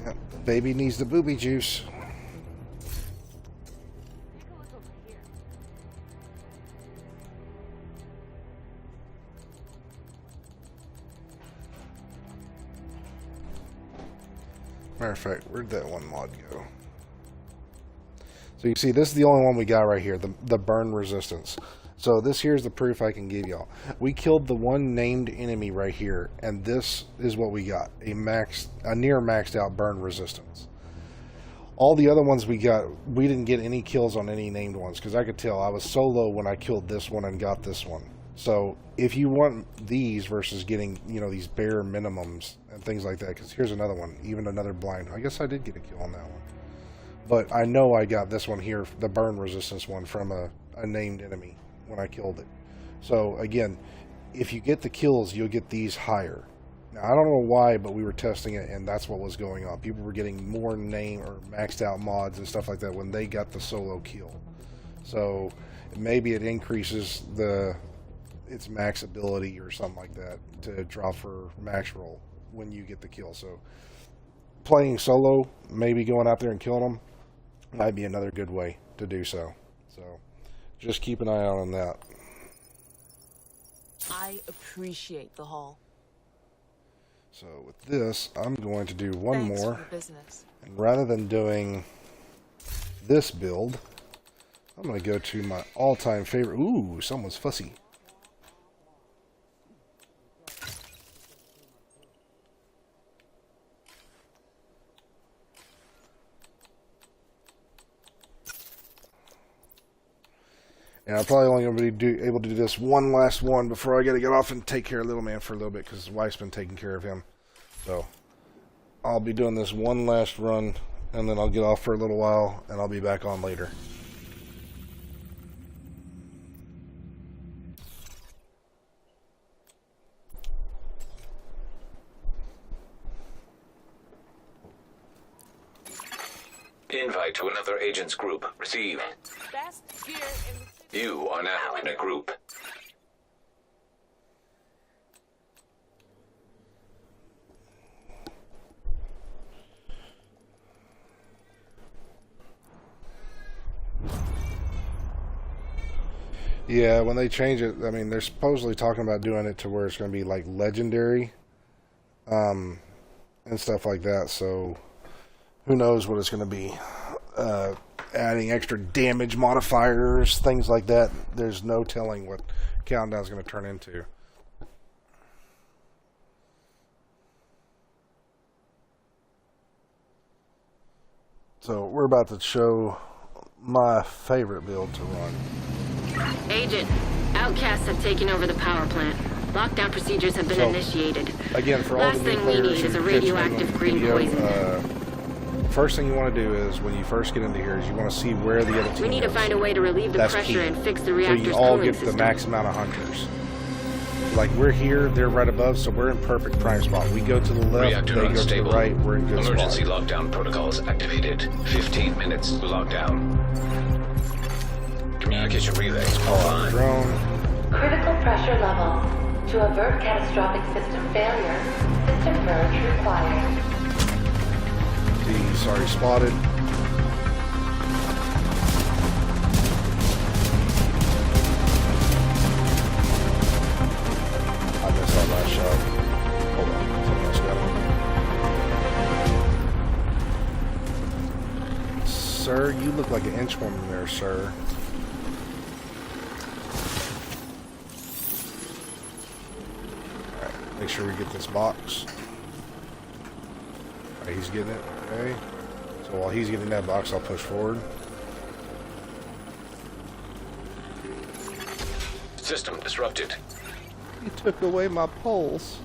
Yep, the baby needs the booby juice. Matter of fact, where'd that one mod go? So you see, this is the only one we got right here, the burn resistance. So this here's the proof I can give y'all. We killed the one named enemy right here, and this is what we got, a near maxed out burn resistance. All the other ones we got, we didn't get any kills on any named ones, because I could tell I was solo when I killed this one and got this one. So if you want these versus getting, you know, these bare minimums and things like that, because here's another one, even another blind. I guess I did get a kill on that one. But I know I got this one here, the burn resistance one, from a named enemy when I killed it. So again, if you get the kills, you'll get these higher. Now I don't know why, but we were testing it and that's what was going on. People were getting more name or maxed out mods and stuff like that when they got the solo kill. So maybe it increases its max ability or something like that to draw for max roll when you get the kill. So playing solo, maybe going out there and killing them, might be another good way to do so. So just keep an eye out on that. I appreciate the haul. So with this, I'm going to do one Thanks more. for business. And rather than doing this build, I'm going to go to my all-time favorite. Ooh, someone's fussy. And I'm probably only going to be able to do this one last one before I got to get off and take care of little man for a little bit because his wife's been taking care of him. So I'll be doing this one last run and then I'll get off for a little while and I'll be back on later. Invite to another agent's group received. Best gear in the city. You are now in a group. Yeah, when they change it, I mean, they're supposedly talking about doing it to where it's going to be like legendary, and stuff like that. So who knows what it's going to be? Adding extra damage modifiers, things like that. There's no telling what Countdown's going to turn into. So we're about to show my favorite build to run. Agent, outcasts have taken over the power plant. Lockdown procedures have been initiated. Again, for all Last the new thing we players need is a who catch me on radioactive the green video, poison. First thing you want to do is, when you first get into here, is you want to see where the other team We need to is. find a way to relieve the That's pressure key. and fix the So reactor's you all cooling get the system. max amount of hunters. Like, we're here, they're right above, so we're in perfect prime spot. We go to the left, Reactor they go to unstable. the right, we're in good Emergency spot. lockdown protocols activated. 15 minutes lockdown. Communication relays offline. Drone. Critical pressure level. To avert catastrophic system failure, system purge required. He's already spotted. I missed that last shot. Hold on. sir. You look like an inchwoman there, sir. Alright, make sure we get this box. Alright, he's getting it. Okay. So while he's getting that box, I'll push forward. System disrupted. You took away my pulse.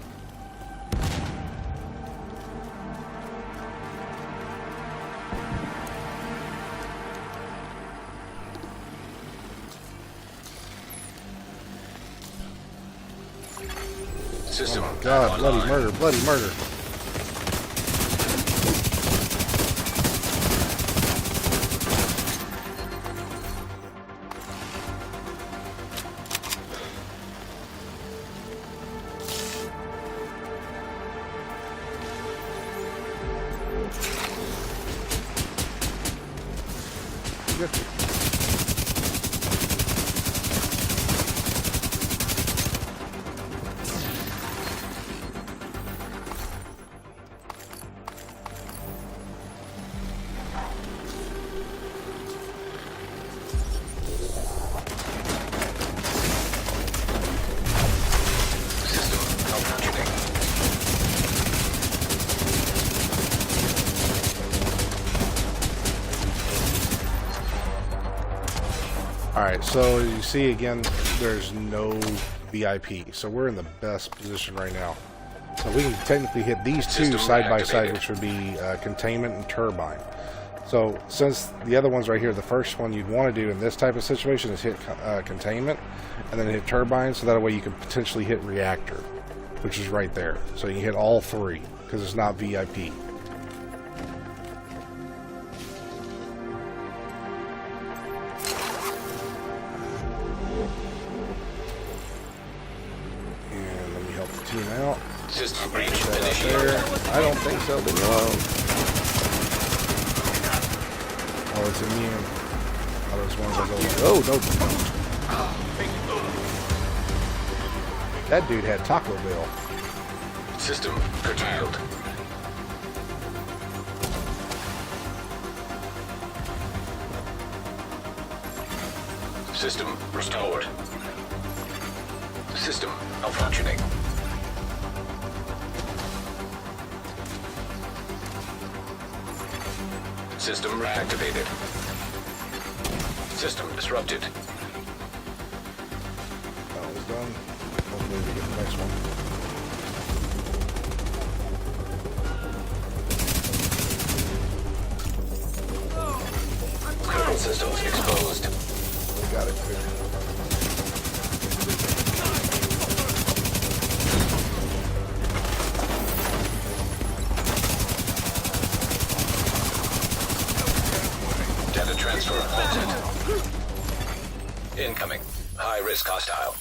System. Oh my God, bloody murder, bloody murder. Alright, so you see again, there's no VIP. So we're in the best position right now. So we can technically hit these two System side by side, reactivated. which would be containment and turbine. So since the other one's right here, the first one you'd want to do in this type of situation is hit containment and then hit turbine, so that way you can potentially hit reactor, which is right there. So you can hit all three because it's not VIP. And let me help the team out. System breach That out initiated. there. I don't think so. Leave me alone. Oh, it's immune. Oh, those ones that go. Oh, no. That dude had Taco Bell. System curtailed. System restored. System malfunctioning. System reactivated. System disrupted. That was done. Hopefully we get the next one. Critical systems exposed. We got it. Good. Data transfer halted. Incoming. High risk hostile.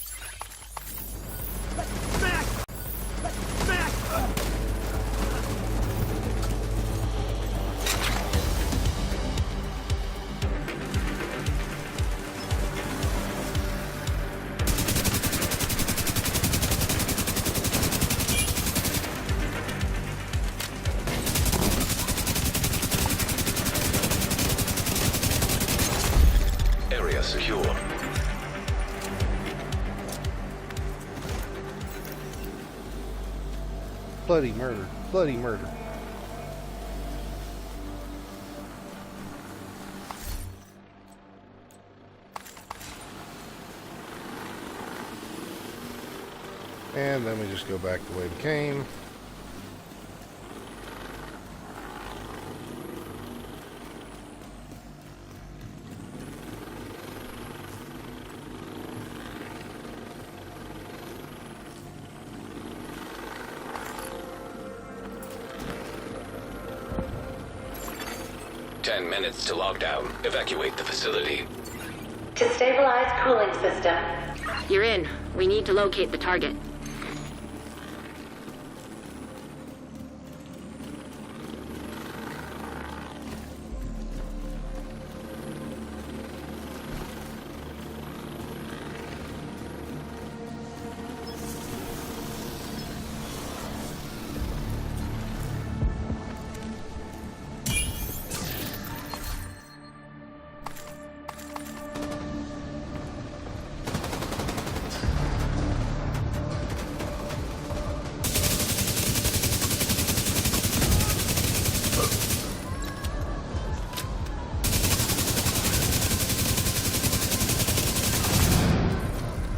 Area secure. Bloody murder. Bloody murder. And then we just go back the way we came. Minutes to lockdown. Evacuate the facility. To stabilize cooling system. You're in. We need to locate the target.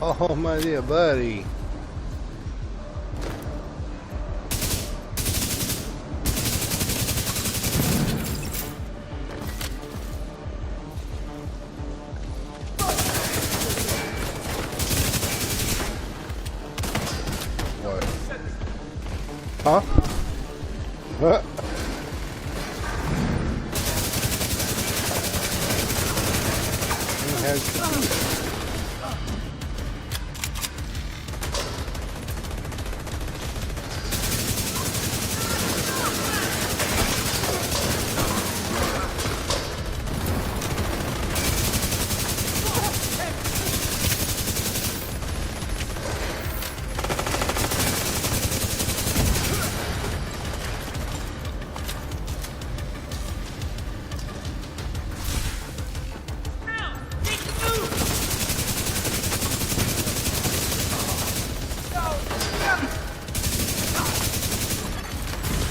Oh my dear buddy. What? Huh? What? He has...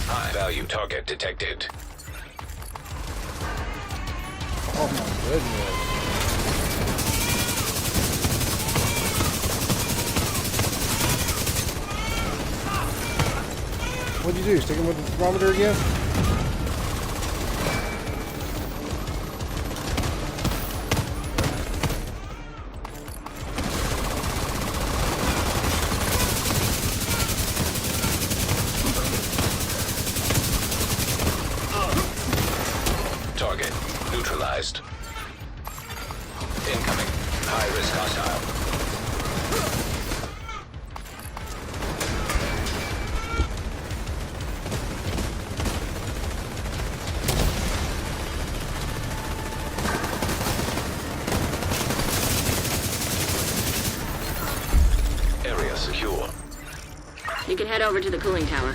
High value target detected. Oh my goodness. What'd you do? Stick him with the thermometer again? Target neutralized. Incoming. High risk hostile. Area secure. You can head over to the cooling tower.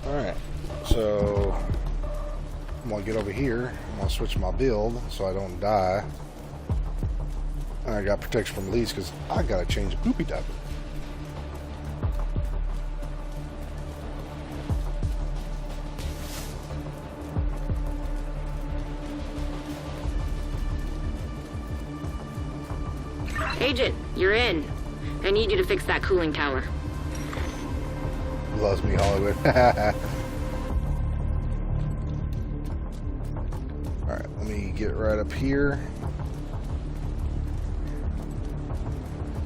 Alright, so I'm gonna get over here. I'm gonna switch my build so I don't die. And I got protection from leads because I gotta change poopy diaper. Agent, you're in. I need you to fix that cooling tower. Loves me, Hollywood. Alright, let me get right up here.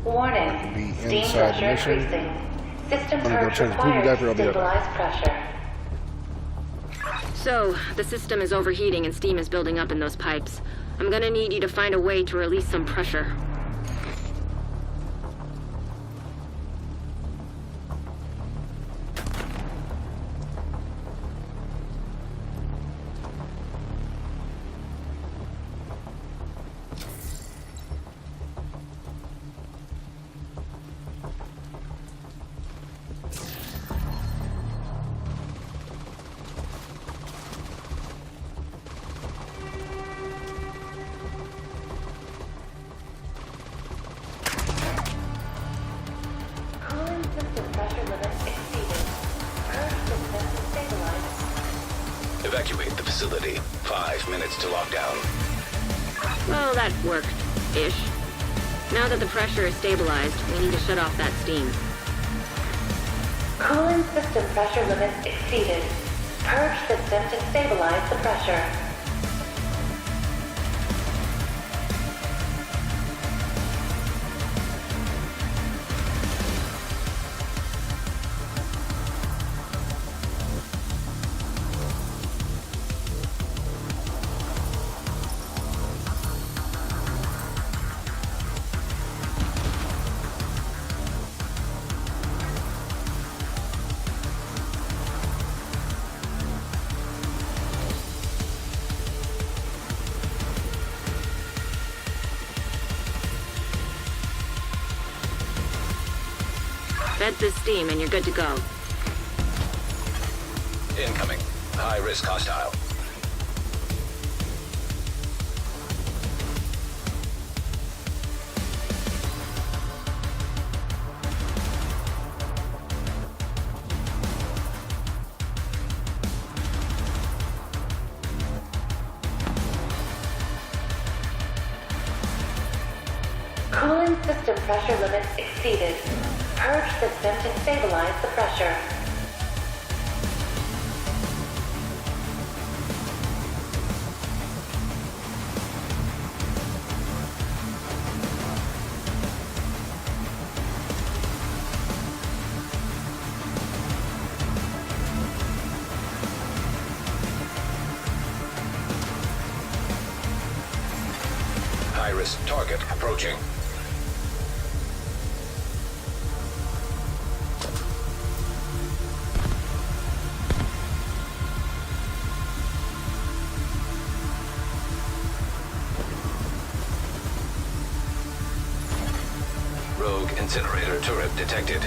Warning. Be Steam inside the pressure mission. increasing. System I'm gonna go purge change the poopy required diaper, I'll to be right back. stabilize pressure. So, the system is overheating and steam is building up in those pipes. I'm gonna need you to find a way to release some pressure. Cooling system pressure limit exceeded. Purge system to stabilize. Evacuate the facility. 5 minutes to lockdown. Well, that worked-ish. Now that the pressure is stabilized, we need to shut off that steam. Cooling system pressure limits exceeded. Purge system to stabilize the pressure. Vent the steam and you're good to go. Incoming. High risk hostile. Cooling system pressure limits exceeded. Purge system to stabilize the pressure. High risk target approaching. Rogue incinerator turret detected.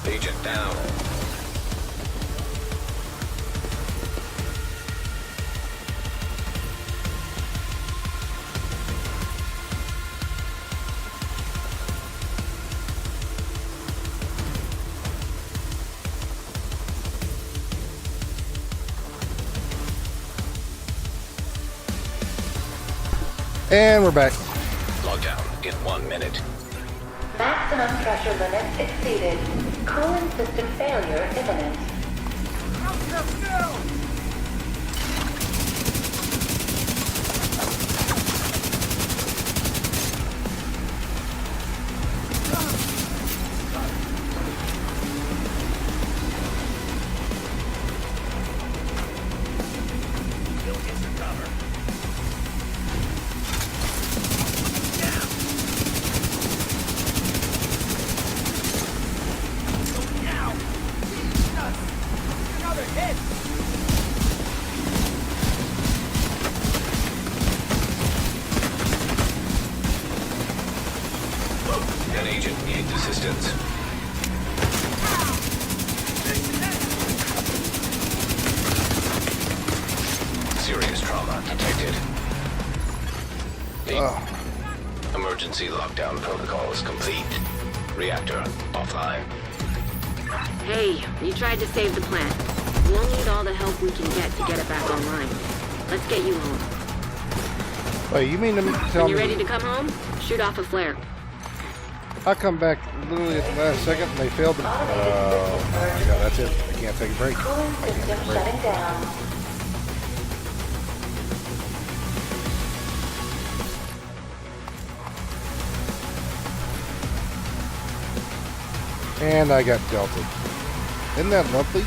Agent down. And we're back. Lockdown in 1 minute. Maximum pressure limits exceeded. Cooling system failure imminent. An agent needs assistance. Serious trauma detected. Emergency lockdown protocol is complete. Reactor offline. Hey, you tried to save the plant. We'll need all the help we can get to get it back online. Let's get you home. Wait, you mean to tell When you're me ready to come home, shoot off a flare. I come back literally at the last second and they failed to... Oh my god, that's it. I can't take a break. Cooling I can't take system a break. shutting down. And I got delted. Isn't that lovely?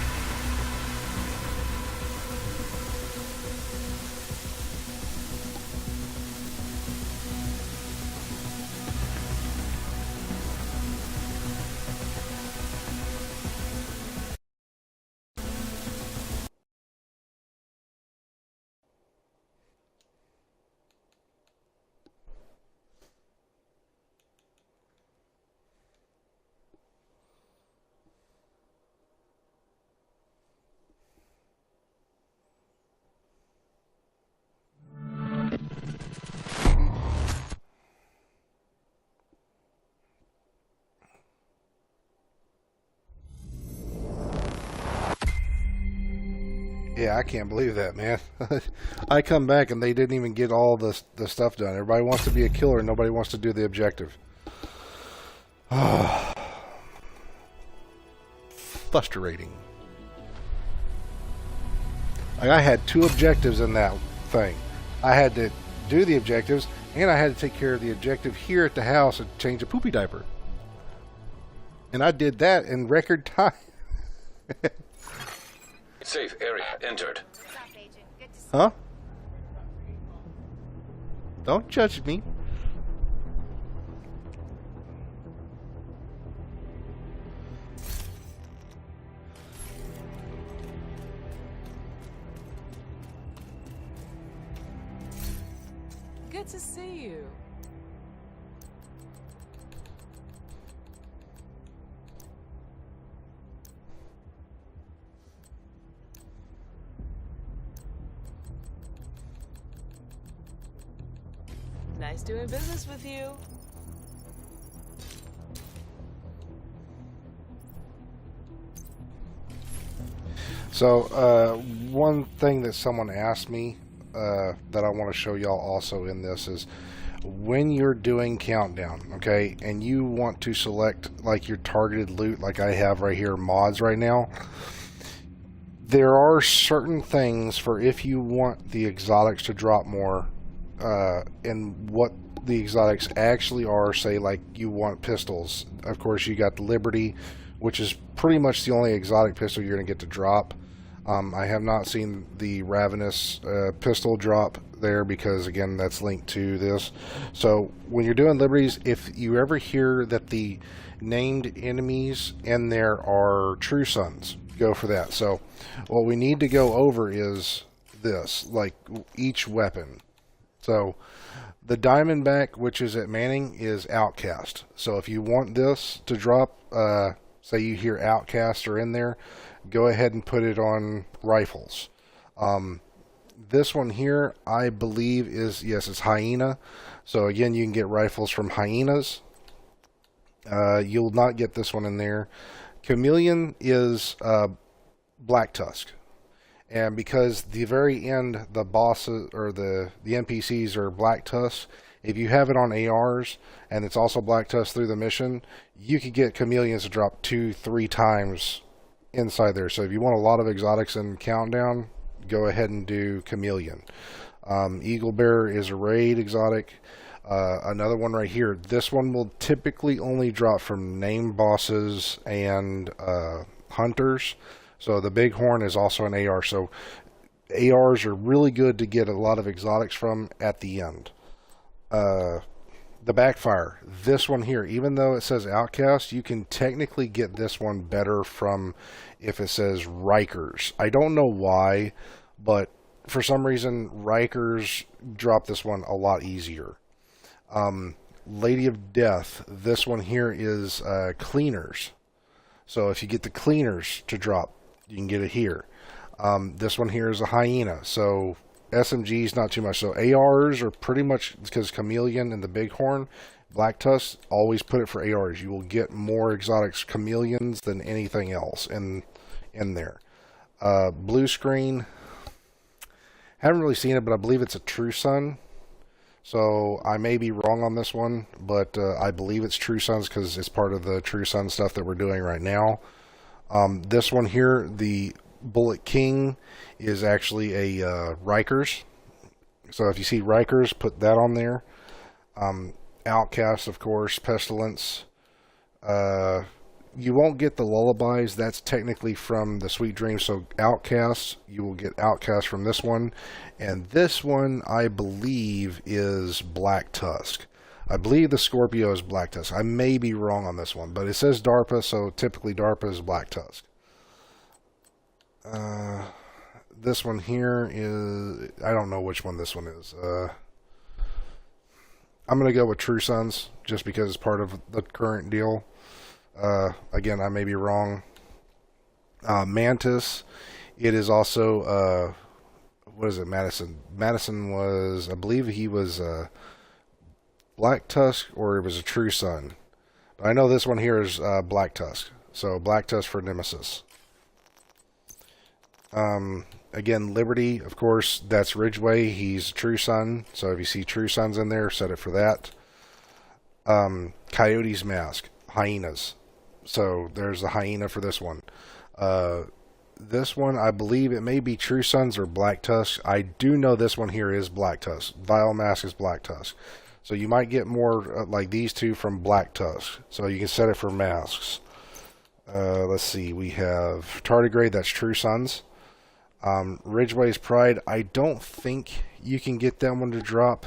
Yeah, I can't believe that, man. I come back and they didn't even get all the stuff done. Everybody wants to be a killer and nobody wants to do the objective. Frustrating. Like, I had 2 objectives in that thing. I had to do the objectives and I had to take care of the objective here at the house and change a poopy diaper. And I did that in record time. Safe area entered. Huh? Don't judge me. Good to see you. Nice doing business with you. So, one thing that someone asked me that I want to show y'all also in this is when you're doing countdown, okay, and you want to select like your targeted loot, like I have right here, mods right now, there are certain things for if you want the exotics to drop more, and what the exotics actually are. Say like you want pistols, of course you got the Liberty, which is pretty much the only exotic pistol you're going to get to drop. I have not seen the Ravenous pistol drop there because, again, that's linked to this. So when you're doing Liberties, if you ever hear that the named enemies in there are True Sons, go for that. So what we need to go over is this, like each weapon. So the Diamondback, which is at Manning, is Outcast. So if you want this to drop, say you hear Outcast are in there, go ahead and put it on rifles. This one here, I believe is, yes, it's Hyena. So again, you can get rifles from Hyenas. You'll not get this one in there. Chameleon is Black Tusk. And because the very end, the bosses or the NPCs are Black Tusk, if you have it on ARs and it's also Black Tusk through the mission, you could get Chameleons to drop 2-3 times inside there. So if you want a lot of exotics in Countdown, go ahead and do Chameleon. Eagle Bear is a raid exotic. Another one right here. This one will typically only drop from named bosses and hunters. So the Bighorn is also an AR. So ARs are really good to get a lot of exotics from at the end. The Backfire, this one here, even though it says Outcast, you can technically get this one better from if it says Rikers. I don't know why, but for some reason Rikers drop this one a lot easier. Lady of Death, this one here is Cleaners. So if you get the Cleaners to drop, you can get it here. This one here is a Hyena. So SMGs, not too much. So ARs are pretty much, because Chameleon and the Bighorn, Black Tusk, always put it for ARs. You will get more exotics Chameleons than anything else in there. Blue Screen, haven't really seen it, but I believe it's a True Sun. So I may be wrong on this one, but I believe it's True Sons because it's part of the True Sun stuff that we're doing right now. This one here, the Bullet King, is actually a Rikers. So if you see Rikers, put that on there. Outcast, of course, Pestilence. You won't get the Lullabies. That's technically from the Sweet Dreams. So Outcast, you will get Outcast from this one. And this one, I believe, is Black Tusk. I believe the Scorpio is Black Tusk. I may be wrong on this one, but it says DARPA, so typically DARPA is Black Tusk. This one here is, I don't know which one this one is. I'm going to go with True Sons just because it's part of the current deal. Again, I may be wrong. Mantis, it is also, what is it, Madison? Madison was, I believe he was Black Tusk, or it was a True Sun. But I know this one here is Black Tusk. So Black Tusk for Nemesis. Again, Liberty, of course, that's Ridgeway. He's True Sun. So if you see True Suns in there, set it for that. Coyote's Mask, hyenas. So there's the hyena for this one. This one, I believe it may be True Suns or Black Tusk. I do know this one here is Black Tusk. Vile Mask is Black Tusk. So you might get more like these two from Black Tusk. So you can set it for masks. Let's see. We have Tardigrade, that's True Suns. Ridgeway's Pride, I don't think you can get that one to drop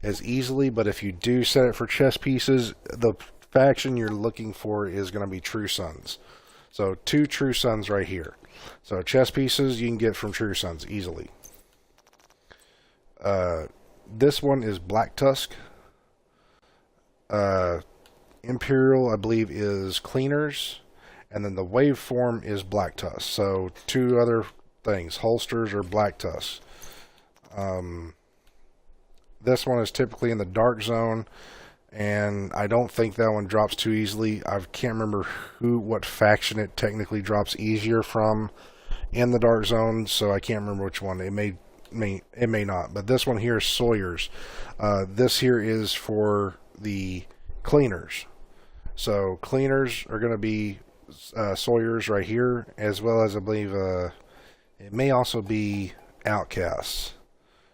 as easily, but if you do set it for chess pieces, the faction you're looking for is going to be True Suns. So 2 True Suns right here. So chess pieces you can get from True Suns easily. This one is Black Tusk. Imperial, I believe, is Cleaners. And then the waveform is Black Tusk. So 2 other things. Holsters or Black Tusk. This one is typically in the Dark Zone. And I don't think that one drops too easily. I can't remember what faction it technically drops easier from in the Dark Zone, so I can't remember which one. It may not. But this one here is Sawyer's. This here is for the Cleaners. So Cleaners are going to be Sawyer's right here, as well as I believe it may also be Outcasts.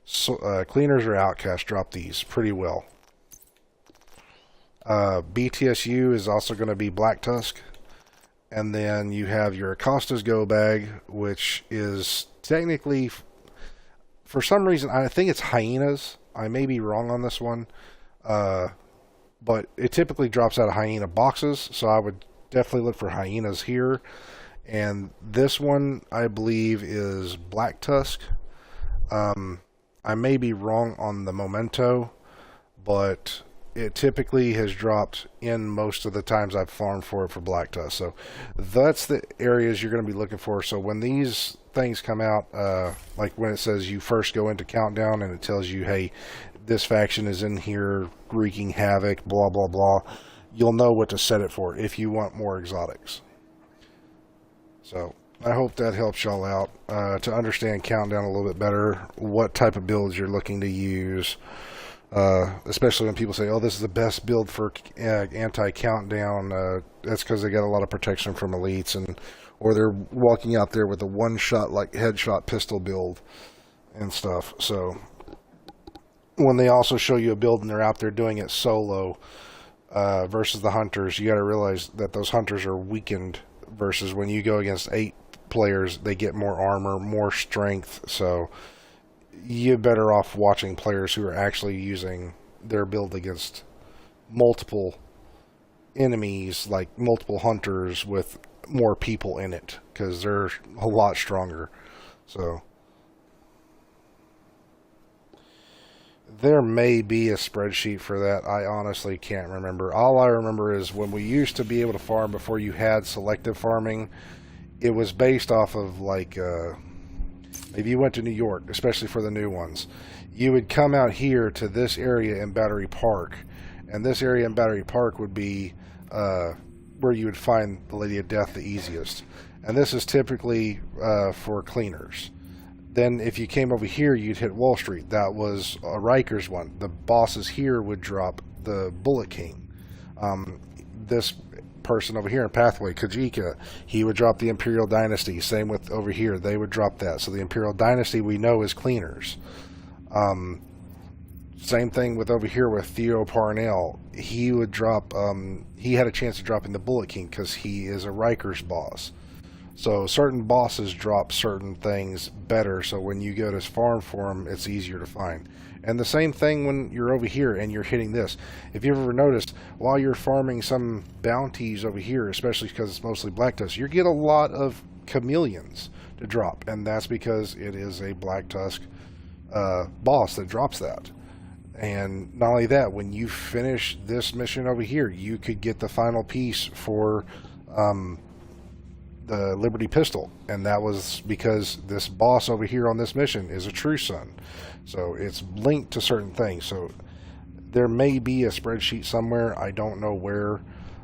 So, Cleaners or Outcasts drop these pretty well. BTSU is also going to be Black Tusk. And then you have your Acosta's Go Bag, which is technically, for some reason, I think it's hyenas. I may be wrong on this one. But it typically drops out of hyena boxes, so I would definitely look for hyenas here. And this one, I believe, is Black Tusk. I may be wrong on the memento, but it typically has dropped in most of the times I've farmed for it for Black Tusk. So that's the areas you're going to be looking for. So when these things come out, like when it says you first go into Countdown and it tells you, hey, this faction is in here wreaking havoc, blah, blah, blah, you'll know what to set it for if you want more exotics. So I hope that helps y'all out to understand Countdown a little bit better, what type of builds you're looking to use. Especially when people say, oh, this is the best build for anti-countdown. That's because they got a lot of protection from elites, or they're walking out there with a one-shot, like headshot pistol build and stuff. So when they also show you a build and they're out there doing it solo versus the hunters, you got to realize that those hunters are weakened versus when you go against 8 players, they get more armor, more strength. So you're better off watching players who are actually using their build against multiple enemies, like multiple hunters with more people in it, because they're a lot stronger. So there may be a spreadsheet for that. I honestly can't remember. All I remember is when we used to be able to farm before you had selective farming, it was based off of like if you went to New York, especially for the new ones, you would come out here to this area in Battery Park, and this area in Battery Park would be where you would find the Lady of Death the easiest. And this is typically for Cleaners. Then if you came over here, you'd hit Wall Street. That was a Riker's one. The bosses here would drop the Bullet King. This person over here in Pathway, Kajika, he would drop the Imperial Dynasty. Same with over here, they would drop that. So the Imperial Dynasty we know is Cleaners. Same thing with over here with Theo Parnell. He would drop, he had a chance of dropping the Bullet King because he is a Riker's boss. So certain bosses drop certain things better, so when you go to farm for them, it's easier to find. And the same thing when you're over here and you're hitting this. If you've ever noticed, while you're farming some bounties over here, especially because it's mostly Black Tusk, you get a lot of chameleons to drop. And that's because it is a Black Tusk boss that drops that. And not only that, when you finish this mission over here, you could get the final piece for the Liberty pistol, and that was because this boss over here on this mission is a True Sun, so it's linked to certain things. So there may be a spreadsheet somewhere, I don't know where,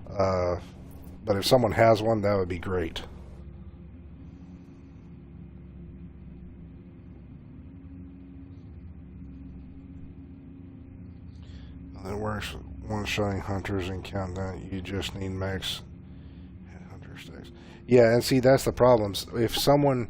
but if someone has one, that would be great. It works one-shotting hunters and countdown. You just need max hunter stacks. Yeah, and see, that's the problem. If someone,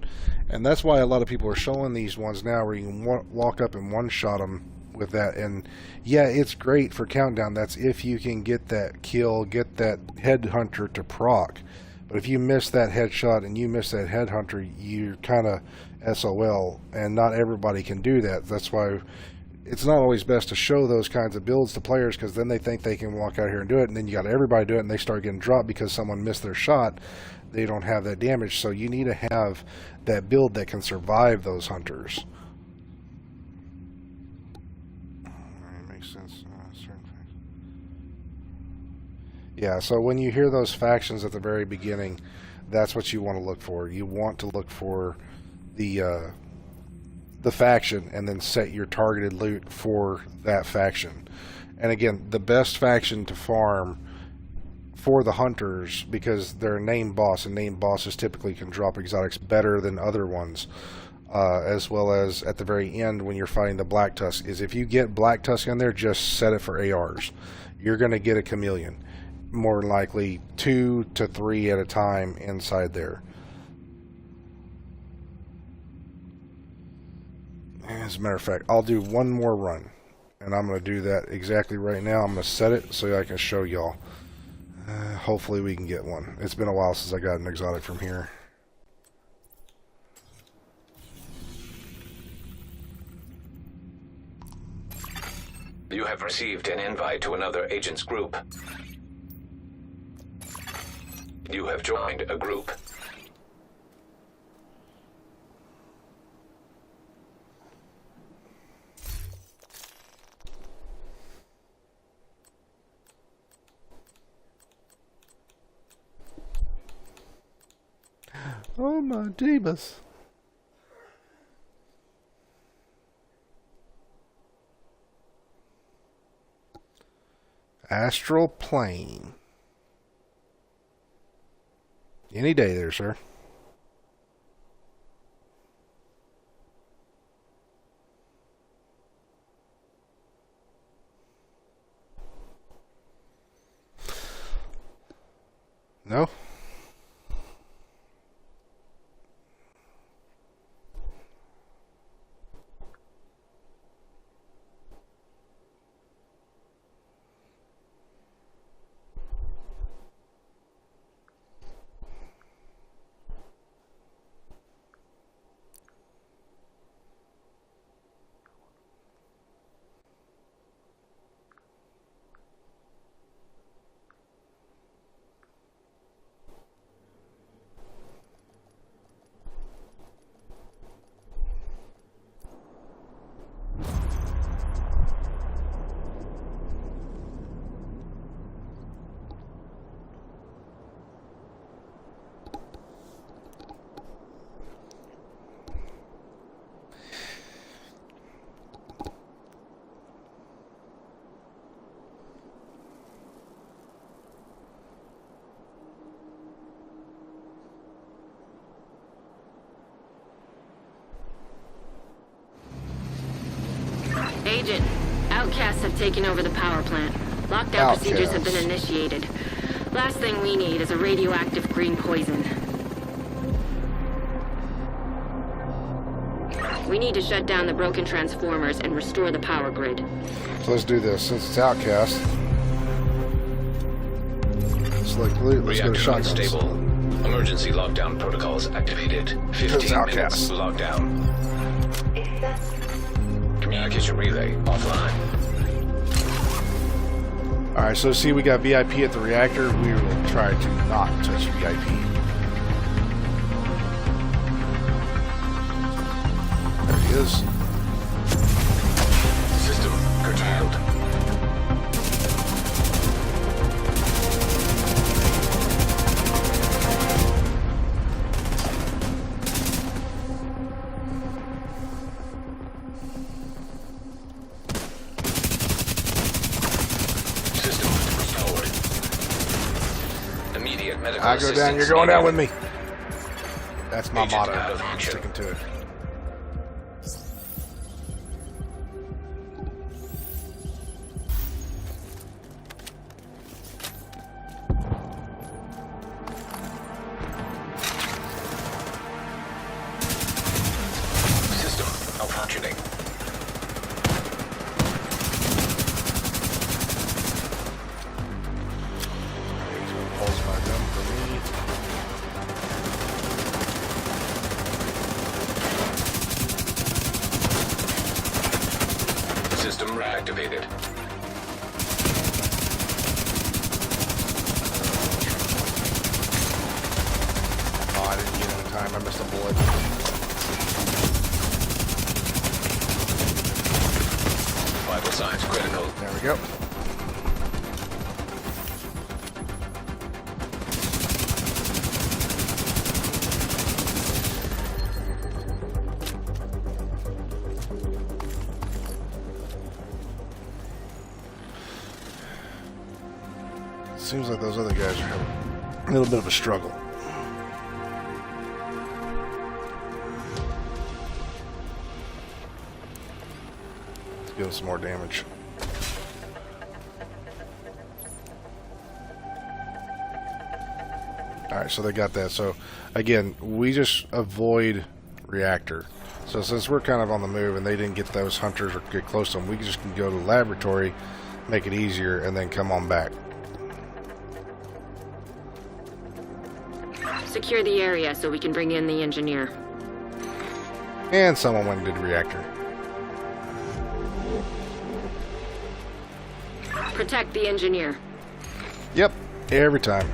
and that's why a lot of people are showing these ones now where you can walk up and one-shot them with that. And yeah, it's great for countdown. That's if you can get that kill, get that headhunter to proc. But if you miss that headshot and you miss that headhunter, you're kind of SOL, and not everybody can do that. That's why it's not always best to show those kinds of builds to players, because then they think they can walk out here and do it, and then you got everybody do it, and they start getting dropped because someone missed their shot. They don't have that damage, so you need to have that build that can survive those hunters. Makes sense. Certain things. Yeah, so when you hear those factions at the very beginning, that's what you want to look for. You want to look for the faction, and then set your targeted loot for that faction. And again, the best faction to farm for the hunters, because they're a named boss, and named bosses typically can drop exotics better than other ones, as well as at the very end when you're fighting the Black Tusk, is if you get Black Tusk in there, just set it for ARs. You're going to get a chameleon, more than likely 2 to 3 at a time inside there. As a matter of fact, I'll do one more run, and I'm going to do that exactly right now. I'm going to set it so I can show y'all. Hopefully we can get one. It's been a while since I got an exotic from here. You have received an invite to another agent's group. You have joined a group. Oh my Jeebus. Astral plane. Any day there, sir. No? Agent, outcasts have taken over the power plant. Lockdown procedures have been initiated. Last thing we need is a radioactive green poison. We need to shut down the broken transformers and restore the power grid. So let's do this. Since it's outcast, select loot. Let's go to Reactor shotguns. unstable. Emergency lockdown protocols activated. 15 minutes lockdown. Communication relay offline. Alright, so see, we got VIP at the reactor. We will try to not touch VIP. There he is. System curtailed. I go down, you're going down with me. That's my motto. I'm sticking to it. functioning. Pulse my gun for me. System reactivated. Oh, I didn't get it in time. I missed a bullet. Vital signs critical. There we go. Seems like those other guys are having a little bit of a struggle. Let's give them some more damage. Alright, so they got that. So, again, we just avoid Reactor. So since we're kind of on the move and they didn't get those hunters or get close to them, we just can go to the laboratory, make it easier, and then come on back. Secure the area so we can bring in the engineer. And someone went and did Reactor. Protect the engineer. Yep, every time.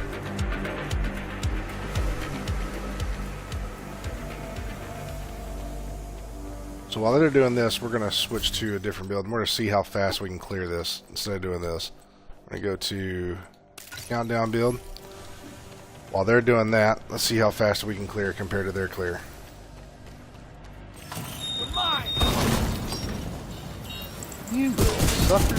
So while they're doing this, we're going to switch to a different build. We're going to see how fast we can clear this instead of doing this. I'm going to go to countdown build. While they're doing that, let's see how fast we can clear compared to their clear. You're mine! You little sucker.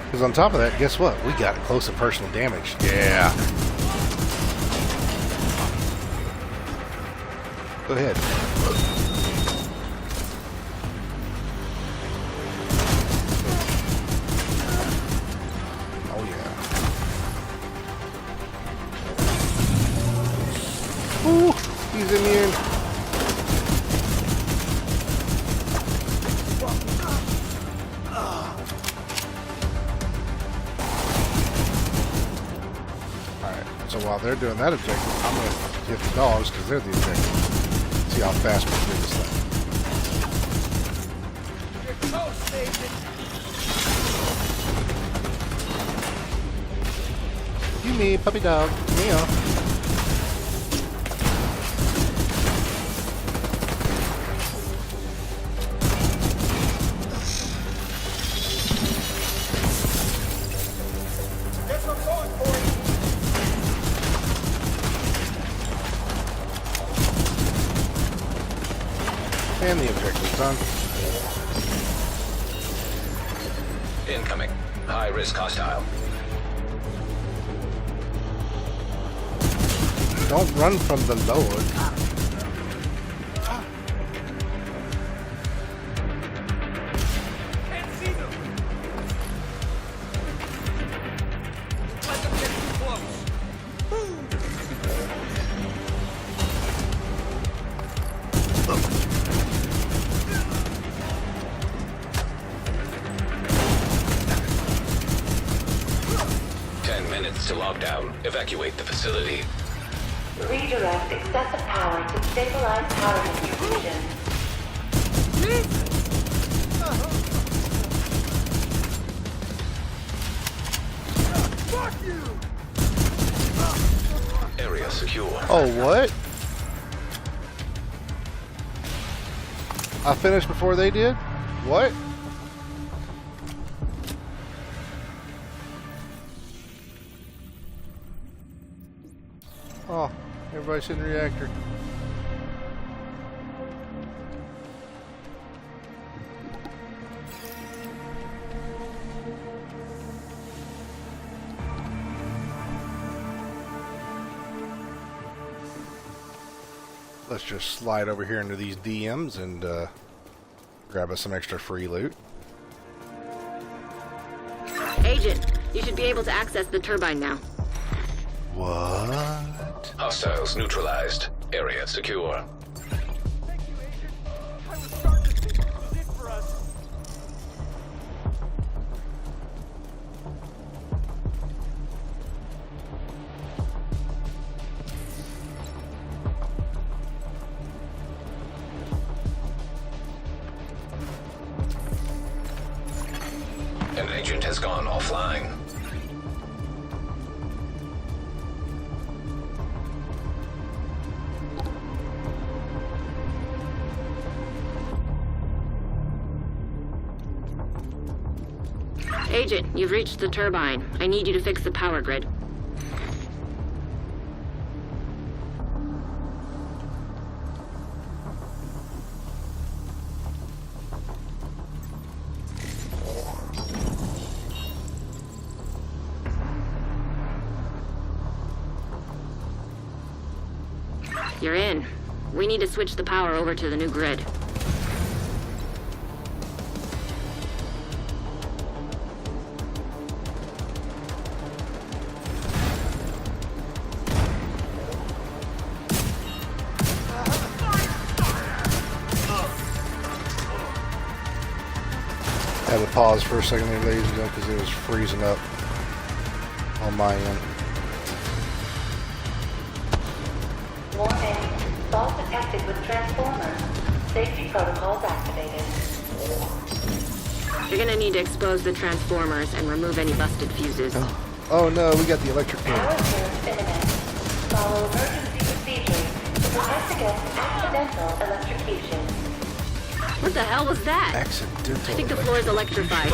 Because on top of that, guess what? We got close and personal damage. Yeah. Go ahead. Oh yeah. Ooh, he's immune. Alright, so while they're doing that objective, I'm going to hit the dogs because they're the objective. See how fast we can do this thing. You're toast, Agent. You me, puppy dog. Meow. Guess I'm going for it. And the objective's done. Incoming. High risk hostile. Don't run from the Lord. Can't see them! Let them get too close! 10 minutes to lockdown. Evacuate the facility. Redirect excessive power to stabilize power distribution. Fuck you! Area secure. Oh, what? I finished before they did? What? Oh, everybody's in the reactor. Let's just slide over here into these DMs and grab us some extra free loot. Agent, you should be able to access the turbine now. What? Hostiles neutralized. Area secure. Thank you, Agent. I was starting to think this was it for us. An agent has gone offline. Agent, you've reached the turbine. I need you to fix the power grid. You're in. We need to switch the power over to the new grid. I had to pause for a second there, ladies and gentlemen, because it was freezing up on my end. Warning. Fault detected with transformers. Safety protocols activated. You're gonna need to expose the transformers and remove any busted fuses. Oh no, we got the electric Power pan. surge imminent. Follow emergency procedures to protect against accidental electrocution. What the hell was that? Accidental. I think the floor is electrified.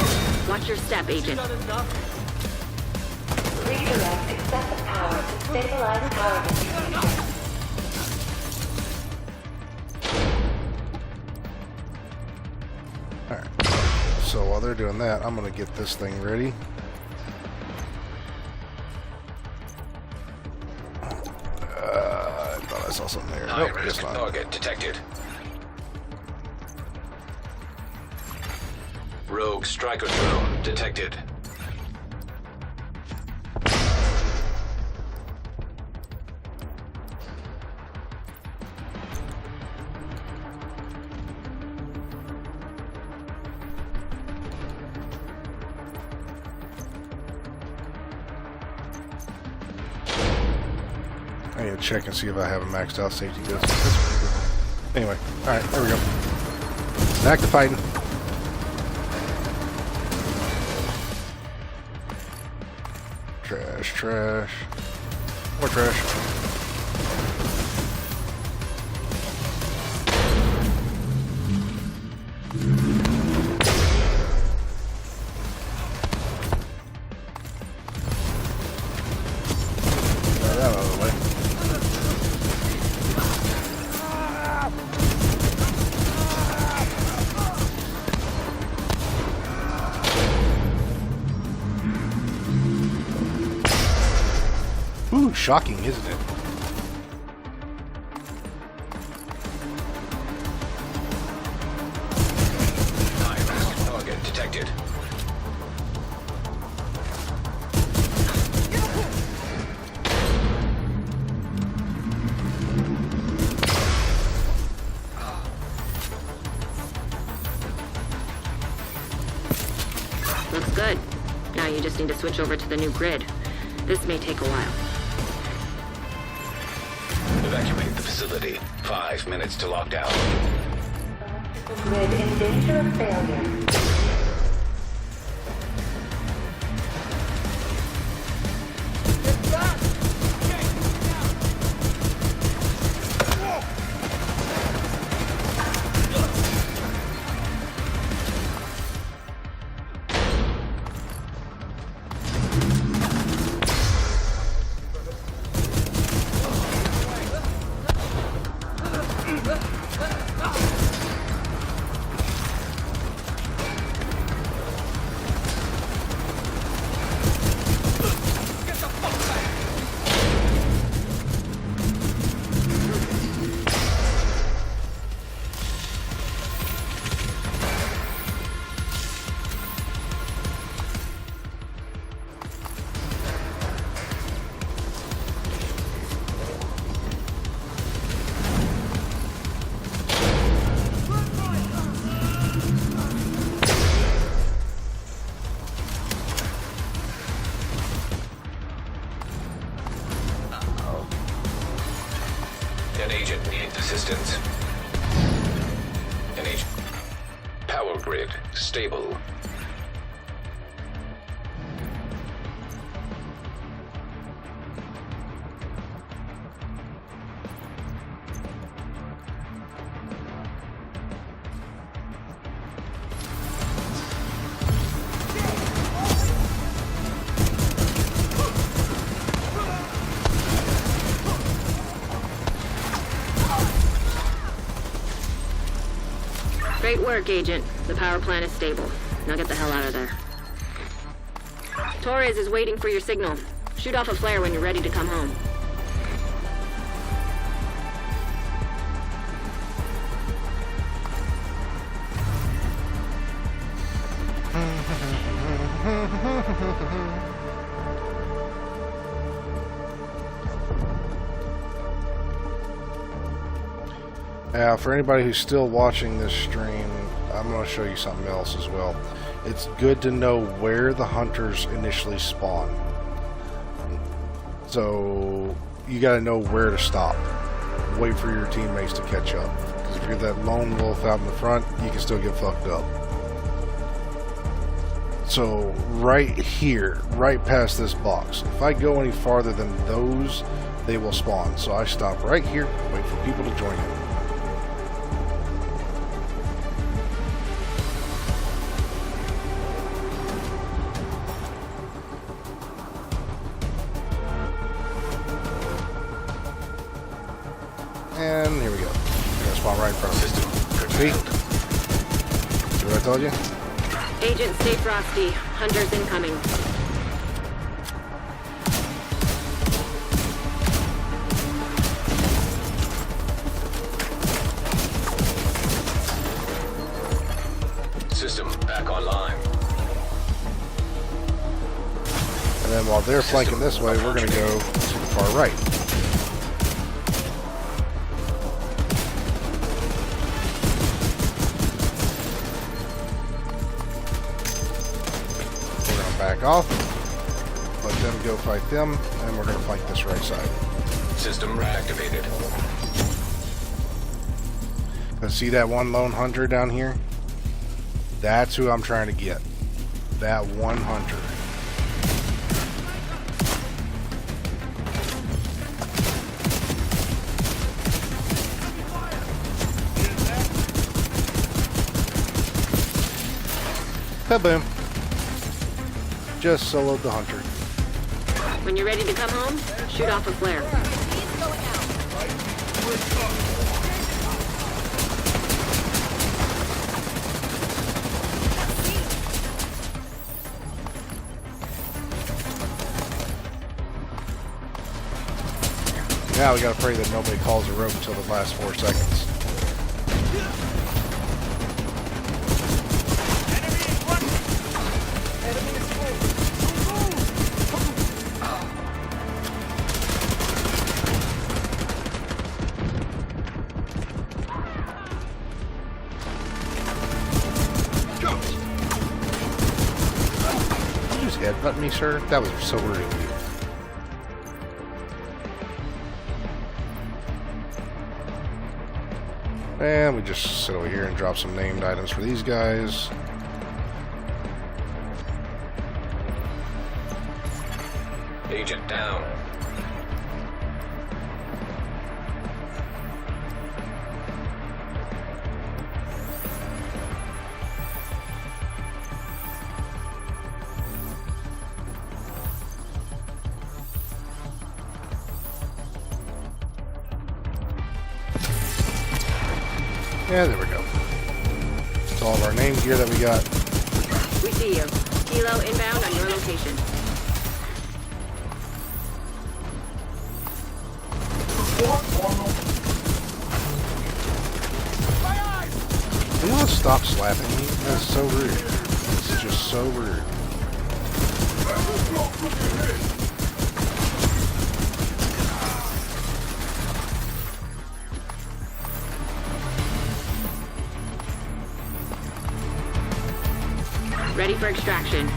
Watch your step, Agent. Not enough. Redirect excessive power to stabilize power distribution. Alright. So while they're doing that, I'm gonna get this thing ready. I thought I saw something there. Nope, High-risk it's not. target detected. Rogue striker drone detected. I need to check and see if I have a maxed out safety distance. Anyway, alright, there we go. Back to fighting. Trash, trash. More trash. Get that out of the way. Ooh, shocking, isn't it? High-risk target detected. Looks good. Now you just need to switch over to the new grid. This may take a while. Evacuate the facility. 5 minutes to lockdown. Electrical grid in danger of failure. Get back! Okay, now. An agent needs assistance. An agent. Power grid stable. Great work, Agent. The power plant is stable. Now get the hell out of there. Torres is waiting for your signal. Shoot off a flare when you're ready to come home. Now, for anybody who's still watching this stream, I'm going to show you something else as well. It's good to know where the hunters initially spawn. So, you got to know where to stop. Wait for your teammates to catch up. Because if you're that lone wolf out in the front, you can still get fucked up. So, right here, right past this box, if I go any farther than those, they will spawn. So I stop right here, wait for people to join in. And here we go. We're gonna spawn right in front of us. See? See what I told you? Agent, stay frosty. Hunters incoming. System back online. And then while they're flanking this way, we're gonna go to the far right. Back off, let them go fight them, and we're going to flank this right side. System reactivated. Let's see that one lone hunter down here? That's who I'm trying to get. That one hunter. Kaboom. Just soloed the hunter. When you're ready to come home, shoot off a flare. Now we gotta pray that nobody calls a rope until the last 4 seconds. Headbutt me, sir? That was so rude of you. And we just sit over here and drop some named items for these guys. Agent down. Yeah, there we go. That's all of our name gear that we got. We see you. Kilo inbound on your location. Can you all stop slapping me? That's so rude. It's just so rude. Ready for extraction.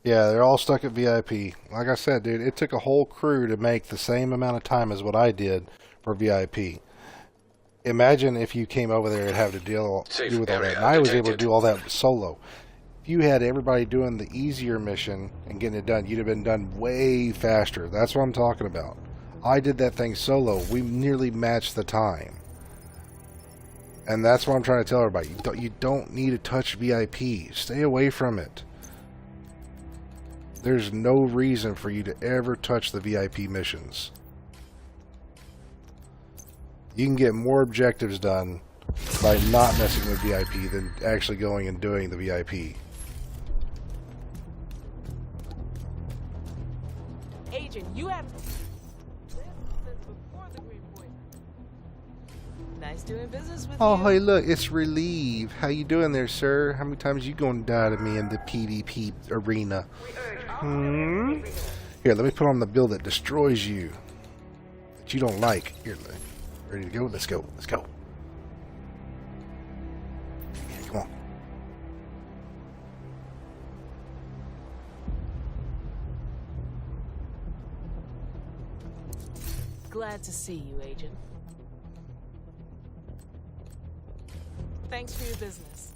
Yeah, they're all stuck at VIP. Like I said, dude, it took a whole crew to make the same amount of time as what I did for VIP. Imagine if you came over there and have to deal Safe with all that. area And I was able to detected. do all that solo. If you had everybody doing the easier mission and getting it done, you'd have been done way faster. That's what I'm talking about. I did that thing solo. We nearly matched the time. And that's what I'm trying to tell everybody. You don't need to touch VIP. Stay away from it. There's no reason for you to ever touch the VIP missions. You can get more objectives done by not messing with VIP than actually going and doing the VIP. Agent, you have this since before the Green Point. Nice doing business with Oh, you. hey, look, it's Relieve. How you doing there, sir? How many times you gonna die to me in the PvP arena? Here, let me put on the build that destroys you. That you don't like. Here, ready to go? Let's go. Let's go. Yeah, come on. Glad to see you, Agent. Thanks for your business.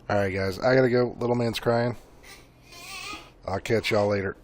Alright, guys. I gotta go. Little man's crying. I'll catch y'all later.